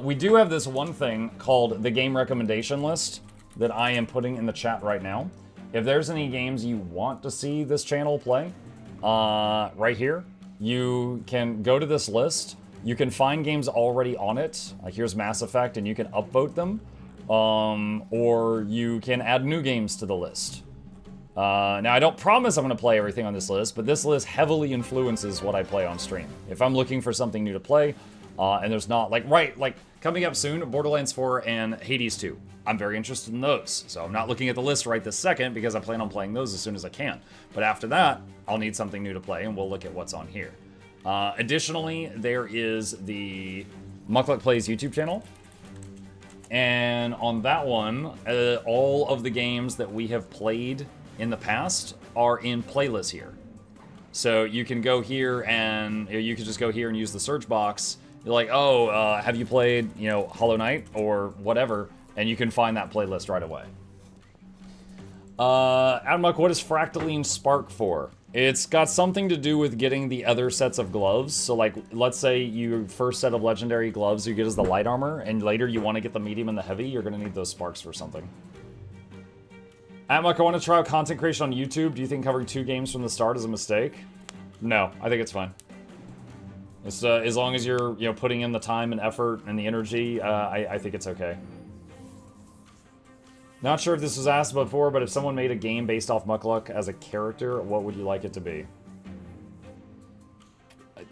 We do have this one thing called the game recommendation list that I am putting in the chat right now. If there's any games you want to see this channel play, right here, you can go to this list. You can find games already on it. Like here's Mass Effect, and you can upvote them. Or you can add new games to the list. Now, I don't promise I'm going to play everything on this list, but this list heavily influences what I play on stream. If I'm looking for something new to play, and there's not, like coming up soon, Borderlands 4 and Hades 2. I'm very interested in those. So I'm not looking at the list right this second because I plan on playing those as soon as I can. But after that, I'll need something new to play, and we'll look at what's on here. Additionally, there is the Mukluk Plays YouTube channel. And on that one, all of the games that we have played in the past are in playlists here. So you can go here and you can just go here and use the search box. You're like, oh, have you played, Hollow Knight or whatever? And you can find that playlist right away. Admuck, what is Fractaline Spark for? It's got something to do with getting the other sets of gloves. So, like, let's say your first set of legendary gloves you get is the light armor, and later you want to get the medium and the heavy, you're going to need those sparks for something. Admuck, I want to try out content creation on YouTube. Do you think covering 2 games from the start is a mistake? No, I think it's fine. It's, as long as you're, putting in the time and effort and the energy, I think it's okay. Not sure if this was asked before, but if someone made a game based off Mukluk as a character, what would you like it to be?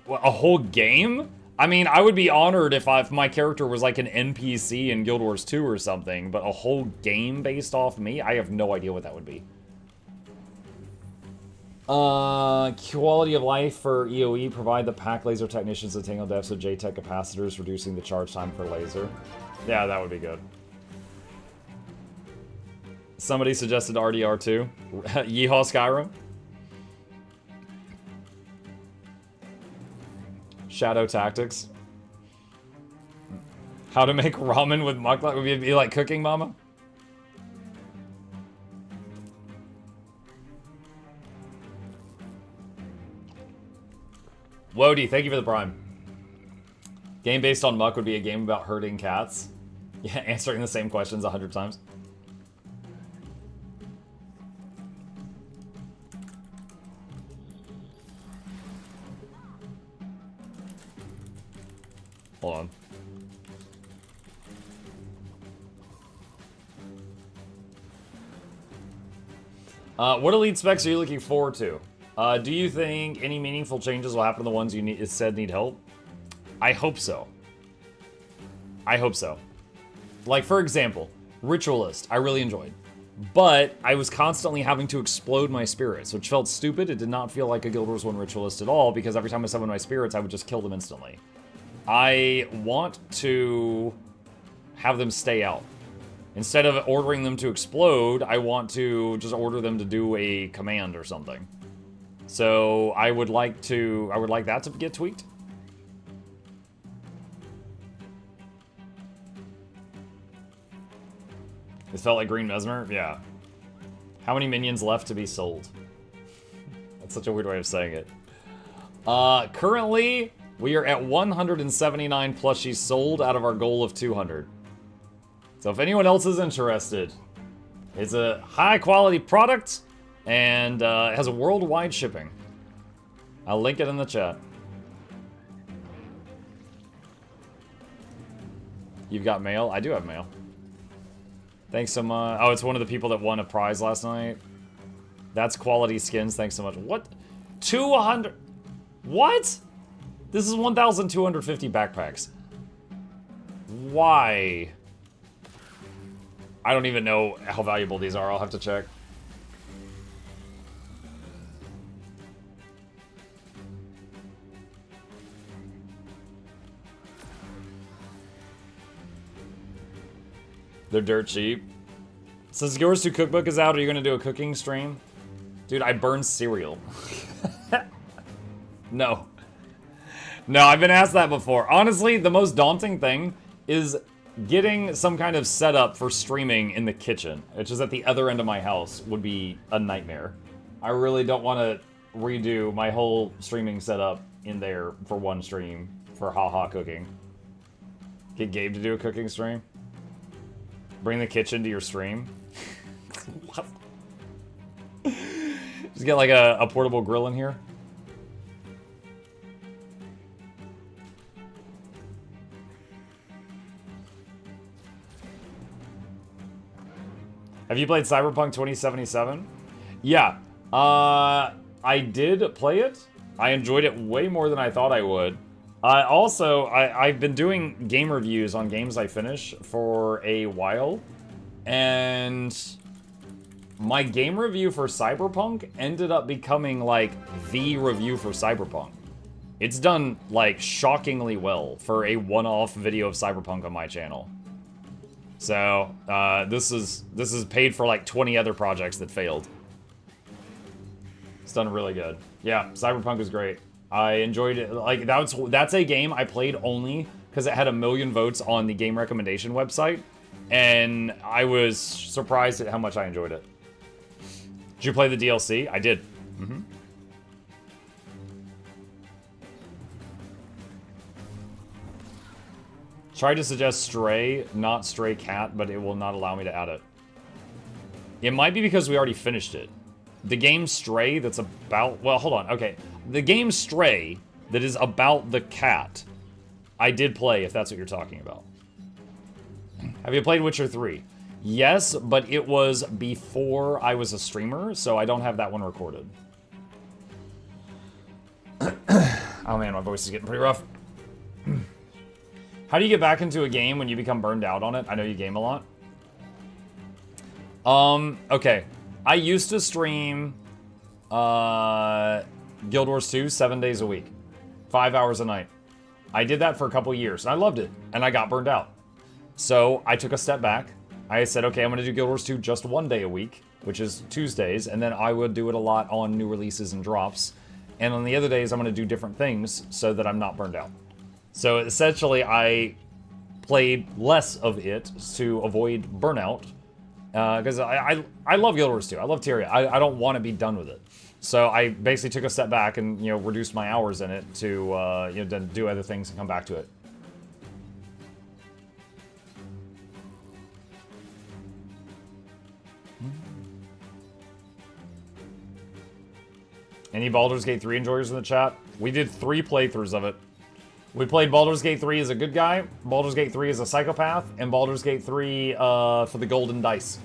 A whole game? I mean, I would be honored if my character was like an NPC in Guild Wars 2 or something, but a whole game based off me? I have no idea what that would be. Quality of life for EOE, provide the pack laser technicians the tangle depths of JTech capacitors, reducing the charge time for laser. Yeah, that would be good. Somebody suggested RDR2. Yeehaw Skyrim. Shadow Tactics. How to make ramen with Mukluk? Would it be like cooking, mama? Wody, thank you for the prime. Game based on Muck would be a game about herding cats. Yeah, answering the same questions 100 times. Hold on. What elite specs are you looking forward to? Do you think any meaningful changes will happen to the ones you need help? I hope so. I hope so. Like, for example, Ritualist, I really enjoyed. But I was constantly having to explode my spirits, which felt stupid. It did not feel like a Guild Wars 1 Ritualist at all, because every time I summoned my spirits, I would just kill them instantly. I want to have them stay out. Instead of ordering them to explode, I want to just order them to do a command or something. So I would like that to get tweaked. It felt like Green Mesmer? Yeah. How many minions left to be sold? That's such a weird way of saying it. Currently, we are at 179 plushies sold out of our goal of 200. So if anyone else is interested, it's a high quality product and it has a worldwide shipping. I'll link it in the chat. You've got mail? I do have mail. Thanks so much. Oh, it's one of the people that won a prize last night. That's quality skins. Thanks so much. What? 200? What? This is 1,250 backpacks. Why? I don't even know how valuable these are. I'll have to check. They're dirt cheap. Since Guild Wars 2 cookbook is out, are you going to do a cooking stream? Dude, I burn cereal. No. No, I've been asked that before. Honestly, the most daunting thing is getting some kind of setup for streaming in the kitchen, which is at the other end of my house, would be a nightmare. I really don't want to redo my whole streaming setup in there for one stream for haha cooking. Get Gabe to do a cooking stream. Bring the kitchen to your stream. What? Just get like a portable grill in here. Have you played Cyberpunk 2077? Yeah. I did play it. I enjoyed it way more than I thought I would. I've been doing game reviews on games I finish for a while. And my game review for Cyberpunk ended up becoming like the review for Cyberpunk. It's done like shockingly well for a one-off video of Cyberpunk on my channel. So, this is paid for like 20 other projects that failed. It's done really good. Yeah, Cyberpunk is great. I enjoyed it. Like, that's a game I played only because it had 1 million votes on the game recommendation website. And I was surprised at how much I enjoyed it. Did you play the DLC? I did. Mm-hmm. Tried to suggest Stray, not Stray Cat, but it will not allow me to add it. It might be because we already finished it. The game Stray that's about... Well, hold on. Okay. The game Stray that is about the cat, I did play, if that's what you're talking about. Have you played Witcher 3? Yes, but it was before I was a streamer, so I don't have that one recorded. Oh man, my voice is getting pretty rough. How do you get back into a game when you become burned out on it? I know you game a lot. Okay. I used to stream Guild Wars 2 7 days a week. 5 hours a night. I did that for a couple years, and I loved it, and I got burned out. So I took a step back. I said, okay, I'm going to do Guild Wars 2 just 1 day a week, which is Tuesdays, and then I would do it a lot on new releases and drops. And on the other days, I'm going to do different things so that I'm not burned out. So essentially, I played less of it to avoid burnout. Because I love Guild Wars 2. I love Tyria. I don't want to be done with it. So I basically took a step back and, you know, reduced my hours in it to, you know, to do other things and come back to it. Any Baldur's Gate 3 enjoyers in the chat? We did 3 playthroughs of it. We played Baldur's Gate 3 as a good guy, Baldur's Gate 3 as a psychopath, and Baldur's Gate 3 for the golden dice.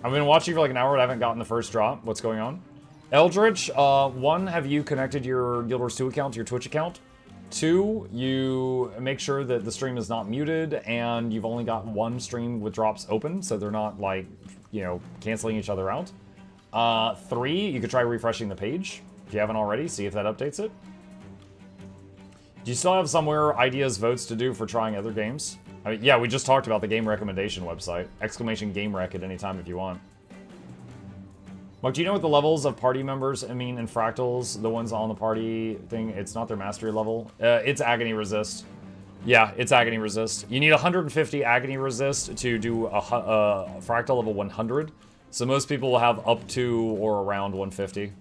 I've been watching for like an hour, but I haven't gotten the first drop. What's going on? Eldritch, 1, have you connected your Guild Wars 2 account to your Twitch account? 2, you make sure that the stream is not muted, and you've only got 1 stream with drops open, so they're not like, you know, canceling each other out. 3, you could try refreshing the page. If you haven't already, see if that updates it. Do you still have somewhere ideas, votes to do for trying other games? I mean, yeah, we just talked about the game recommendation website. ! Game Rec at any time if you want. Mark, do you know what the levels of party members, I mean, in Fractals, the ones on the party thing, it's not their mastery level? It's Agony Resist. Yeah, it's Agony Resist. You need 150 Agony Resist to do a Fractal level 100. So most people will have up to or around 150.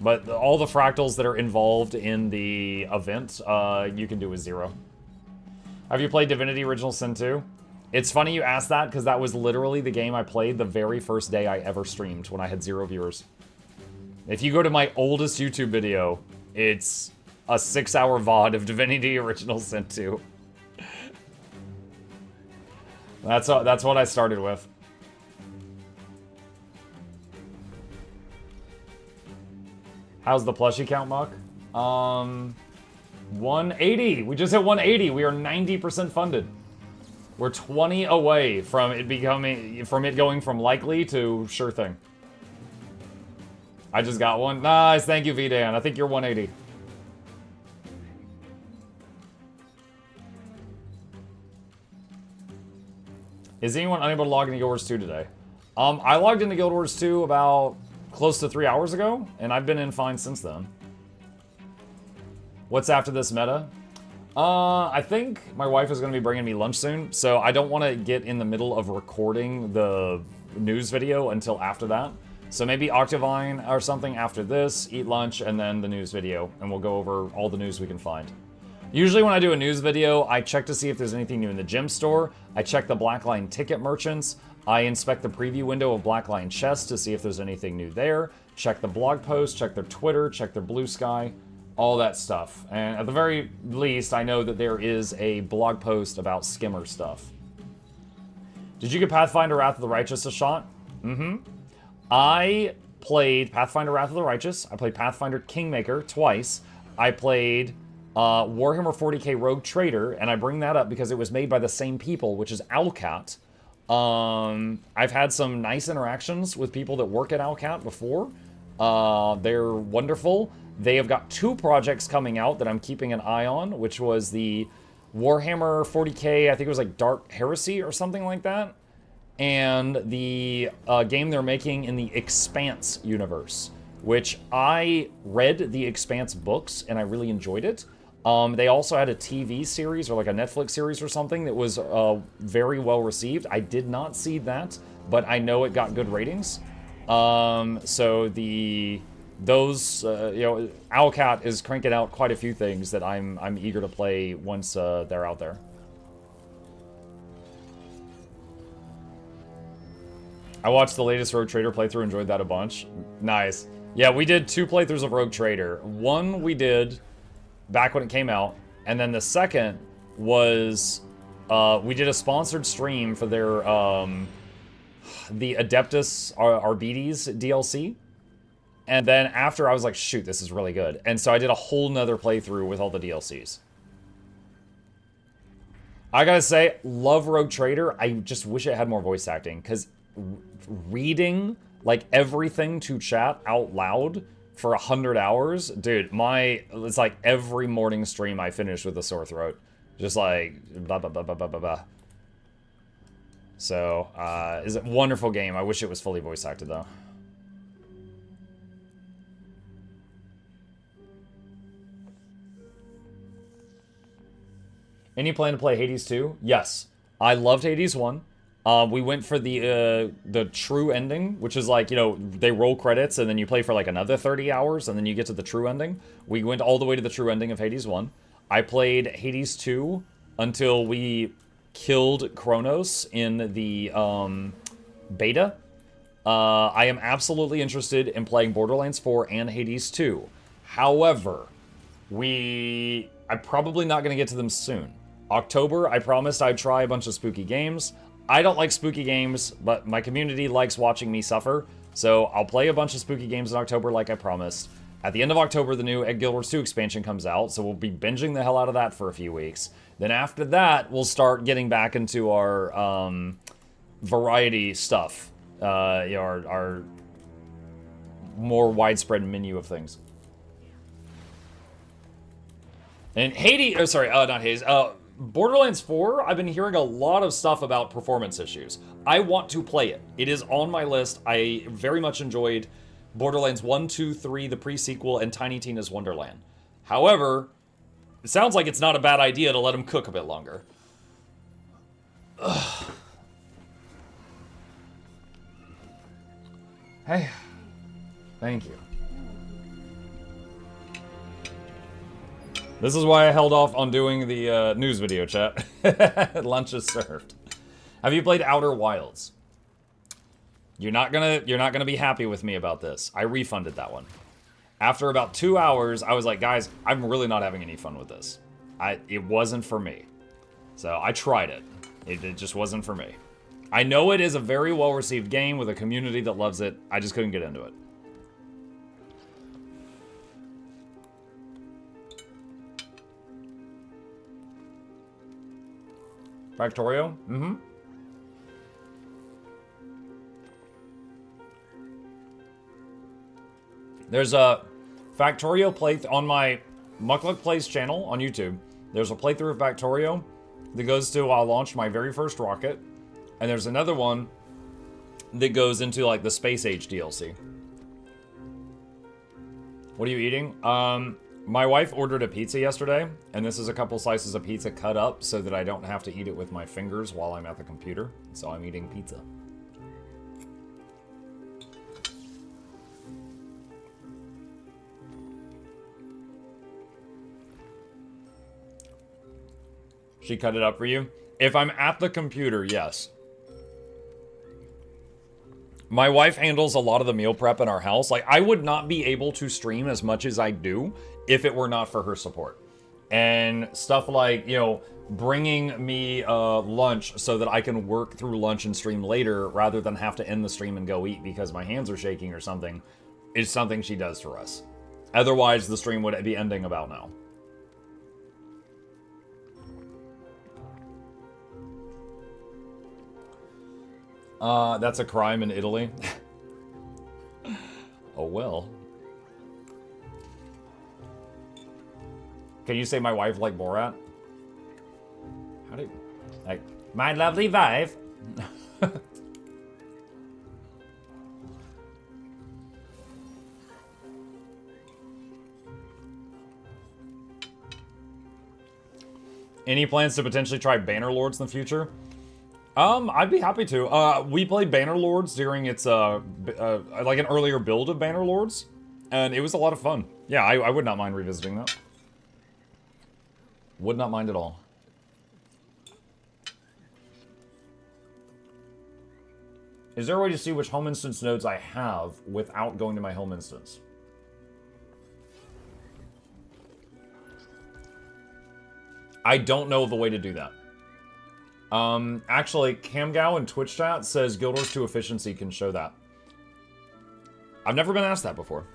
But all the fractals that are involved in the event, you can do with 0. Have you played Divinity Original Sin 2? It's funny you asked that, because that was literally the game I played the very first day I ever streamed, when I had 0 viewers. If you go to my oldest YouTube video, it's a 6-hour VOD of Divinity Original Sin 2. That's what I started with. How's the plushie count, Muck? 180. We just hit 180. We are 90% funded. We're 20 away from it going from likely to sure thing. I just got one. Nice. Thank you, VDan. I think you're 180. Is anyone unable to log into Guild Wars 2 today? I logged into Guild Wars 2 about close to 3 hours ago, and I've been in fine since then. What's after this meta? I think my wife is going to be bringing me lunch soon, so I don't want to get in the middle of recording the news video until after that. So maybe Octavine or something after this, eat lunch, and then the news video, and we'll go over all the news we can find. Usually when I do a news video, I check to see if there's anything new in the gym store, I check the Blackline ticket merchants, I inspect the preview window of Blackline chests to see if there's anything new there, check the blog post, check their Twitter, check their Blue Sky, all that stuff. And at the very least, I know that there is a blog post about Skimmer stuff. Did you get Pathfinder Wrath of the Righteous a shot? Mm-hmm. I played Pathfinder Wrath of the Righteous. I played Pathfinder Kingmaker twice. I played Warhammer 40k Rogue Trader, and I bring that up because it was made by the same people, which is Owlcat. I've had some nice interactions with people that work at Owlcat before. They're wonderful. They have got 2 projects coming out that I'm keeping an eye on, which was the Warhammer 40k, I think it was like Dark Heresy or something like that, and the game they're making in the Expanse universe, which I read the Expanse books and I really enjoyed it. They also had a TV series or like a Netflix series or something that was very well received. I did not see that, but I know it got good ratings. So Owlcat is cranking out quite a few things that I'm eager to play once they're out there. I watched the latest Rogue Trader playthrough, enjoyed that a bunch. Nice. Yeah, we did 2 playthroughs of Rogue Trader. One we did back when it came out, and then the second was we did a sponsored stream for their the Adeptus Arbites DLC. And then after, I was like, shoot, this is really good. And so I did a whole nother playthrough with all the DLCs. I gotta say, love Rogue Trader. I just wish it had more voice acting, because reading like everything to chat out loud for 100 hours, dude, it's like every morning stream I finish with a sore throat. Just like, blah, blah, blah, blah, blah, blah, blah. So, it's a wonderful game. I wish it was fully voice acted, though. Any plan to play Hades 2? Yes. I loved Hades 1. We went for the true ending, which is like, you know, they roll credits and then you play for like another 30 hours and then you get to the true ending. We went all the way to the true ending of Hades 1. I played Hades 2 until we killed Kronos in the beta. I am absolutely interested in playing Borderlands 4 and Hades 2. However, I'm probably not going to get to them soon. October, I promised I'd try a bunch of spooky games. I don't like spooky games, but my community likes watching me suffer, so I'll play a bunch of spooky games in October like I promised. At the end of October, the new Egg Guild Wars 2 expansion comes out, so we'll be binging the hell out of that for a few weeks. Then after that, we'll start getting back into our variety stuff. Our more widespread menu of things. And Borderlands 4, I've been hearing a lot of stuff about performance issues. I want to play it. It is on my list. I very much enjoyed Borderlands 1, 2, 3, the pre-sequel, and Tiny Tina's Wonderland. However, it sounds like it's not a bad idea to let them cook a bit longer. Ugh. Hey. Thank you. This is why I held off on doing the news video, chat. Lunch is served. Have you played Outer Wilds? You're not gonna be happy with me about this. I refunded that one. After about 2 hours, I was like, guys, I'm really not having any fun with this. It wasn't for me. So I tried it. It just wasn't for me. I know it is a very well-received game with a community that loves it. I just couldn't get into it. Factorio? Mm-hmm. There's a Factorio playthrough on my Mukluk Plays channel on YouTube. There's a playthrough of Factorio that goes to I launched my very first rocket. And there's another one that goes into like the Space Age DLC. What are you eating? My wife ordered a pizza yesterday, and this is a couple slices of pizza cut up so that I don't have to eat it with my fingers while I'm at the computer. So I'm eating pizza. She cut it up for you? If I'm at the computer, yes. My wife handles a lot of the meal prep in our house. Like, I would not be able to stream as much as I do if it were not for her support. And stuff like, you know, bringing me lunch so that I can work through lunch and stream later rather than have to end the stream and go eat because my hands are shaking or something is something she does for us. Otherwise, the stream would be ending about now. That's a crime in Italy. Oh, well. Can you say my wife like Borat? How do you... Like, my lovely wife. Any plans to potentially try Bannerlords in the future? I'd be happy to. We played Bannerlords during its, like an earlier build of Bannerlords, and it was a lot of fun. Yeah, I would not mind revisiting that. Would not mind at all. Is there a way to see which home instance nodes I have without going to my home instance? I don't know of a way to do that. Actually, Camgao in Twitch chat says Guild Wars 2 efficiency can show that. I've never been asked that before.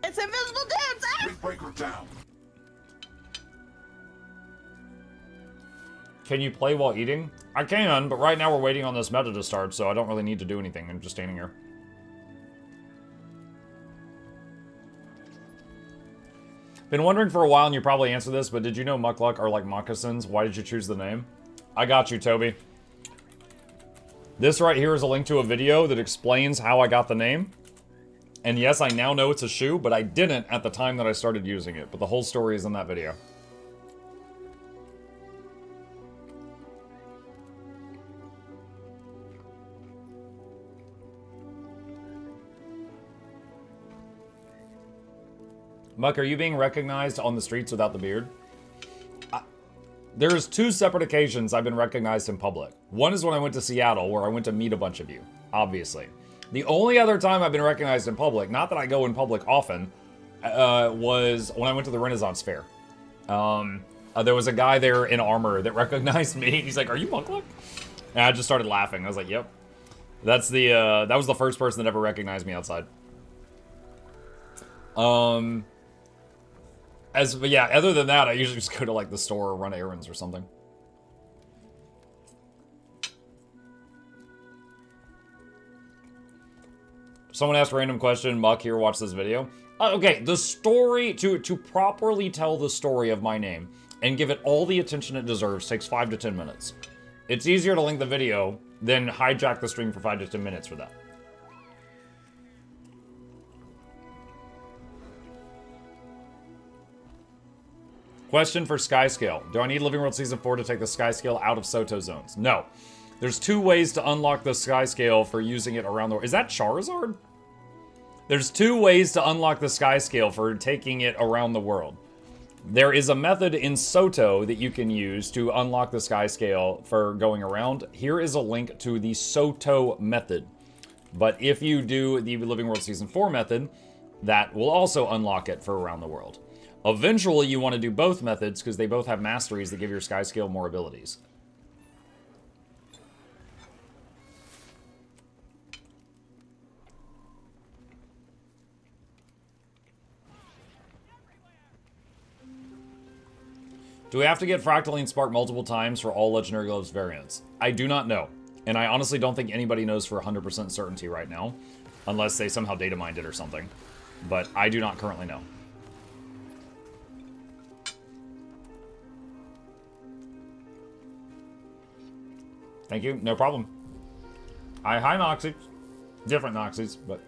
It's invisible dudes! Ah! Breaker down. Can you play while eating? I can, but right now we're waiting on this meta to start, so I don't really need to do anything. I'm just standing here. Been wondering for a while, and you probably answer this, but did you know Mukluk are like moccasins? Why did you choose the name? I got you, Toby. This right here is a link to a video that explains how I got the name. And yes, I now know it's a shoe, but I didn't at the time that I started using it. But the whole story is in that video. Muck, are you being recognized on the streets without the beard? There's two separate occasions I've been recognized in public. One is when I went to Seattle, where I went to meet a bunch of you, obviously. The only other time I've been recognized in public, not that I go in public often, was when I went to the Renaissance Fair. There was a guy there in armor that recognized me. He's like, "Are you Mukluk?" And I just started laughing. I was like, "Yep." That's the that was the first person that ever recognized me outside. But yeah, other than that, I usually just go to like the store or run errands or something. Someone asked a random question. Muck here, watch this video. Okay, the story, to properly tell the story of my name and give it all the attention it deserves takes 5 to 10 minutes. It's easier to link the video than hijack the stream for 5 to 10 minutes for that. Question for Skyscale. Do I need Living World Season 4 to take the Skyscale out of Soto zones? No. There's 2 ways to unlock the Skyscale for using it around the world. Is that Charizard? There's 2 ways to unlock the Skyscale for taking it around the world. There is a method in Soto that you can use to unlock the Skyscale for going around. Here is a link to the Soto method. But if you do the Living World Season 4 method, that will also unlock it for around the world. Eventually, you want to do both methods because they both have masteries that give your Skyscale more abilities. Do we have to get Fractaline Spark multiple times for all Legendary Gloves variants? I do not know. And I honestly don't think anybody knows for 100% certainty right now. Unless they somehow data mined it or something. But I do not currently know. Thank you. No problem. Hi, Noxxi. Different Noxxies, but...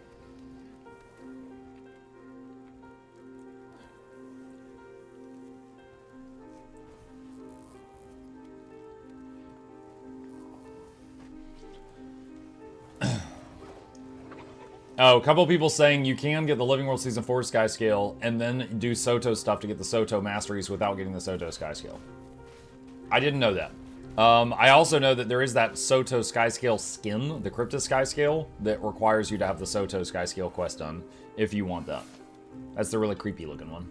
Oh, a couple people saying you can get the Living World Season 4 Skyscale and then do Soto stuff to get the Soto Masteries without getting the Soto Skyscale. I didn't know that. I also know that there is that Soto Skyscale skin, the Cryptus Skyscale, that requires you to have the Soto Skyscale quest done if you want that. That's the really creepy looking one.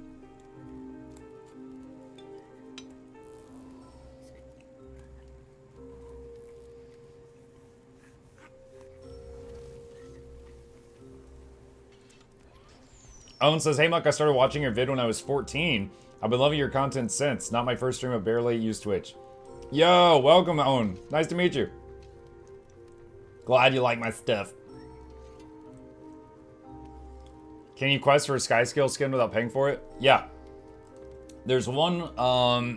Owen says, hey Muck, I started watching your vid when I was 14. I've been loving your content since. Not my first stream, I barely used Twitch. Yo, welcome Owen. Nice to meet you. Glad you like my stuff. Can you quest for a Skyscale skin without paying for it? Yeah. There's one,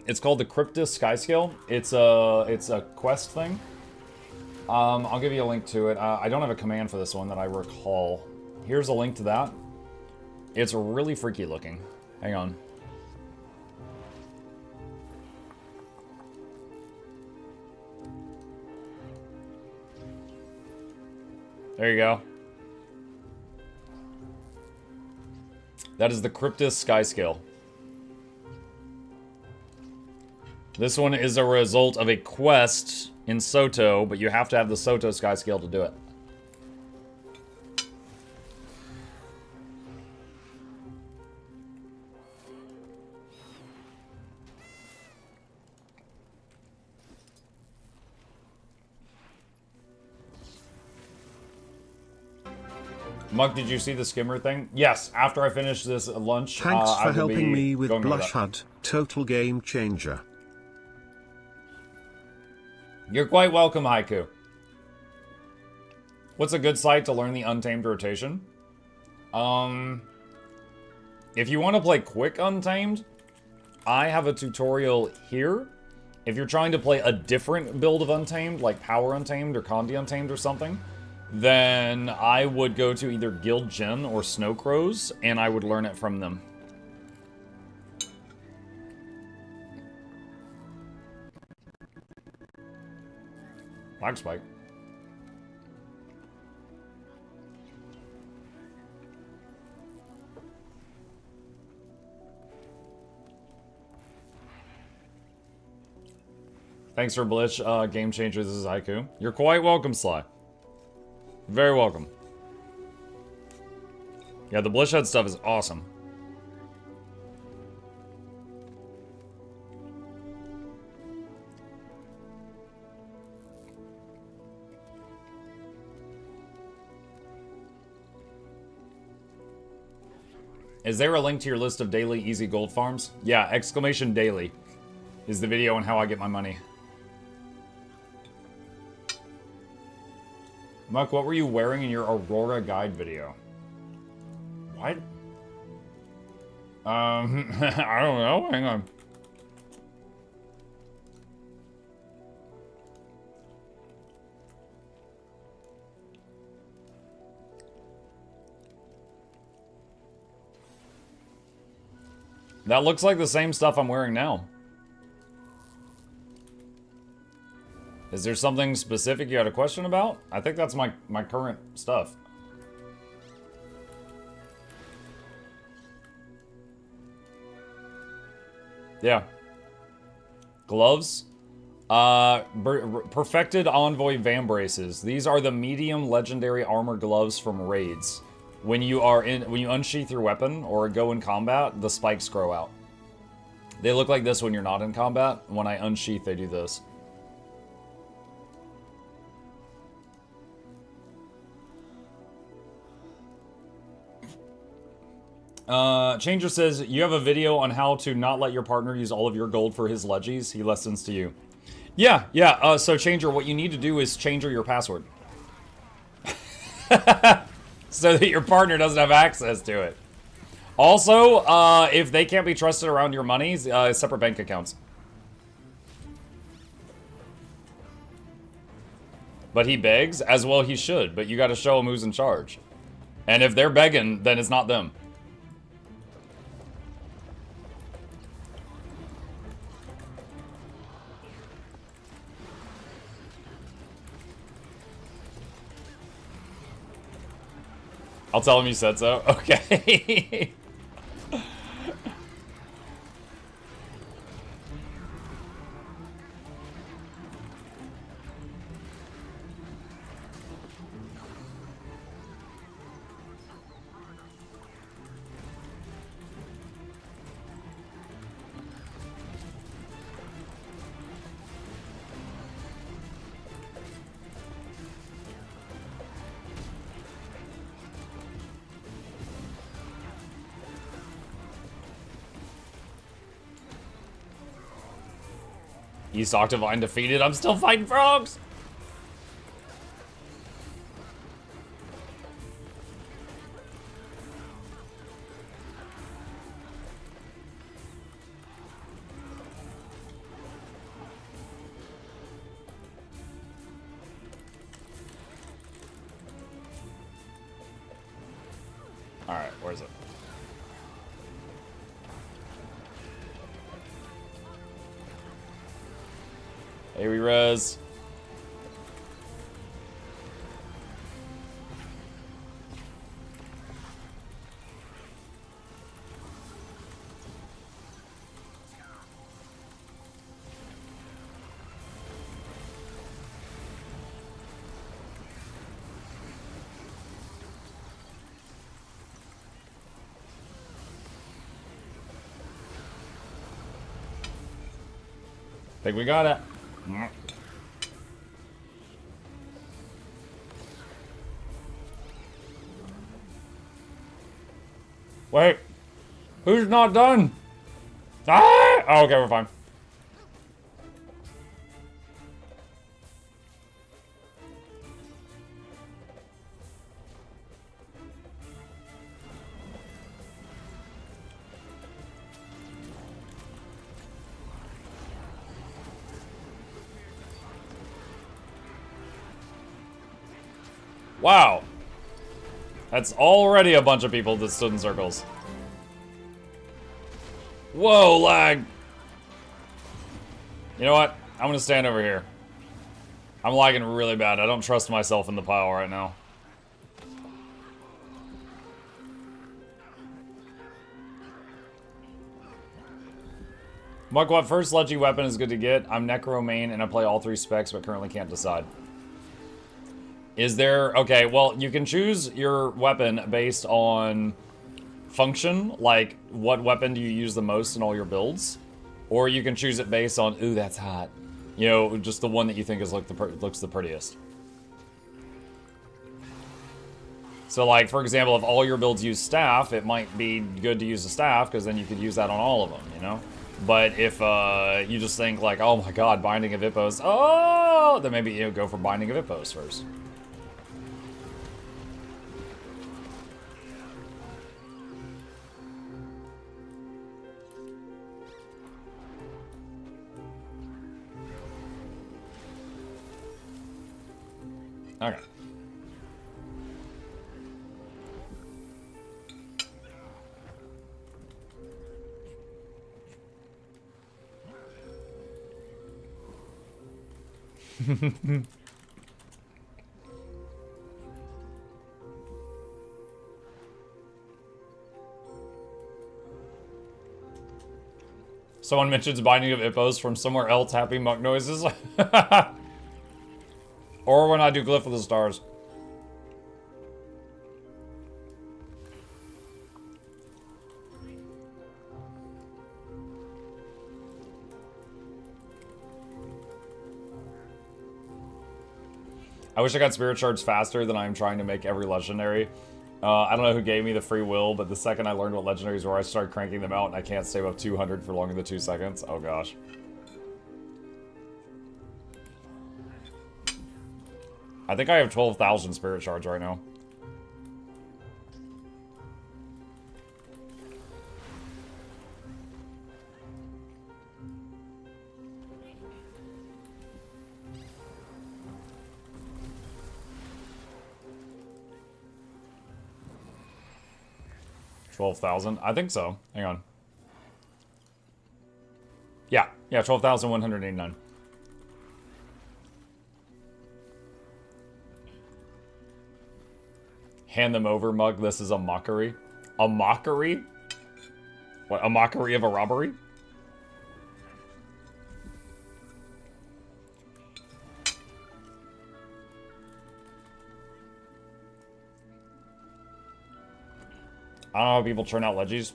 it's called the Cryptus Skyscale. It's a quest thing. I'll give you a link to it. I don't have a command for this one that I recall. Here's a link to that. It's really freaky looking. Hang on. There you go. That is the Cryptus Skyscale. This one is a result of a quest in Soto, but you have to have the Soto Skyscale to do it. Muck, did you see the Skimmer thing? Yes, after I finish this lunch, Thanks I for will helping be me with going over Blush that. HUD, total game changer. You're quite welcome, Haiku. What's a good site to learn the Untamed rotation? If you want to play quick Untamed, I have a tutorial here. If you're trying to play a different build of Untamed, like Power Untamed or Condi Untamed or something, then I would go to either Guild Gen or Snow Crows, and I would learn it from them. Lag spike. Thanks for Blish, Game Changer. This is Haiku. You're quite welcome, Sly. Very welcome. Yeah, the Blishhead stuff is awesome. Is there a link to your list of daily easy gold farms? Yeah, exclamation daily is the video on how I get my money. Muck, what were you wearing in your Aurora guide video? What? I don't know. Hang on. That looks like the same stuff I'm wearing now. Is there something specific you had a question about? I think that's my current stuff. Yeah. Gloves. Perfected Envoy Vambraces. These are the medium legendary armor gloves from raids. When you unsheath your weapon or go in combat, the spikes grow out. They look like this when you're not in combat. When I unsheath, they do this. Changer says, you have a video on how to not let your partner use all of your gold for his leggies. He listens to you. Yeah. So Changer, what you need to do is change your password. So that your partner doesn't have access to it. Also, if they can't be trusted around your money, separate bank accounts. but he begs, as well he should, but you gotta show him who's in charge. And if they're begging, then it's not them. I'll tell him you said so. Okay. East Octavine defeated. I'm still fighting frogs. All right, where is it? Hey, we res. Think we got it. Wait, who's not done? Ah! Oh, okay, we're fine. Wow. That's already a bunch of people that stood in circles. Whoa, lag. You know what? I'm gonna stand over here. I'm lagging really bad. I don't trust myself in the pile right now. Muck, what first sludgy weapon is good to get? I'm Necro main and I play all 3 specs but currently can't decide. Is there... Okay, well, you can choose your weapon based on function, like what weapon do you use the most in all your builds, or you can choose it based on, ooh, that's hot. You know, just the one that you think is looks the prettiest. So, like, for example, if all your builds use staff, it might be good to use a staff, because then you could use that on all of them, you know? But if you just think, like, oh my god, Binding of Hippos, oh, then maybe you go for Binding of Hippos first. Okay. Someone mentions Binding of Hippos from somewhere else, happy muck noises. Or when I do Glyph of the Stars. I wish I got Spirit Shards faster than I'm trying to make every legendary. I don't know who gave me the free will, but the second I learned what legendaries were, I started cranking them out, and I can't stay above 200 for longer than 2 seconds. Oh gosh. I think I have 12,000 Spirit Shards right now. 12,000. I think so. Hang on. Yeah, 12,189. Hand them over, Mug. This is a mockery. A mockery? What, a mockery of a robbery? I don't know how people turn out leggies.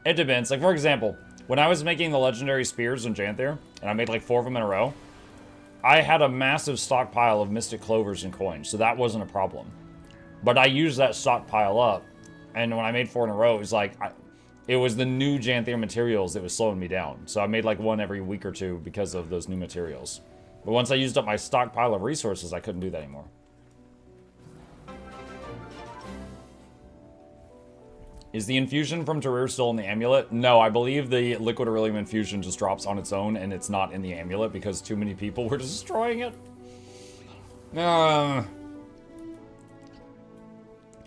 It depends. Like, for example, when I was making the legendary spears in Janther, and I made like 4 of them in a row, I had a massive stockpile of Mystic Clovers and coins, so that wasn't a problem. But I used that stockpile up, and when I made 4 in a row, it was like, it was the new Janther materials that was slowing me down. So I made like 1 every week or 2 because of those new materials. But once I used up my stockpile of resources, I couldn't do that anymore. Is the infusion from Tarir still in the amulet? No, I believe the liquid Aurelium infusion just drops on its own and it's not in the amulet because too many people were destroying it.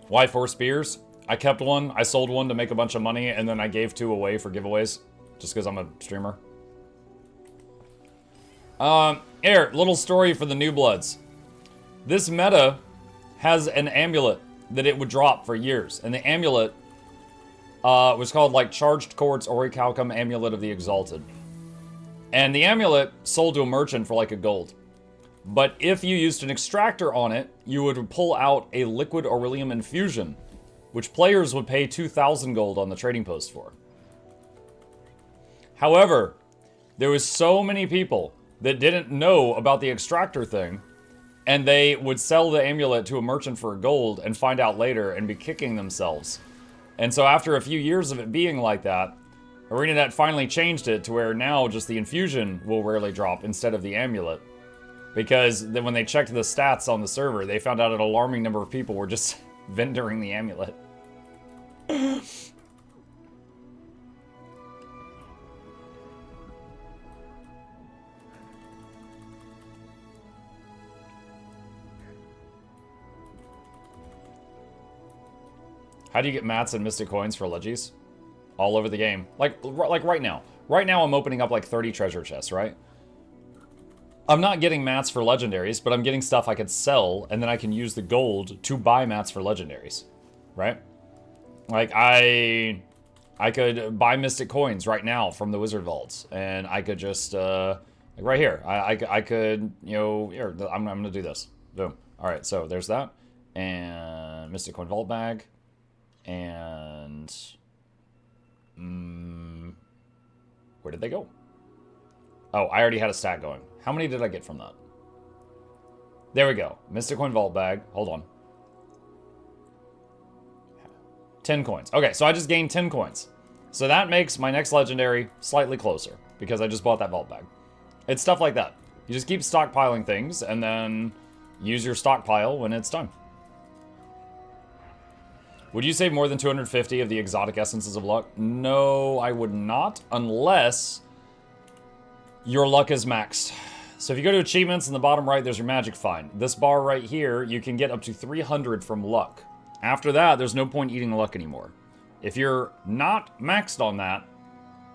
Why 4 spears? I kept 1, I sold 1 to make a bunch of money, and then I gave 2 away for giveaways. Just because I'm a streamer. Here, little story for the new bloods. This meta has an amulet that it would drop for years, and the amulet was called like Charged Quartz Orichalcum Amulet of the Exalted. And the amulet sold to a merchant for like a gold. But if you used an extractor on it, you would pull out a liquid Aurelium infusion, which players would pay 2,000 gold on the trading post for. However, there was so many people that didn't know about the extractor thing, and they would sell the amulet to a merchant for gold and find out later and be kicking themselves. And so after a few years of it being like that, ArenaNet finally changed it to where now just the infusion will rarely drop instead of the amulet. Because then when they checked the stats on the server, they found out an alarming number of people were just vendoring the amulet. How do you get mats and mystic coins for leggies? All over the game. Like right now. Right now I'm opening up like 30 treasure chests, right? I'm not getting mats for legendaries, but I'm getting stuff I could sell, and then I can use the gold to buy mats for legendaries, right? Like, I could buy mystic coins right now from the wizard vaults, and I could just, like right here, I could, you know, here, I'm gonna do this. Boom. All right, so there's that, and mystic coin vault bag, and, where did they go? Oh, I already had a stat going. How many did I get from that? There we go. Mystic Coin Vault Bag. Hold on. 10 coins. Okay, so I just gained 10 coins. So that makes my next legendary slightly closer, because I just bought that Vault Bag. It's stuff like that. You just keep stockpiling things, and then use your stockpile when it's time. Would you save more than 250 of the exotic essences of luck? No, I would not, unless your luck is maxed. So if you go to achievements in the bottom right, there's your magic find. This bar right here, you can get up to 300 from luck. After that, there's no point eating luck anymore. If you're not maxed on that,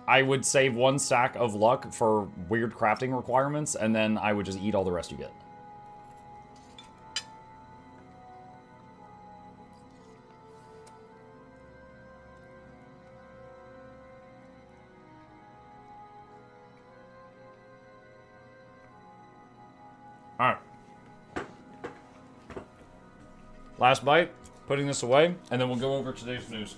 I would save 1 stack of luck for weird crafting requirements, and then I would just eat all the rest you get. Alright. Last bite, putting this away, and then we'll go over today's news.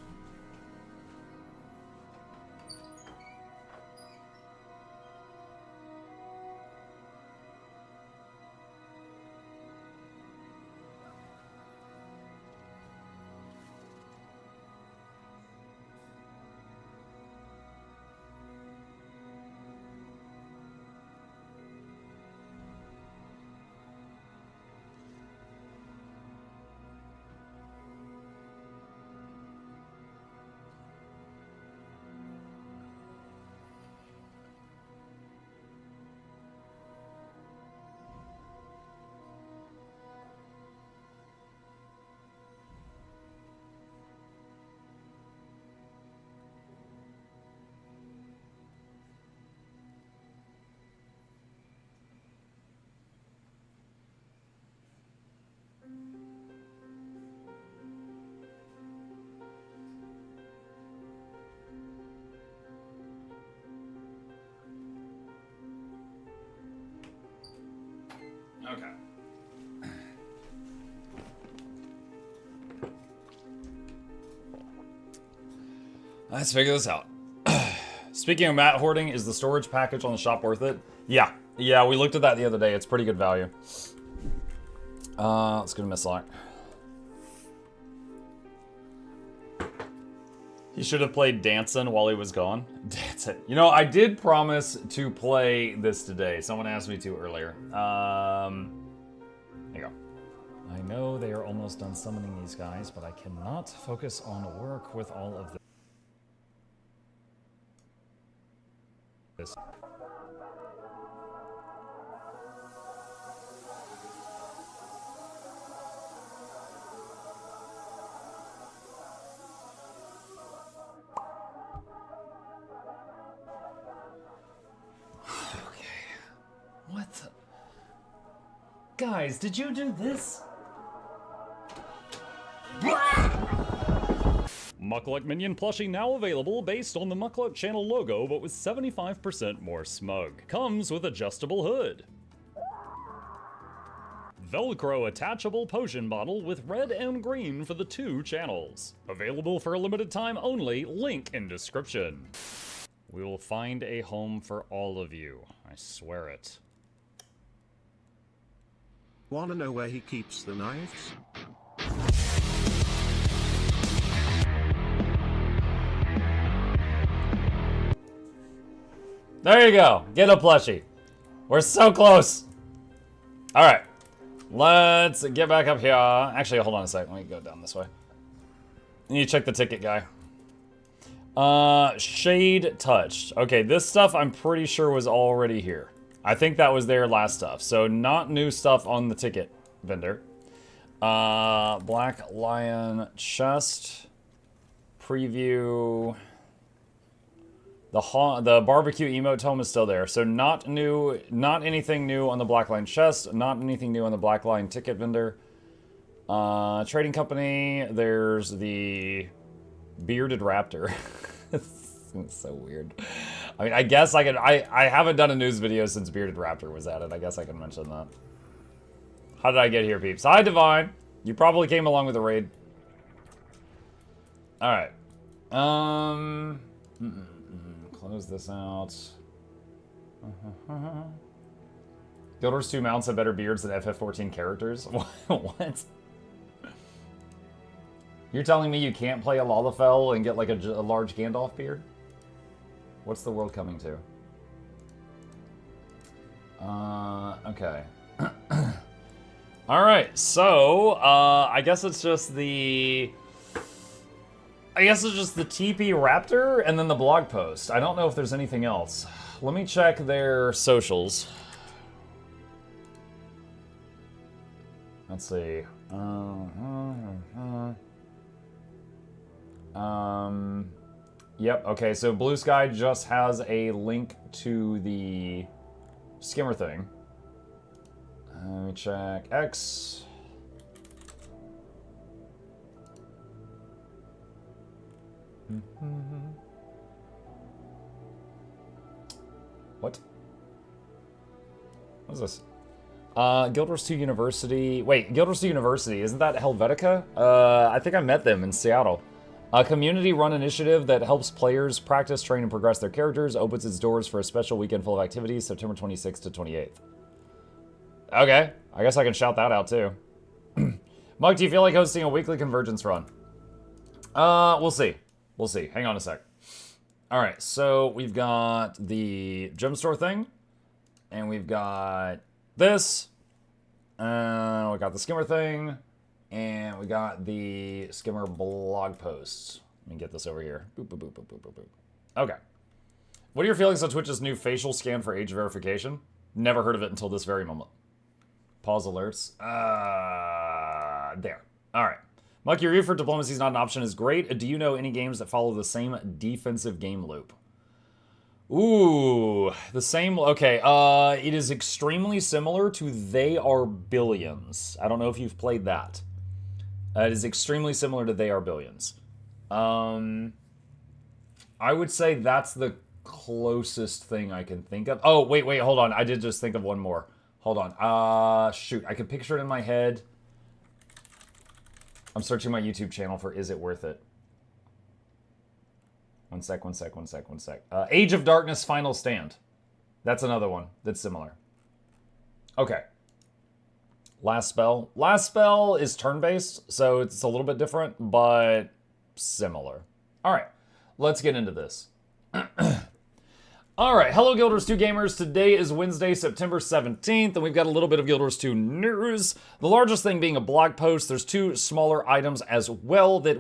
Okay. Let's figure this out. Speaking of mat hoarding, is the storage package on the shop worth it? Yeah. Yeah, we looked at that the other day. It's pretty good value. Let's go to Mislock. He should have played Dancin' while he was gone. Dancin'. You know, I did promise to play this today. Someone asked me to earlier. There you go. I know they are almost done summoning these guys, but I cannot focus on work with all of this. What the? Guys, did you do this? Mukluk Minion plushie now available based on the Mukluk channel logo, but with 75% more smug. Comes with adjustable hood. Velcro attachable potion bottle with red and green for the 2 channels. Available for a limited time only, link in description. We will find a home for all of you, I swear it. Wanna know where he keeps the knives? There you go. Get a plushie. We're so close. All right. Let's get back up here. Actually, hold on a second. Let me go down this way. I need to check the ticket guy. Shade touched. Okay, this stuff I'm pretty sure was already here. I think that was their last stuff. So not new stuff on the ticket vendor. Black Lion chest. Preview. The barbecue emote tome is still there. So not new, not anything new on the Black Line chest. Not anything new on the Black Line ticket vendor. Trading company. There's the bearded raptor. It's so weird. I mean, I guess I could. I haven't done a news video since Bearded Raptor was added. I guess I can mention that. How did I get here, peeps? Hi, Divine. You probably came along with the raid. All right. Close this out. Guild Wars 2 mounts have better beards than FF14 characters. What? You're telling me you can't play a Lalafell and get like a large Gandalf beard? What's the world coming to? Okay. Alright, so, I guess it's just the... TP Raptor and then the blog post. I don't know if there's anything else. Let me check their socials. Let's see. Yep, okay, so Blue Sky just has a link to the Skimmer thing. Let me check X. What? What is this? Guild Wars 2 University. Wait, Guild Wars 2 University, isn't that Helvetica? I think I met them in Seattle. A community-run initiative that helps players practice, train, and progress their characters opens its doors for a special weekend full of activities, September 26th to 28th. Okay, I guess I can shout that out too. Mug, do you feel like hosting a weekly convergence run? We'll see. We'll see. Hang on a sec. All right, so we've got the gem store thing, and we've got this, we got the Skimmer thing, and we got the Skimmer blog posts. Let me get this over here. Boop, boop, boop, boop, boop, boop, boop. Okay. What are your feelings on Twitch's new facial scan for age verification? Never heard of it until this very moment. Pause alerts. There. All right. Muck, your review for Diplomacy is not an option is great. Do you know any games that follow the same defensive game loop? Ooh, the same. Okay, it is extremely similar to They Are Billions. I don't know if you've played that. It is extremely similar to They Are Billions. I would say that's the closest thing I can think of. Oh, wait, hold on. I did just think of one more. Hold on. Shoot. I can picture it in my head. I'm searching my YouTube channel for Is It Worth It? One sec. Age of Darkness Final Stand. That's another one that's similar. Okay. Last Spell. Last Spell is turn-based, so it's a little bit different, but similar. All right. Let's get into this. All right, hello Guild Wars 2 gamers. Today is Wednesday, September 17th, and we've got a little bit of Guild Wars 2 news. The largest thing being a blog post. There's two smaller items as well that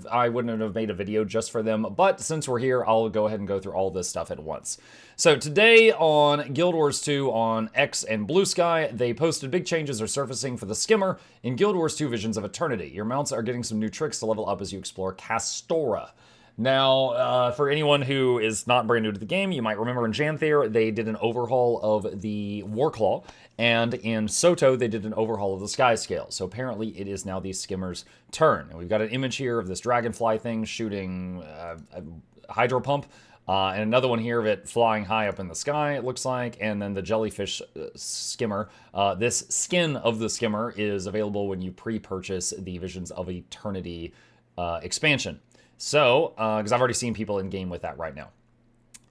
I wouldn't have made a video just for them, but since we're here, I'll go ahead and go through all this stuff at once. So today on Guild Wars 2 on X and Blue Sky, they posted big changes are surfacing for the Skimmer in Guild Wars 2 Visions of Eternity. Your mounts are getting some new tricks to level up as you explore Kastora. Now, for anyone who is not brand new to the game, you might remember in Janthier, they did an overhaul of the Warclaw, and in Soto, they did an overhaul of the Skyscale. So apparently, it is now the Skimmer's turn. And we've got an image here of this dragonfly thing shooting a hydro pump, and another one here of it flying high up in the sky, it looks like, and then the jellyfish skimmer. This skin of the Skimmer is available when you pre-purchase the Visions of Eternity expansion. So, because I've already seen people in game with that right now.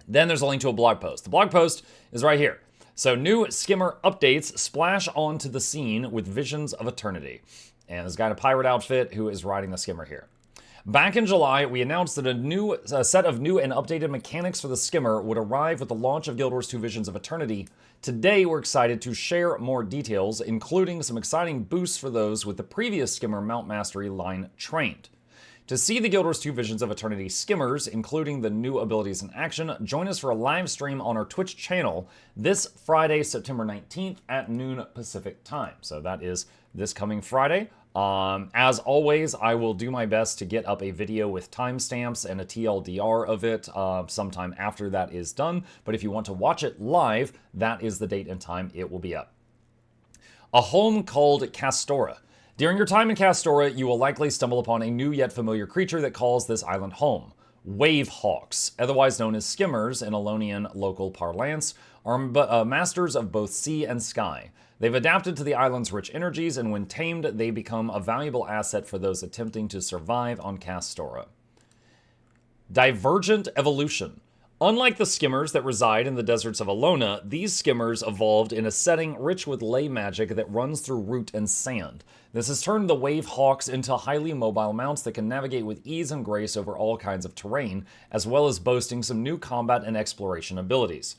Then there's a link to a blog post. The blog post is right here. So, new Skimmer updates splash onto the scene with Visions of Eternity. And there's a guy in a pirate outfit who is riding the Skimmer here. Back in July, we announced that a set of new and updated mechanics for the Skimmer would arrive with the launch of Guild Wars 2 Visions of Eternity. Today, we're excited to share more details, including some exciting boosts for those with the previous Skimmer Mount Mastery line trained. To see the Guild Wars 2 Visions of Eternity Skimmers, including the new abilities in action, join us for a live stream on our Twitch channel this Friday, September 19th at noon Pacific time. So that is this coming Friday. As always, I will do my best to get up a video with timestamps and a TLDR of it sometime after that is done. But if you want to watch it live, that is the date and time it will be up. A home called Kastora. During your time in Kastora, you will likely stumble upon a new yet familiar creature that calls this island home. Wave Hawks, otherwise known as Skimmers in Elonian local parlance, are masters of both sea and sky. They've adapted to the island's rich energies, and when tamed, they become a valuable asset for those attempting to survive on Kastora. Divergent Evolution. Unlike the Skimmers that reside in the deserts of Alona, these Skimmers evolved in a setting rich with ley magic that runs through root and sand. This has turned the Wave Hawks into highly mobile mounts that can navigate with ease and grace over all kinds of terrain, as well as boasting some new combat and exploration abilities.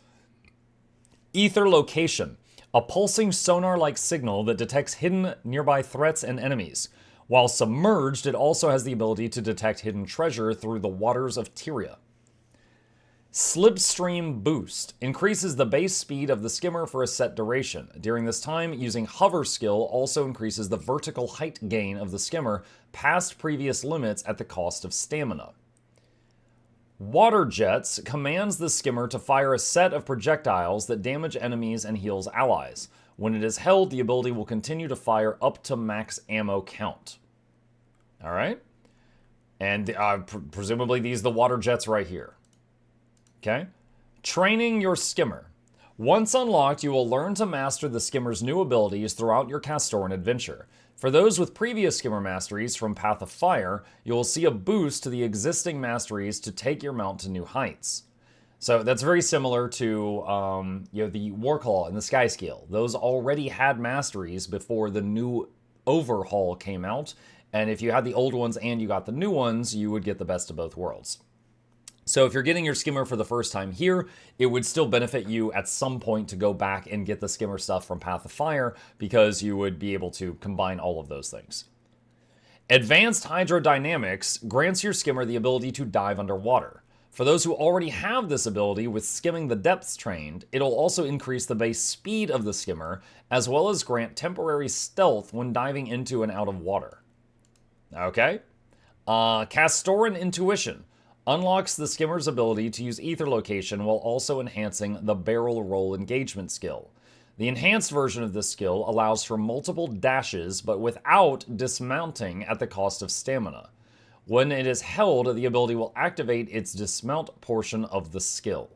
Ether Location. A pulsing sonar-like signal that detects hidden nearby threats and enemies. While submerged, it also has the ability to detect hidden treasure through the waters of Tyria. Slipstream Boost increases the base speed of the Skimmer for a set duration. During this time, using Hover skill also increases the vertical height gain of the Skimmer past previous limits at the cost of stamina. Water Jets commands the Skimmer to fire a set of projectiles that damage enemies and heals allies. When it is held, the ability will continue to fire up to max ammo count. All right? And presumably these are the Water Jets right here. Okay. Training your Skimmer. Once unlocked, you will learn to master the Skimmer's new abilities throughout your Kastoran adventure. For those with previous Skimmer masteries from Path of Fire, you will see a boost to the existing masteries to take your mount to new heights. So that's very similar to the Warclaw and the Skyscale. Those already had masteries before the new overhaul came out, and if you had the old ones and you got the new ones, you would get the best of both worlds. So if you're getting your Skimmer for the first time here, it would still benefit you at some point to go back and get the Skimmer stuff from Path of Fire, because you would be able to combine all of those things. Advanced Hydrodynamics grants your Skimmer the ability to dive underwater. For those who already have this ability with Skimming the Depths trained, it'll also increase the base speed of the Skimmer, as well as grant temporary stealth when diving into and out of water. Okay. Kastoran Intuition unlocks the Skimmer's ability to use ether location while also enhancing the barrel roll engagement skill. The enhanced version of this skill allows for multiple dashes, but without dismounting at the cost of stamina. When it is held, the ability will activate its dismount portion of the skill.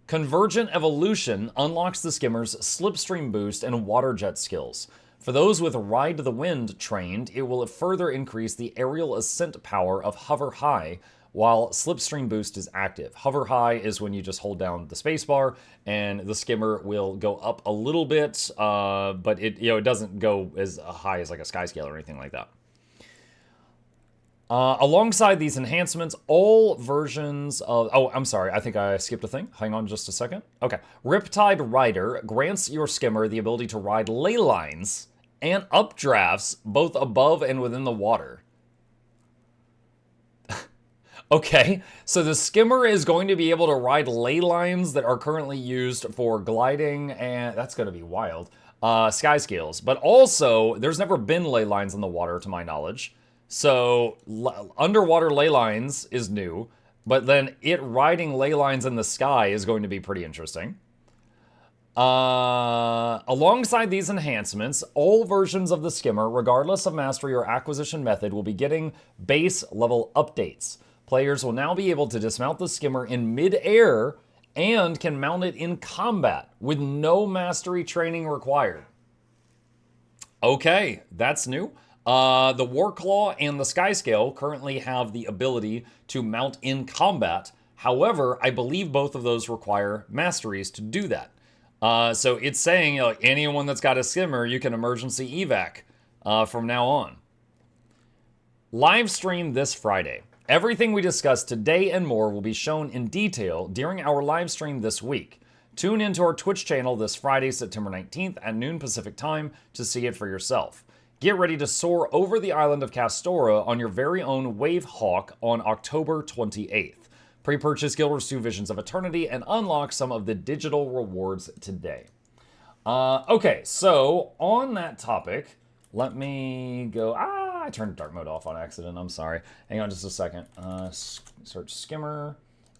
Convergent Evolution unlocks the Skimmer's Slipstream boost and water jet skills. For those with Ride the Wind trained, it will further increase the aerial ascent power of Hover High while Slipstream boost is active. Hover High is when you just hold down the spacebar and the Skimmer will go up a little bit, but it doesn't go as high as like a Skyscale or anything like that. Alongside these enhancements, all versions of... Oh, I'm sorry. I think I skipped a thing. Hang on just a second. Okay. Riptide Rider grants your Skimmer the ability to ride ley lines and updrafts both above and within the water. Okay, so the Skimmer is going to be able to ride ley lines that are currently used for gliding, and that's going to be wild. Skyscales. But also, there's never been ley lines in the water, to my knowledge. So, underwater ley lines is new, but then it riding ley lines in the sky is going to be pretty interesting. Alongside these enhancements, all versions of the Skimmer, regardless of mastery or acquisition method, will be getting base level updates. Players will now be able to dismount the Skimmer in mid-air and can mount it in combat with no mastery training required. Okay, that's new. The Warclaw and the Skyscale currently have the ability to mount in combat. However, I believe both of those require masteries to do that. So it's saying anyone that's got a Skimmer, you can emergency evac from now on. Live stream this Friday. Everything we discussed today and more will be shown in detail during our live stream this week. Tune into our Twitch channel this Friday, September 19th at noon Pacific time to see it for yourself. Get ready to soar over the island of Castora on your very own Wave Hawk on October 28th. Pre-purchase Guild Wars 2 Visions of Eternity and unlock some of the digital rewards today. Okay, so on that topic, let me go... I turned dark mode off on accident. I'm sorry. Hang on just a second. Search Skimmer.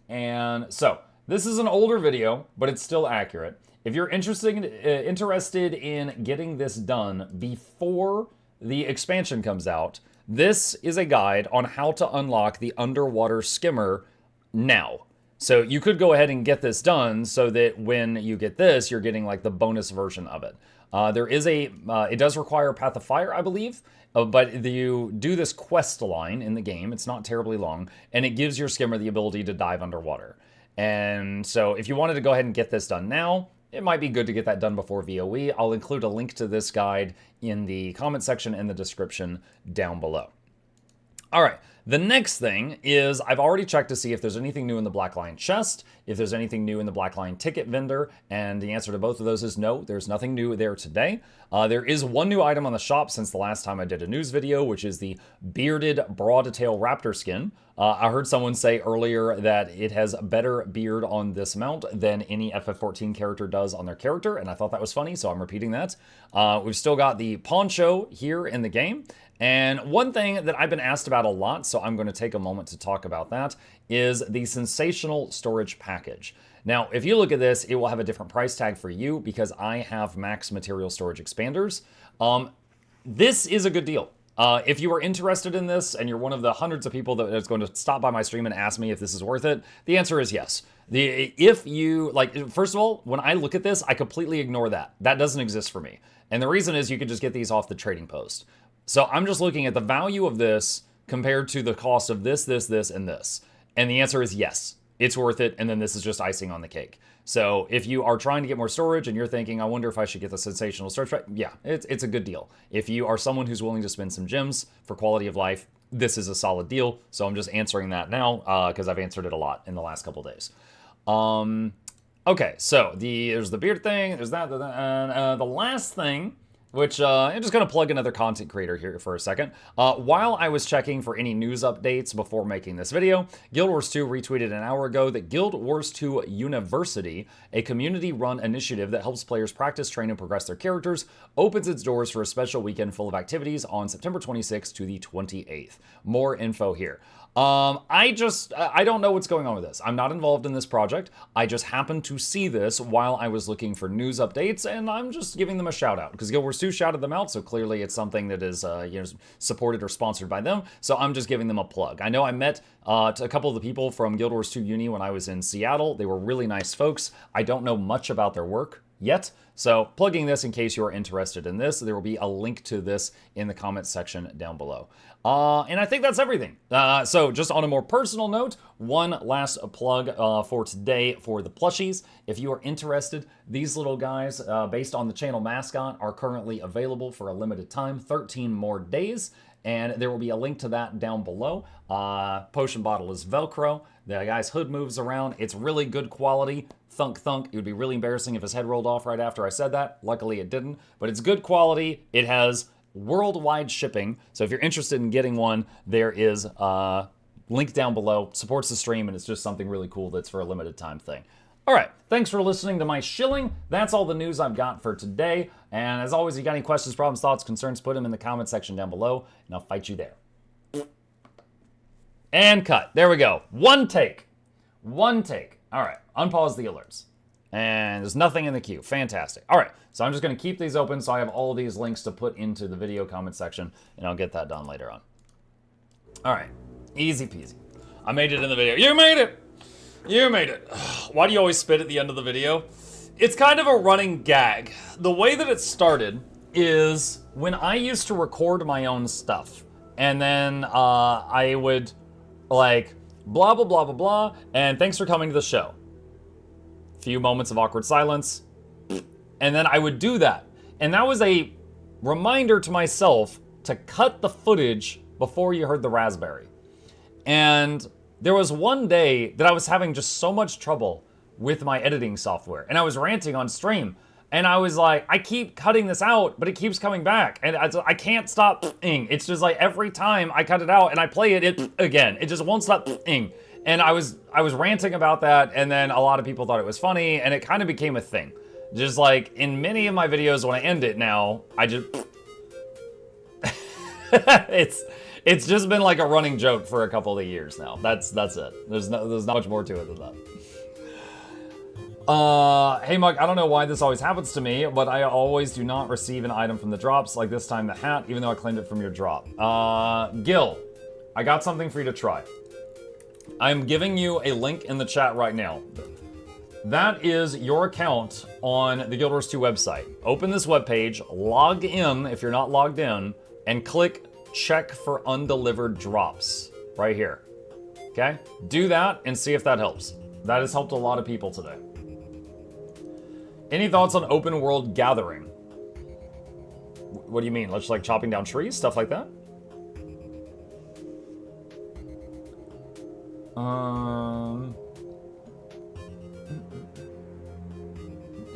And so, this is an older video, but it's still accurate. If you're interested in getting this done before the expansion comes out, this is a guide on how to unlock the underwater Skimmer now. So you could go ahead and get this done so that when you get this, you're getting like the bonus version of it. It does require Path of Fire, I believe, but you do this quest line in the game. It's not terribly long, and it gives your Skimmer the ability to dive underwater. And so if you wanted to go ahead and get this done now, it might be good to get that done before VOE. I'll include a link to this guide in the comment section and the description down below. All right. The next thing is I've already checked to see if there's anything new in the Black Lion chest, if there's anything new in the Black Lion ticket vendor, and the answer to both of those is no, there's nothing new there today. There is one new item on the shop since the last time I did a news video, which is the bearded broad-tail raptor skin. I heard someone say earlier that it has a better beard on this mount than any FF14 character does on their character, and I thought that was funny, so I'm repeating that. We've still got the poncho here in the game. And one thing that I've been asked about a lot, so I'm going to take a moment to talk about that, is the Sensational Storage Package. Now, if you look at this, it will have a different price tag for you because I have max material storage expanders. This is a good deal. If you are interested in this and you're one of the hundreds of people that is going to stop by my stream and ask me if this is worth it, the answer is yes. First of all, when I look at this, I completely ignore that. That doesn't exist for me. And the reason is you could just get these off the trading post. So I'm just looking at the value of this compared to the cost of this, and this. And the answer is yes, it's worth it. And then this is just icing on the cake. So if you are trying to get more storage and you're thinking, I wonder if I should get the Sensational Storage Pack, yeah, it's a good deal. If you are someone who's willing to spend some gems for quality of life, this is a solid deal. So I'm just answering that now because I've answered it a lot in the last couple days. Okay, so there's the beard thing, there's that, and the last thing, which I'm just going to plug another content creator here for a second. While I was checking for any news updates before making this video, Guild Wars 2 retweeted an hour ago that Guild Wars 2 University, a community-run initiative that helps players practice, train, and progress their characters, opens its doors for a special weekend full of activities on September 26th to the 28th. More info here. I don't know what's going on with this. I'm not involved in this project. I just happened to see this while I was looking for news updates, and I'm just giving them a shout out because Guild Wars 2 shouted them out, so clearly it's something that is supported or sponsored by them. So I'm just giving them a plug. I know I met a couple of the people from Guild Wars 2 Uni when I was in Seattle. They were really nice folks. I don't know much about their work yet. So plugging this in case you're interested in this. There will be a link to this in the comment section down below. And I think that's everything. So just on a more personal note, one last plug for today for the plushies. If you are interested, these little guys, based on the channel mascot, are currently available for a limited time, 13 more days. And there will be a link to that down below. Potion bottle is Velcro. The guy's hood moves around. It's really good quality. Thunk, thunk. It would be really embarrassing if his head rolled off right after I said that. Luckily, it didn't. But it's good quality. It has worldwide shipping. So if you're interested in getting one, there is a link down below. Supports the stream, and it's just something really cool that's for a limited time thing. All right, thanks for listening to my shilling. That's all the news I've got for today. And as always, if you got any questions, problems, thoughts, concerns, put them in the comment section down below, and I'll fight you there. And cut. There we go. One take. One take. All right, unpause the alerts. And there's nothing in the queue. Fantastic. All right, so I'm just going to keep these open so I have all these links to put into the video comment section, and I'll get that done later on. All right, easy peasy. I made it in the video. You made it! You made it. Why do you always spit at the end of the video? It's kind of a running gag. The way that it started is when I used to record my own stuff, and then I would like blah, blah, blah, blah, blah, and thanks for coming to the show. Few moments of awkward silence, and then I would do that. And that was a reminder to myself to cut the footage before you heard the raspberry. And there was one day that I was having just so much trouble with my editing software, and I was ranting on stream, and I was like, I keep cutting this out, but it keeps coming back, and I can't stop ing. It's just like every time I cut it out and I play it again, it just won't stop ing. And I was ranting about that, and then a lot of people thought it was funny, and it kind of became a thing. Just like in many of my videos when I end it now, I just it's just been like a running joke for a couple of years now. That's it. There's not much more to it than that. Hey Mug, I don't know why this always happens to me, but I always do not receive an item from the drops, like this time the hat, even though I claimed it from your drop. Gil, I got something for you to try. I'm giving you a link in the chat right now. That is your account on the Guild Wars 2 website. Open this webpage, log in if you're not logged in, and click check for undelivered drops right here. Okay? Do that and see if that helps. That has helped a lot of people today. Any thoughts on open world gathering? What do you mean? Just like chopping down trees? Stuff like that?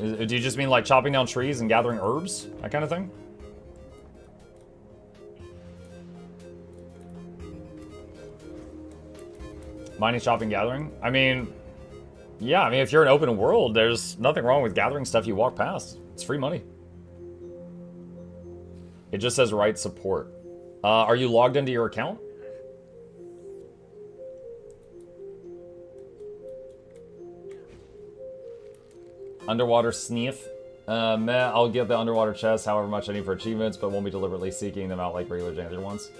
Do you just mean like chopping down trees and gathering herbs? That kind of thing? Mining, shopping, gathering? I mean, yeah, I mean, if you're in open world, there's nothing wrong with gathering stuff you walk past. It's free money. It just says right support. Are you logged into your account? Underwater sniff. Meh, I'll get the underwater chest however much I need for achievements, but won't be deliberately seeking them out like regular janitor ones.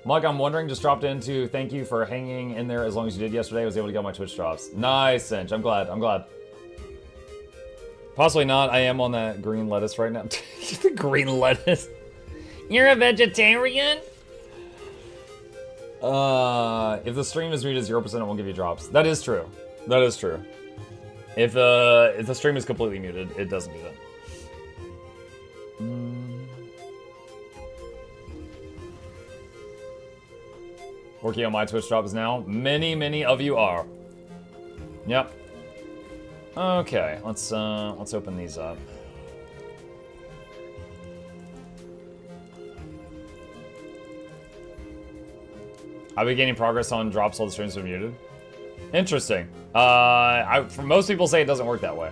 Mug, I'm wondering, just dropped in to thank you for hanging in there as long as you did yesterday. I was able to get my Twitch drops. Nice, Cinch. I'm glad. I'm glad. Possibly not. I am on that green lettuce right now. The green lettuce. You're a vegetarian? If the stream is muted 0%, it won't give you drops. That is true. That is true. If the stream is completely muted, it doesn't do that. Working on my Twitch drops now. Many of you are. Yep. Okay, let's open these up. I'll be gaining progress on drops while the streams are muted. Interesting. For most people say it doesn't work that way.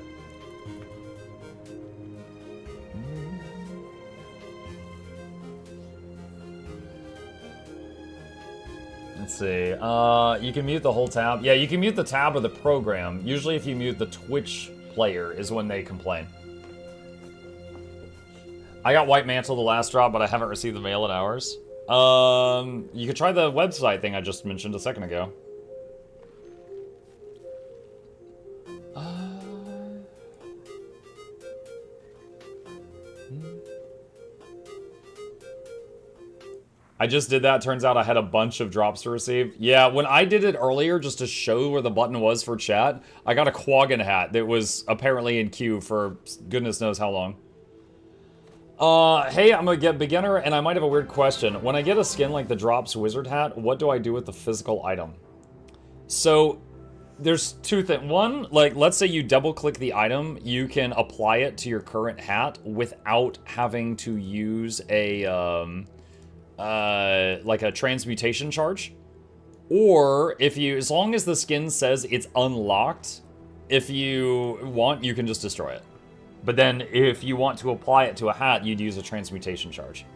Let's see. You can mute the whole tab. Yeah, you can mute the tab of the program. Usually if you mute the Twitch player is when they complain. I got White Mantle the last drop, but I haven't received the mail in hours. You could try the website thing I just mentioned a second ago. I just did that. Turns out I had a bunch of drops to receive. Yeah, when I did it earlier, just to show where the button was for chat, I got a Quaggan hat that was apparently in queue for goodness knows how long. Hey, I'm a beginner, and I might have a weird question. When I get a skin like the Drops Wizard hat, what do I do with the physical item? So, there's two things. One, like, let's say you double-click the item, you can apply it to your current hat without having to use a, like a transmutation charge. Or, if you, as long as the skin says it's unlocked, if you want, you can just destroy it. But then, if you want to apply it to a hat, you'd use a transmutation charge.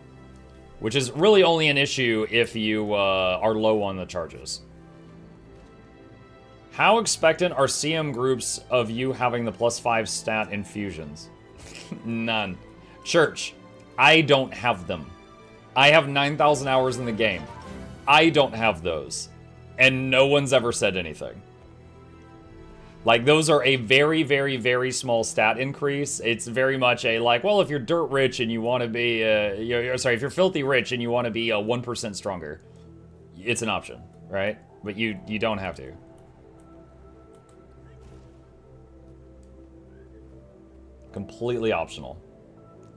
Which is really only an issue if you are low on the charges. How expectant are CM groups of you having the +5 stat infusions? None. Church, I don't have them. I have 9,000 hours in the game. I don't have those. And no one's ever said anything. Like, those are a very, very, very small stat increase. It's very much a, like, well, if you're dirt rich and you want to be, if you're filthy rich and you want to be 1% stronger, it's an option, right? But you don't have to. Completely optional.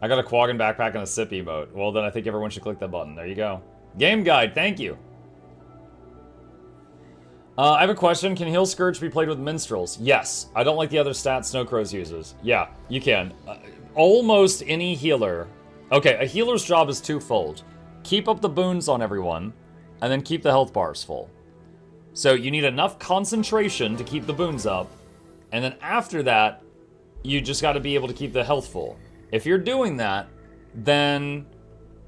I got a Quaggan backpack and a sip emote. Well, then I think everyone should click that button. There you go. Game guide, thank you. I have a question. Can Heal Scourge be played with minstrels? Yes. I don't like the other stats Snowcrows uses. Yeah, you can. Almost any healer. Okay, a healer's job is twofold. Keep up the boons on everyone, and then keep the health bars full. So you need enough concentration to keep the boons up, and then after that, you just got to be able to keep the health full. If you're doing that, then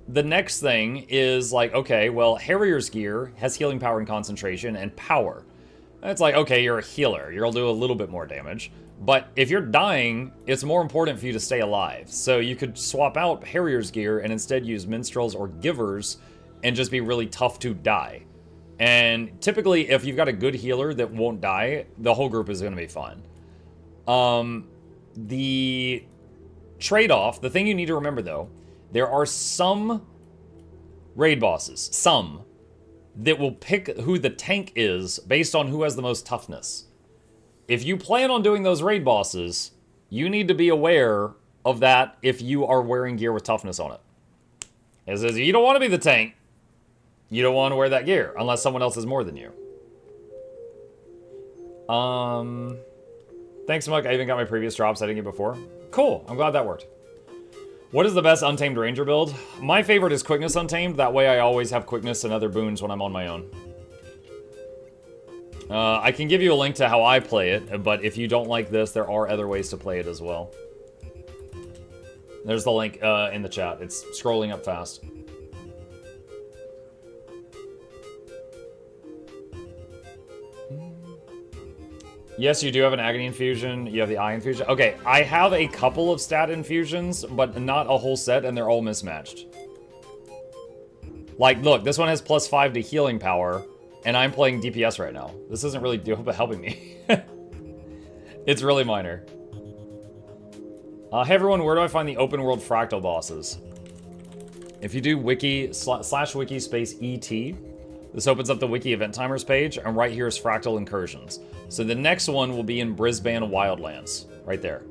the next thing is like, okay, well, Harrier's gear has healing power and concentration and power. And it's like, okay, you're a healer. You'll do a little bit more damage. But if you're dying, it's more important for you to stay alive. So you could swap out Harrier's gear and instead use Minstrels or Givers and just be really tough to die. And typically, if you've got a good healer that won't die, the whole group is going to be fine. The trade-off, the thing you need to remember though, there are some raid bosses, that will pick who the tank is based on who has the most toughness. If you plan on doing those raid bosses, you need to be aware of that if you are wearing gear with toughness on it. It says you don't want to be the tank. You don't want to wear that gear unless someone else is more than you. Thanks, Muck. I even got my previous drops I didn't get before. Cool. I'm glad that worked. What is the best Untamed Ranger build? My favorite is Quickness Untamed. That way I always have Quickness and other boons when I'm on my own. I can give you a link to how I play it, but if you don't like this, there are other ways to play it as well. There's the link in the chat. It's scrolling up fast. Yes, you do have an Agony Infusion. You have the Eye Infusion. Okay, I have a couple of stat infusions, but not a whole set, and they're all mismatched. Like, look, this one has +5 to healing power, and I'm playing DPS right now. This isn't really helping me. It's really minor. Hey everyone, where do I find the open world Fractal bosses? If you do wiki /wiki space ET, this opens up the wiki event timers page, and right here is Fractal Incursions. So the next one will be in Brisbane Wildlands, right there.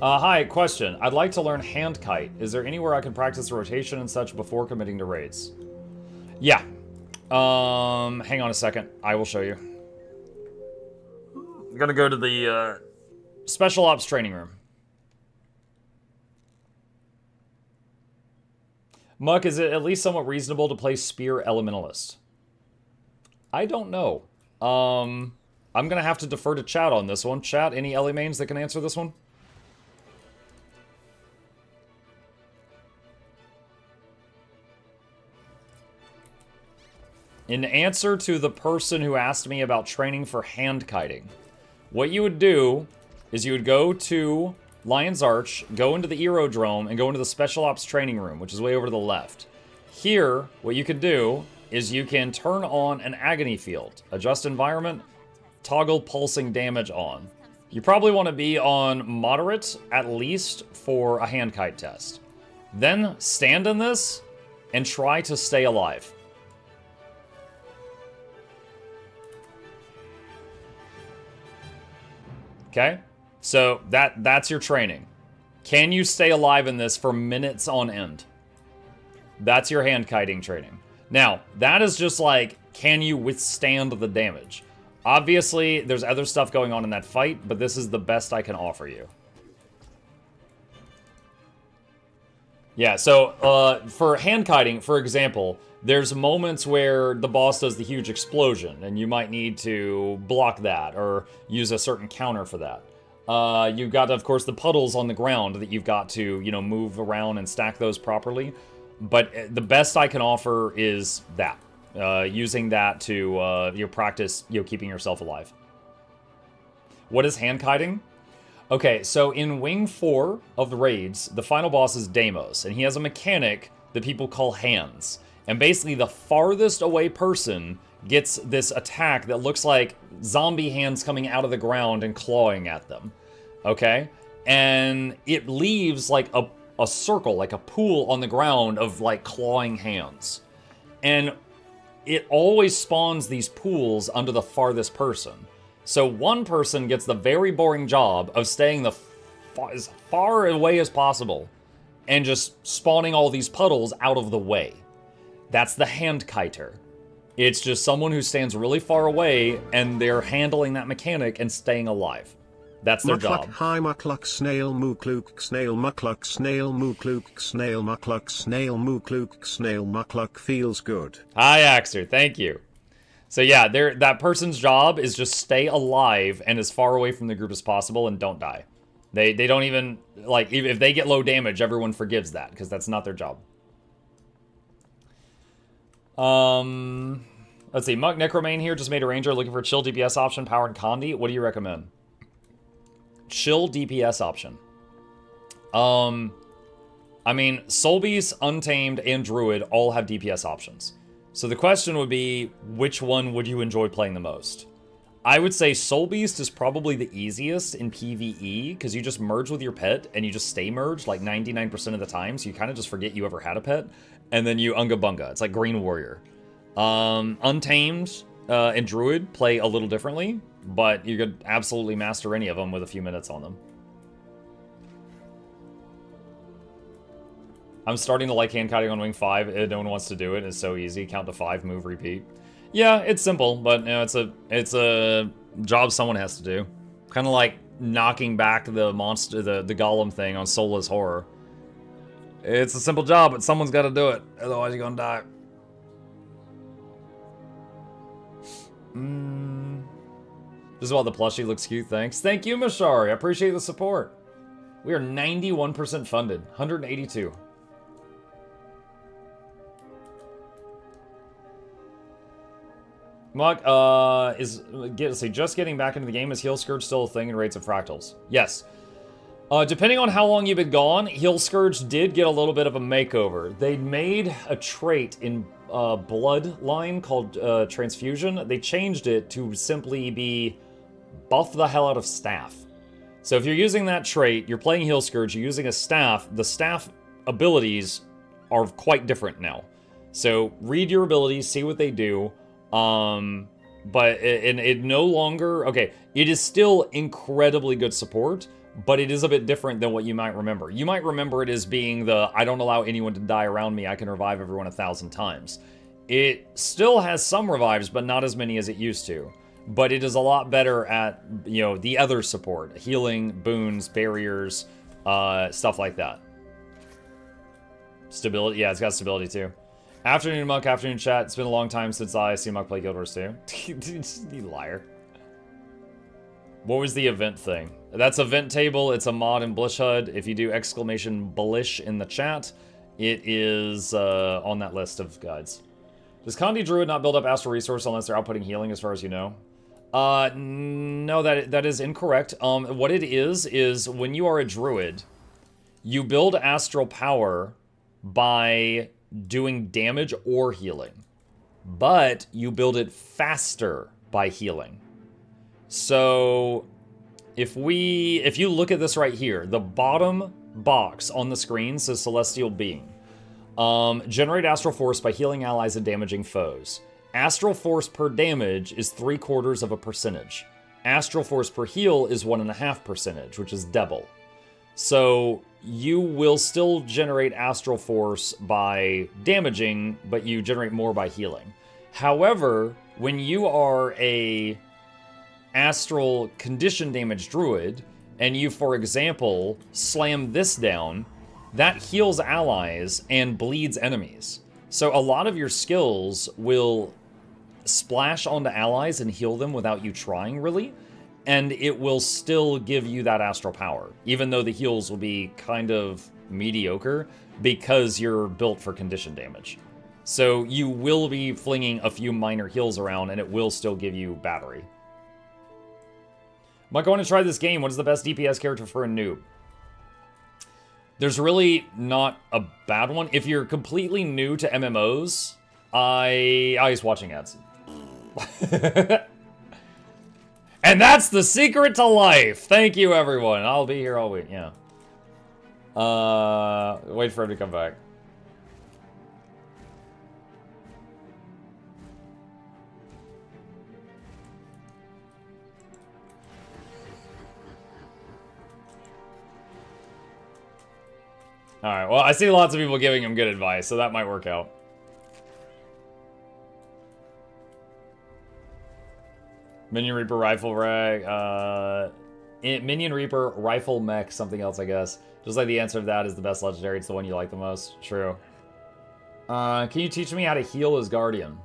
Hi, question. I'd like to learn Handkite. Is there anywhere I can practice rotation and such before committing to raids? Yeah. Hang on a second. I will show you. I'm gonna go to the Special Ops training room. Muck, is it at least somewhat reasonable to play Spear Elementalist? I don't know. I'm going to have to defer to chat on this one. Chat, any Ellie mains that can answer this one? In answer to the person who asked me about training for handkiting, what you would do is you would go to Lion's Arch, go into the aerodrome, and go into the Special Ops training room, which is way over to the left. Here, what you can do is you can turn on an agony field, adjust environment, toggle pulsing damage on. You probably want to be on moderate, at least, for a handkite test. Then stand in this and try to stay alive. Okay? So that's your training. Can you stay alive in this for minutes on end? That's your handkiting training. Now, that is just like, can you withstand the damage? Obviously, there's other stuff going on in that fight, but this is the best I can offer you. Yeah, so for handkiting, for example, there's moments where the boss does the huge explosion, and you might need to block that or use a certain counter for that. You've got, of course, the puddles on the ground that you've got to, you know, move around and stack those properly. But the best I can offer is that. Using that to practice, keeping yourself alive. What is handkiting? Okay, so in Wing 4 of the raids, the final boss is Damos, and he has a mechanic that people call hands. And basically, the farthest away person gets this attack that looks like zombie hands coming out of the ground and clawing at them. Okay? And it leaves like a circle, like a pool on the ground of like clawing hands. And it always spawns these pools under the farthest person. So one person gets the very boring job of staying as far away as possible and just spawning all these puddles out of the way. That's the handkiter. It's just someone who stands really far away and they're handling that mechanic and staying alive. That's their job. Hi Mukluk snail Mukluk snail Mukluk snail Mukluk snail Mukluk snail Mukluk snail Mukluk feels good. Hi Axer, thank you. So yeah, that person's job is just stay alive and as far away from the group as possible and don't die. They don't even, like, if they get low damage, everyone forgives that because that's not their job. Let's see, Muck Necromane here just made a ranger looking for a chill DPS option, power and Condi. What do you recommend? Chill DPS option. I mean, Soul Beast, Untamed, and Druid all have DPS options. So the question would be, which one would you enjoy playing the most? I would say Soul Beast is probably the easiest in PvE, because you just merge with your pet, and you just stay merged like 99% of the time, so you kind of just forget you ever had a pet, and then you Unga Bunga. It's like Green Warrior. Untamed and Druid play a little differently, but you could absolutely master any of them with a few minutes on them. I'm starting to like handkiting on Wing 5. No one wants to do it. It's so easy. Count to 5, move, repeat. Yeah, it's simple, but you know, it's a job someone has to do. Kind of like knocking back the monster, the golem thing on Soulless Horror. It's a simple job, but someone's got to do it. Otherwise, you're gonna die. Just about the plushie looks cute. Thanks. Thank you, Mashari. I appreciate the support. We are 91% funded. 182. Muck, let's see, just getting back into the game, is Heal Scourge still a thing in raids of Fractals? Yes. Depending on how long you've been gone, Heal Scourge did get a little bit of a makeover. They made a trait in Bloodline called Transfusion. They changed it to simply be buff the hell out of staff. So if you're using that trait, you're playing Heal Scourge, you're using a staff, the staff abilities are quite different now. So read your abilities, see what they do. But it no longer, okay, it is still incredibly good support, but it is a bit different than what you might remember. You might remember it as being the, I don't allow anyone to die around me, I can revive everyone 1,000 times. It still has some revives, but not as many as it used to. But it is a lot better at, you know, the other support. Healing, boons, barriers, stuff like that. Stability, yeah, it's got stability too. Afternoon, Muck, afternoon, chat. It's been a long time since I see Muck play Guild Wars 2. You liar. What was the event thing? That's event table. It's a mod in Blishud. If you do exclamation Blish in the chat, it is on that list of guides. Does Kandi Druid not build up astral resource unless they're outputting healing, as far as you know? No, that is incorrect. What it is when you are a druid, you build astral power by doing damage or healing, but you build it faster by healing. So if you look at this right here, the bottom box on the screen says Celestial Being. Generate astral force by healing allies and damaging foes. Astral force per damage is 0.75%. Astral force per heal is 1.5%, which is double. So you will still generate astral force by damaging, but you generate more by healing. However, when you are a astral condition damage druid, and you, for example, slam this down, that heals allies and bleeds enemies. So a lot of your skills will splash onto allies and heal them without you trying, really, and it will still give you that astral power, even though the heals will be kind of mediocre because you're built for condition damage. So you will be flinging a few minor heals around, and it will still give you battery. Am I going to try this game? What is the best DPS character for a noob? There's really not a bad one. If you're completely new to MMOs, I was watching ads. And that's the secret to life. Thank you, everyone. I'll be here all week. Yeah. Wait for him to come back. All right. Well, I see lots of people giving him good advice, so that might work out. Minion Reaper Rifle Rag, Minion Reaper Rifle Mech, something else, I guess. Just like the answer to that is the best legendary. It's the one you like the most. True. Can you teach me how to heal as Guardian?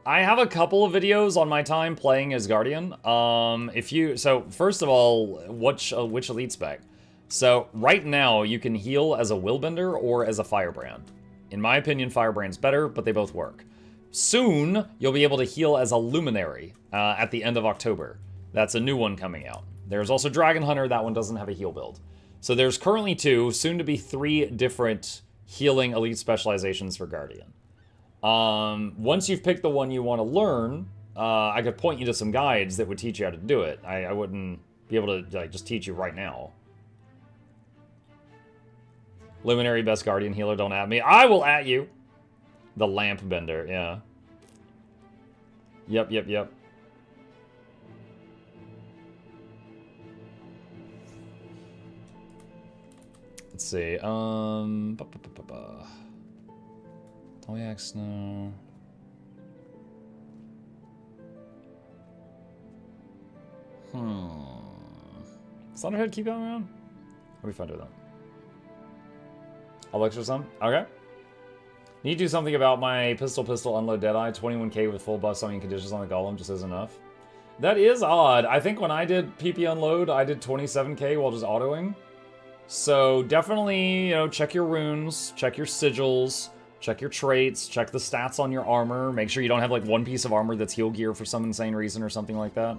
I have a couple of videos on my time playing as Guardian. So first of all, which elite spec? So right now you can heal as a Willbender or as a Firebrand. In my opinion, Firebrand's better, but they both work. Soon, you'll be able to heal as a Luminary at the end of October. That's a new one coming out. There's also Dragon Hunter. That one doesn't have a heal build. So there's currently 2, soon to be 3 different healing elite specializations for Guardian. Once you've picked the one you want to learn, I could point you to some guides that would teach you how to do it. I wouldn't be able to like, just teach you right now. Luminary best Guardian healer, don't at me. I will at you. The Lamp Bender, yeah. Yep. Let's see, Toyak Snow. Thunderhead keep going around? What are we fun doing that? I'll lecture some? Okay. Need to do something about my pistol unload Deadeye. 21k with full buff summoning conditions on the golem just isn't enough. That is odd. I think when I did PP unload, I did 27k while just autoing. So definitely, you know, check your runes, check your sigils, check your traits, check the stats on your armor. Make sure you don't have like one piece of armor that's heal gear for some insane reason or something like that.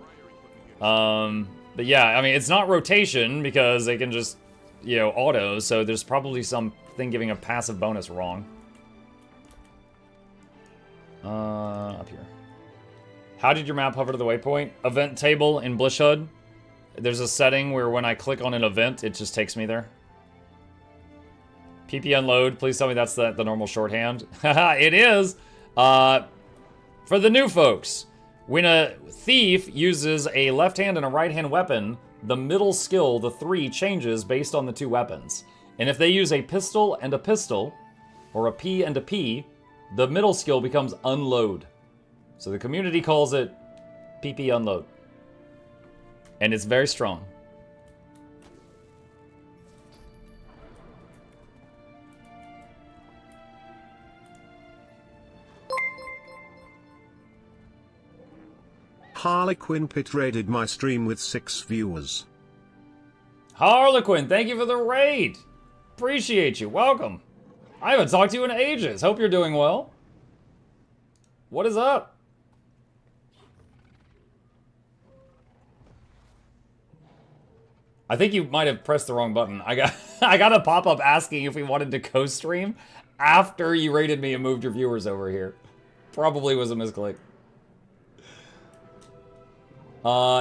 But yeah, I mean, it's not rotation because they can just, you know, auto. So there's probably something giving a passive bonus wrong. Up here. How did your map hover to the waypoint? Event table in Blishud. There's a setting where when I click on an event, it just takes me there. PP unload. Please tell me that's the normal shorthand. It is. For the new folks, when a thief uses a left hand and a right hand weapon, the middle skill, the 3, changes based on the 2 weapons. And if they use a pistol, or a P and a P, the middle skill becomes unload. So the community calls it PP unload. And it's very strong. Harlequin Pit raided my stream with 6 viewers. Harlequin, thank you for the raid. Appreciate you. Welcome. I haven't talked to you in ages. Hope you're doing well. What is up? I think you might have pressed the wrong button. I got a pop-up asking if we wanted to co-stream after you rated me and moved your viewers over here. Probably was a misclick.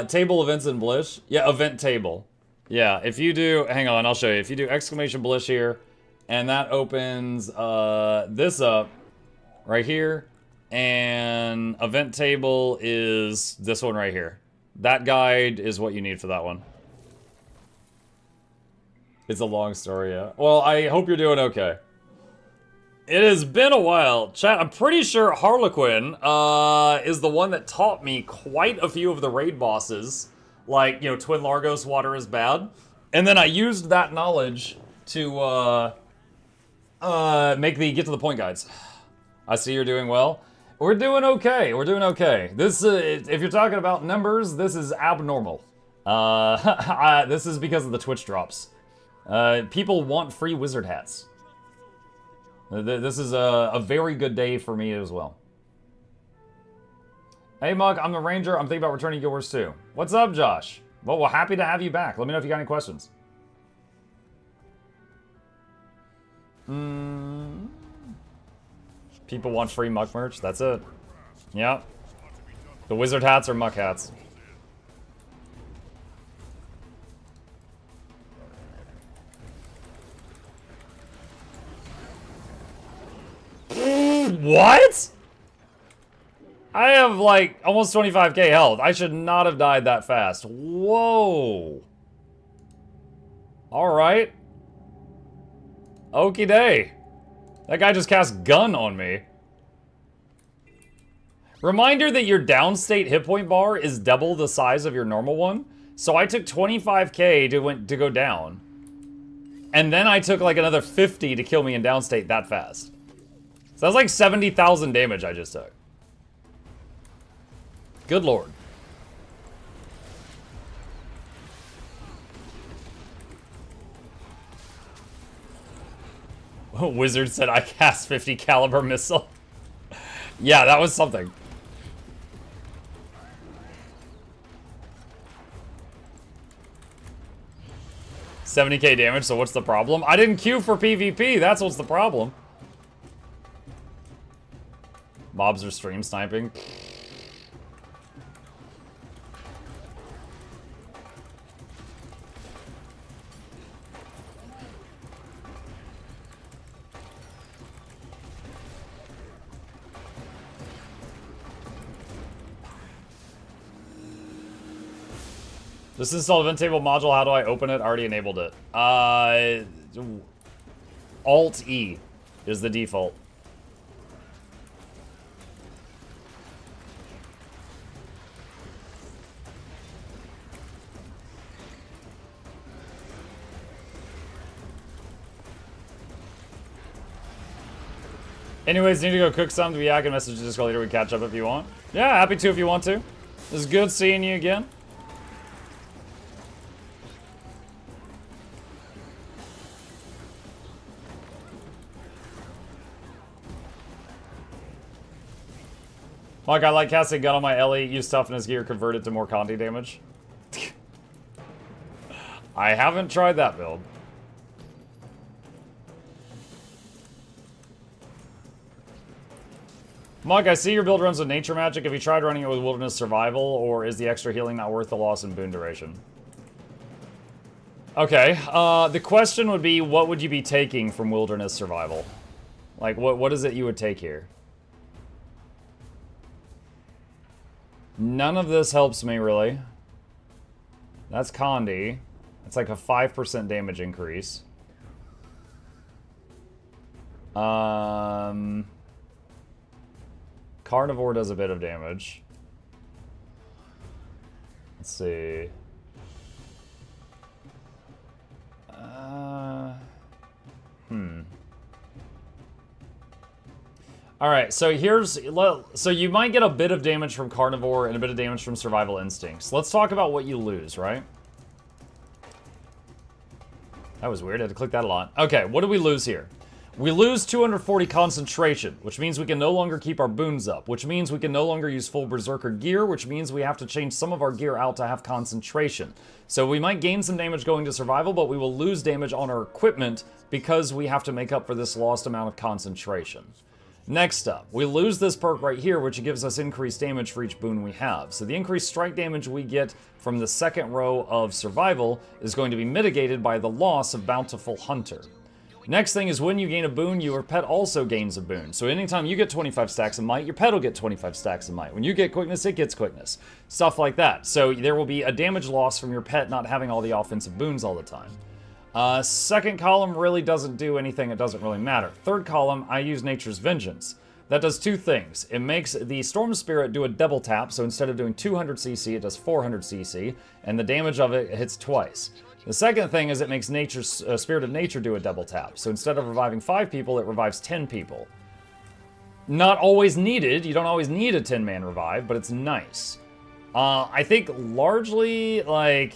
Table events in Blish. Yeah, event table. Yeah, if you do, hang on, I'll show you. If you do exclamation Blish here, and that opens this up right here, and event table is this one right here. That guide is what you need for that one. It's a long story, yeah. Well, I hope you're doing okay. It has been a while. Chat, I'm pretty sure Harlequin is the one that taught me quite a few of the raid bosses. Like, you know, Twin Largos water is bad. And then I used that knowledge to get to the point guides. I see you're doing well. We're doing okay. We're doing okay. This, if you're talking about numbers, this is abnormal. This is because of the Twitch drops. People want free wizard hats. This is a very good day for me as well. Hey, Mug, I'm the ranger. I'm thinking about returning yours too. What's up, Josh? Well, we're happy to have you back. Let me know if you got any questions. People want free muck merch. That's it. Yep. The wizard hats are muck hats. What? I have like almost 25k health. I should not have died that fast. Whoa. Alright. Okie day. That guy just cast gun on me. Reminder that your downstate hit point bar is double the size of your normal one. So I took 25k to go down. And then I took like another 50 to kill me in downstate that fast. So that's like 70,000 damage I just took. Good lord. Wizard said I cast 50 caliber missile. Yeah, that was something. $70k damage, so what's the problem? I didn't queue for PvP, that's what's the problem. Mobs are stream sniping. Just installed event table module. How do I open it? Already enabled it. Alt E is the default. Anyways, need to go cook something. I can message the Discord later. We catch up if you want. Yeah, happy to if you want to. It's good seeing you again. Mike, I like casting gun on my Ellie. Use toughness gear, convert it to more Conti damage. I haven't tried that build. Mug, I see your build runs with nature magic. Have you tried running it with wilderness survival, or is the extra healing not worth the loss in boon duration? Okay, the question would be, what would you be taking from wilderness survival? Like, what is it you would take here? None of this helps me, really. That's Condi. It's like a 5% damage increase. Carnivore does a bit of damage. Let's see. All right, so so you might get a bit of damage from Carnivore and a bit of damage from Survival Instincts. Let's talk about what you lose, right? That was weird, I had to click that a lot. Okay, what do we lose here? We lose 240 concentration, which means we can no longer keep our boons up, which means we can no longer use full Berserker gear, which means we have to change some of our gear out to have concentration. So we might gain some damage going to survival, but we will lose damage on our equipment because we have to make up for this lost amount of concentration. Next up, we lose this perk right here, which gives us increased damage for each boon we have. So the increased strike damage we get from the second row of survival is going to be mitigated by the loss of Bountiful Hunter. Next thing is when you gain a boon, your pet also gains a boon. So anytime you get 25 stacks of might, your pet will get 25 stacks of might. When you get quickness, it gets quickness. Stuff like that. So there will be a damage loss from your pet not having all the offensive boons all the time. Second column really doesn't do anything, it doesn't really matter. Third column, I use Nature's Vengeance. That does two things. It makes the Storm Spirit do a double tap, so instead of doing 200 CC, it does 400 CC, and the damage of it hits twice. The second thing is it makes Spirit of Nature do a double tap. So instead of reviving 5 people, it revives 10 people. Not always needed. You don't always need a 10-man revive, but it's nice. I think largely, like,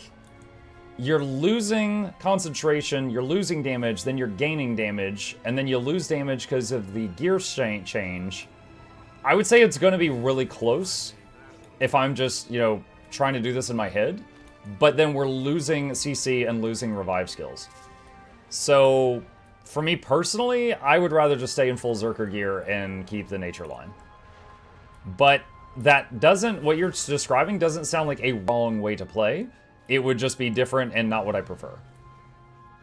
you're losing concentration, you're losing damage, then you're gaining damage, and then you lose damage because of the gear change. I would say it's going to be really close if I'm just, you know, trying to do this in my head. But then we're losing CC and losing revive skills. So, for me personally, I would rather just stay in full Zerker gear and keep the nature line. But that doesn't, what you're describing doesn't sound like a wrong way to play. It would just be different and not what I prefer.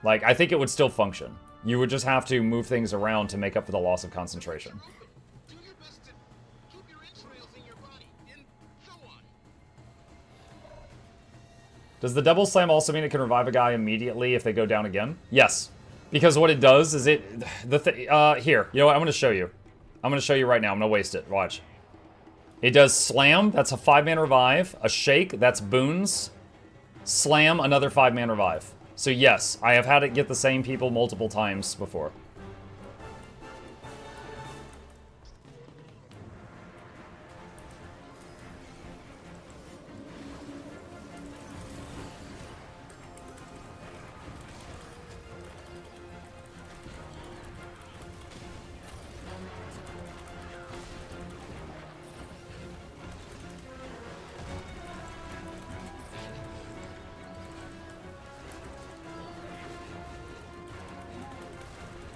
Like, I think it would still function. You would just have to move things around to make up for the loss of concentration. Does the double slam also mean it can revive a guy immediately if they go down again? Yes. Because what it does is here, you know what, I'm going to show you. I'm going to show you right now. I'm going to waste it. Watch. It does slam, that's a 5-man revive. A shake, that's boons. Slam, another 5-man revive. So yes, I have had it get the same people multiple times before.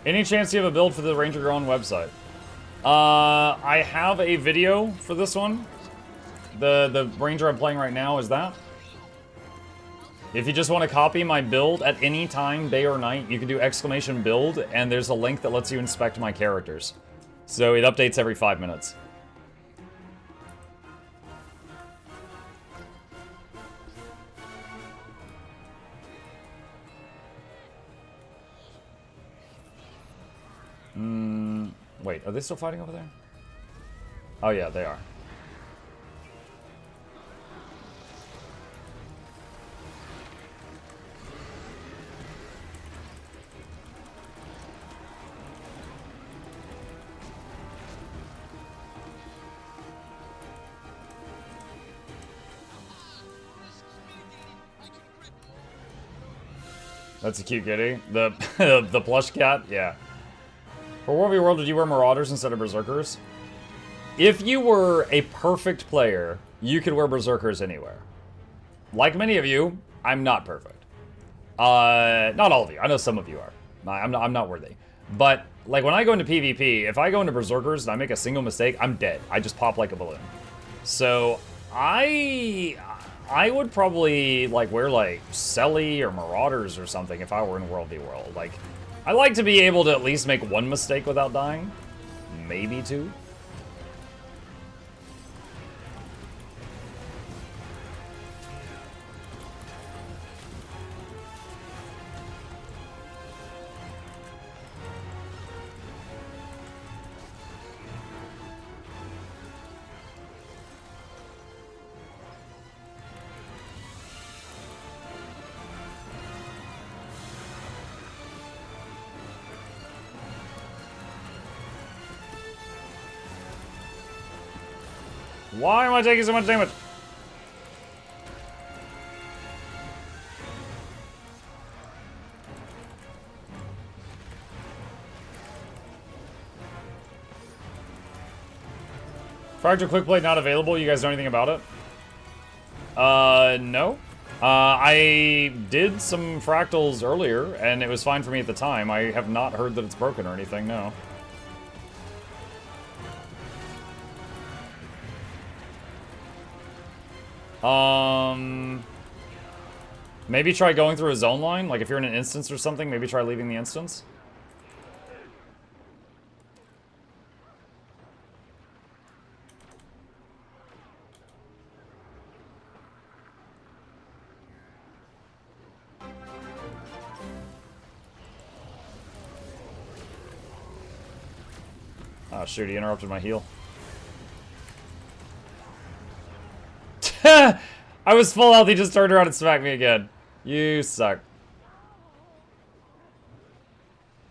Any chance you have a build for the Ranger Your Own website? I have a video for this one. The Ranger I'm playing right now is that. If you just want to copy my build at any time, day or night, you can do exclamation build, and there's a link that lets you inspect my characters. So it updates every 5 minutes. Wait, are they still fighting over there? Oh yeah, they are. That's a cute kitty. The plush cat, yeah. For War v World, did you wear Marauders instead of Berserkers? If you were a perfect player, you could wear Berserkers anywhere. Like many of you, I'm not perfect. Not all of you. I know some of you are. I'm not worthy. But, like, when I go into PvP, if I go into Berserkers and I make a single mistake, I'm dead. I just pop like a balloon. So, I would probably, like, wear, like, Selly or Marauders or something if I were in World v World. Like, I like to be able to at least make one mistake without dying. Maybe two. Why am I taking so much damage? Fractal Quick Play not available. You guys know anything about it? No. I did some fractals earlier, and it was fine for me at the time. I have not heard that it's broken or anything, no. Maybe try going through a zone line. Like, if you're in an instance or something, maybe try leaving the instance. Oh shoot, he interrupted my heal. I was full health, he just turned around and smacked me again. You suck.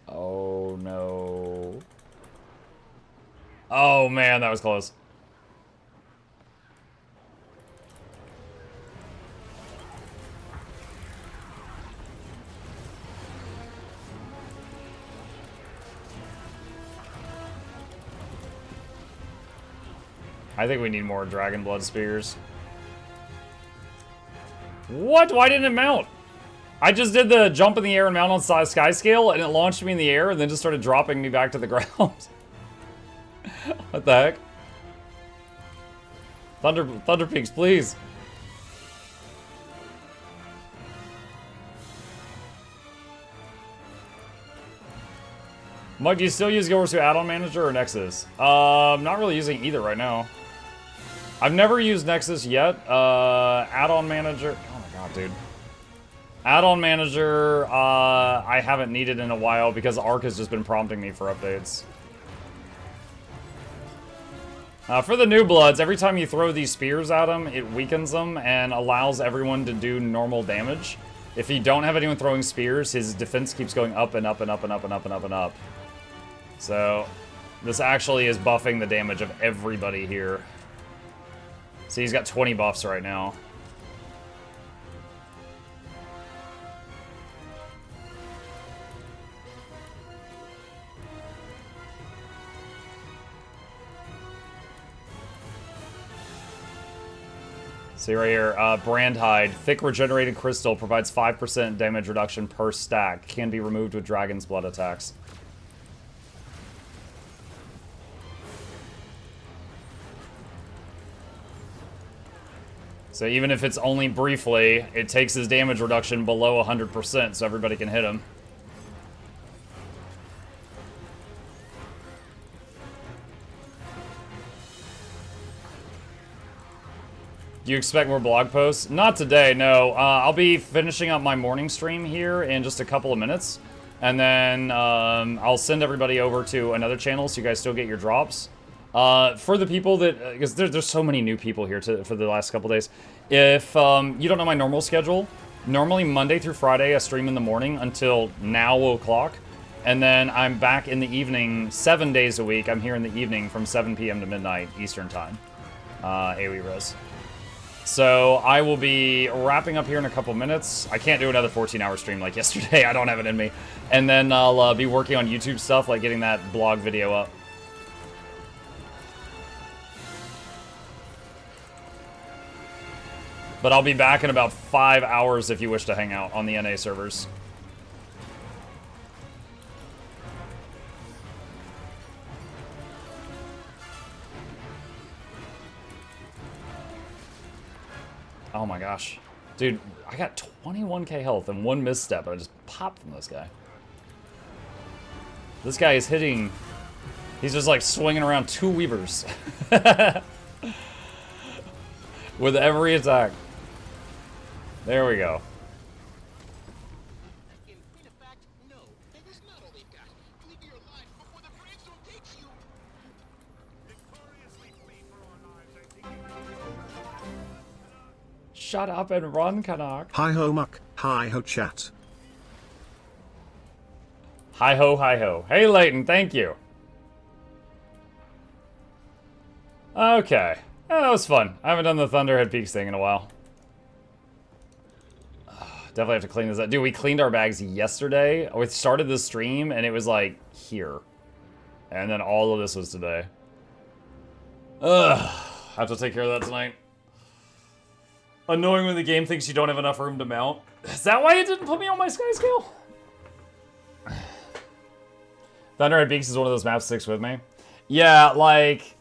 Oh no. Oh man, that was close. I think we need more Dragon Blood Spears. What? Why didn't it mount? I just did the jump in the air and mount on Skyscale, and it launched me in the air and then just started dropping me back to the ground. What the heck? Thunder Peaks, please. Mike, do you still use GW2 add-on manager or Nexus? Not really using either right now. I've never used Nexus yet. Add-on manager. Oh my god, dude. Add-on manager, I haven't needed in a while because Arc has just been prompting me for updates. For the new bloods, every time you throw these spears at them, it weakens them and allows everyone to do normal damage. If you don't have anyone throwing spears, his defense keeps going up and up and up and up and up and up and up. So, this actually is buffing the damage of everybody here. See, he's got 20 buffs right now. See right here, Brandhide. Thick regenerated crystal provides 5% damage reduction per stack. Can be removed with Dragon's Blood attacks. So even if it's only briefly, it takes his damage reduction below 100% so everybody can hit him. Do you expect more blog posts? Not today, no. I'll be finishing up my morning stream here in just a couple of minutes. And then I'll send everybody over to another channel so you guys still get your drops. For the people that, because there's so many new people here for the last couple days. If you don't know my normal schedule, normally Monday through Friday I stream in the morning until now o'clock. And then I'm back in the evening 7 days a week. I'm here in the evening from 7 p.m. to midnight Eastern time. AoE res. So I will be wrapping up here in a couple minutes. I can't do another 14-hour stream like yesterday. I don't have it in me. And then I'll be working on YouTube stuff, like getting that blog video up. But I'll be back in about 5 hours if you wish to hang out on the NA servers. Oh my gosh. Dude, I got 21k health and one misstep and I just popped from this guy. This guy is hitting... He's just like swinging around 2 weavers. With every attack. There we go. Shut up and run, Canuck. Hi ho muck, hi ho chat. Hi ho, hi ho. Hey Leighton, thank you. Okay. that was fun. I haven't done the Thunderhead Peaks thing in a while. Definitely have to clean this up. Dude, we cleaned our bags yesterday. We started the stream, and it was, like, here. And then all of this was today. Ugh. I have to take care of that tonight. Annoying when the game thinks you don't have enough room to mount. Is that why it didn't put me on my Skyscale? Thunderhead Peaks is one of those maps that sticks with me. Yeah, like...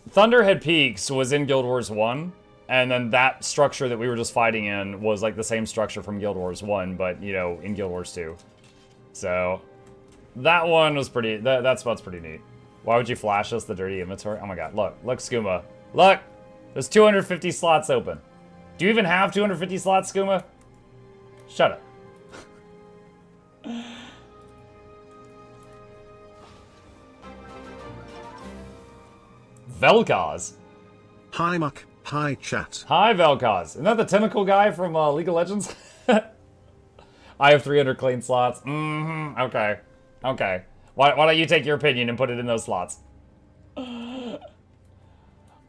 Thunderhead Peaks was in Guild Wars 1. And then that structure that we were just fighting in was like the same structure from Guild Wars 1, but, you know, in Guild Wars 2. So, that one was pretty, that spot's pretty neat. Why would you flash us the dirty inventory? Oh my god, look, Skooma. Look! There's 250 slots open. Do you even have 250 slots, Skooma? Shut up. Vel'Koz. Hi Muck, hi chat. Hi, Vel'Koz. Isn't that the tentacle guy from League of Legends? I have 300 clean slots. Mm-hmm. Okay. Okay. Why don't you take your opinion and put it in those slots?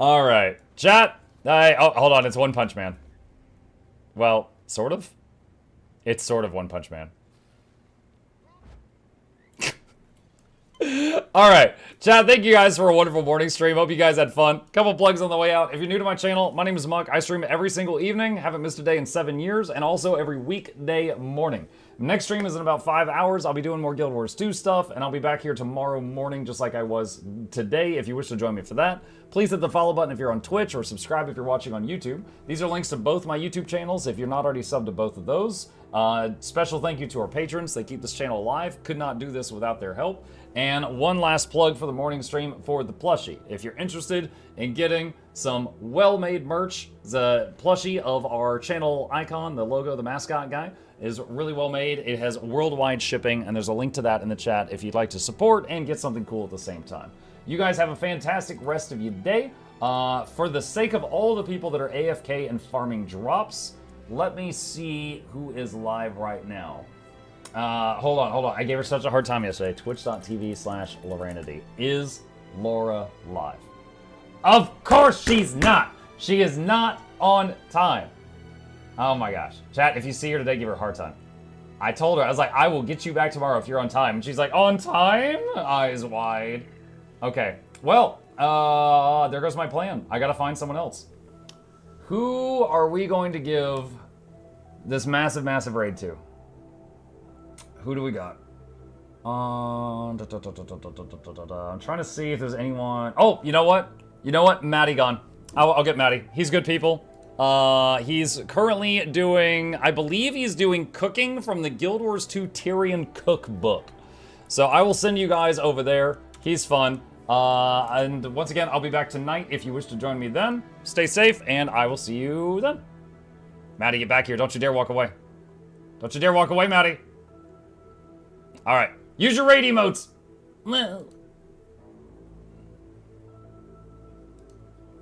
Alright. Chat! Oh, hold on. It's One Punch Man. Well, sort of. It's sort of One Punch Man. Alright, chat, thank you guys for a wonderful morning stream. Hope you guys had fun. Couple plugs on the way out. If you're new to my channel, my name is Muck. I stream every single evening. Haven't missed a day in 7 years. And also every weekday morning. Next stream is in about 5 hours. I'll be doing more Guild Wars 2 stuff. And I'll be back here tomorrow morning just like I was today. If you wish to join me for that, please hit the follow button if you're on Twitch or subscribe if you're watching on YouTube. These are links to both my YouTube channels if you're not already subbed to both of those. Special thank you to our patrons. They keep this channel alive. Could not do this without their help. And one last plug for the morning stream for the plushie. If you're interested in getting some well-made merch, the plushie of our channel icon, the logo, the mascot guy, is really well made. It has worldwide shipping, and there's a link to that in the chat if you'd like to support and get something cool at the same time. You guys have a fantastic rest of your day. For the sake of all the people that are AFK and farming drops, let me see who is live right now. Hold on. I gave her such a hard time yesterday. Twitch.tv/Loranity. Is Laura live? Of course she's not. She is not on time. Oh my gosh. Chat, if you see her today, give her a hard time. I told her, I was like, I will get you back tomorrow if you're on time. And she's like, on time? Eyes wide. Okay. Well, there goes my plan. I gotta find someone else. Who are we going to give this massive, massive raid to? Who do we got? I'm trying to see if there's anyone. Oh, you know what? You know what? Maddie gone. I'll get Maddie. He's good people. He's currently doing, I believe he's doing cooking from the Guild Wars 2 Tyrion cookbook. So I will send you guys over there. He's fun. And once again, I'll be back tonight if you wish to join me then. Stay safe, and I will see you then. Maddie, get back here. Don't you dare walk away. Don't you dare walk away, Maddie. All right. Use your raid emotes.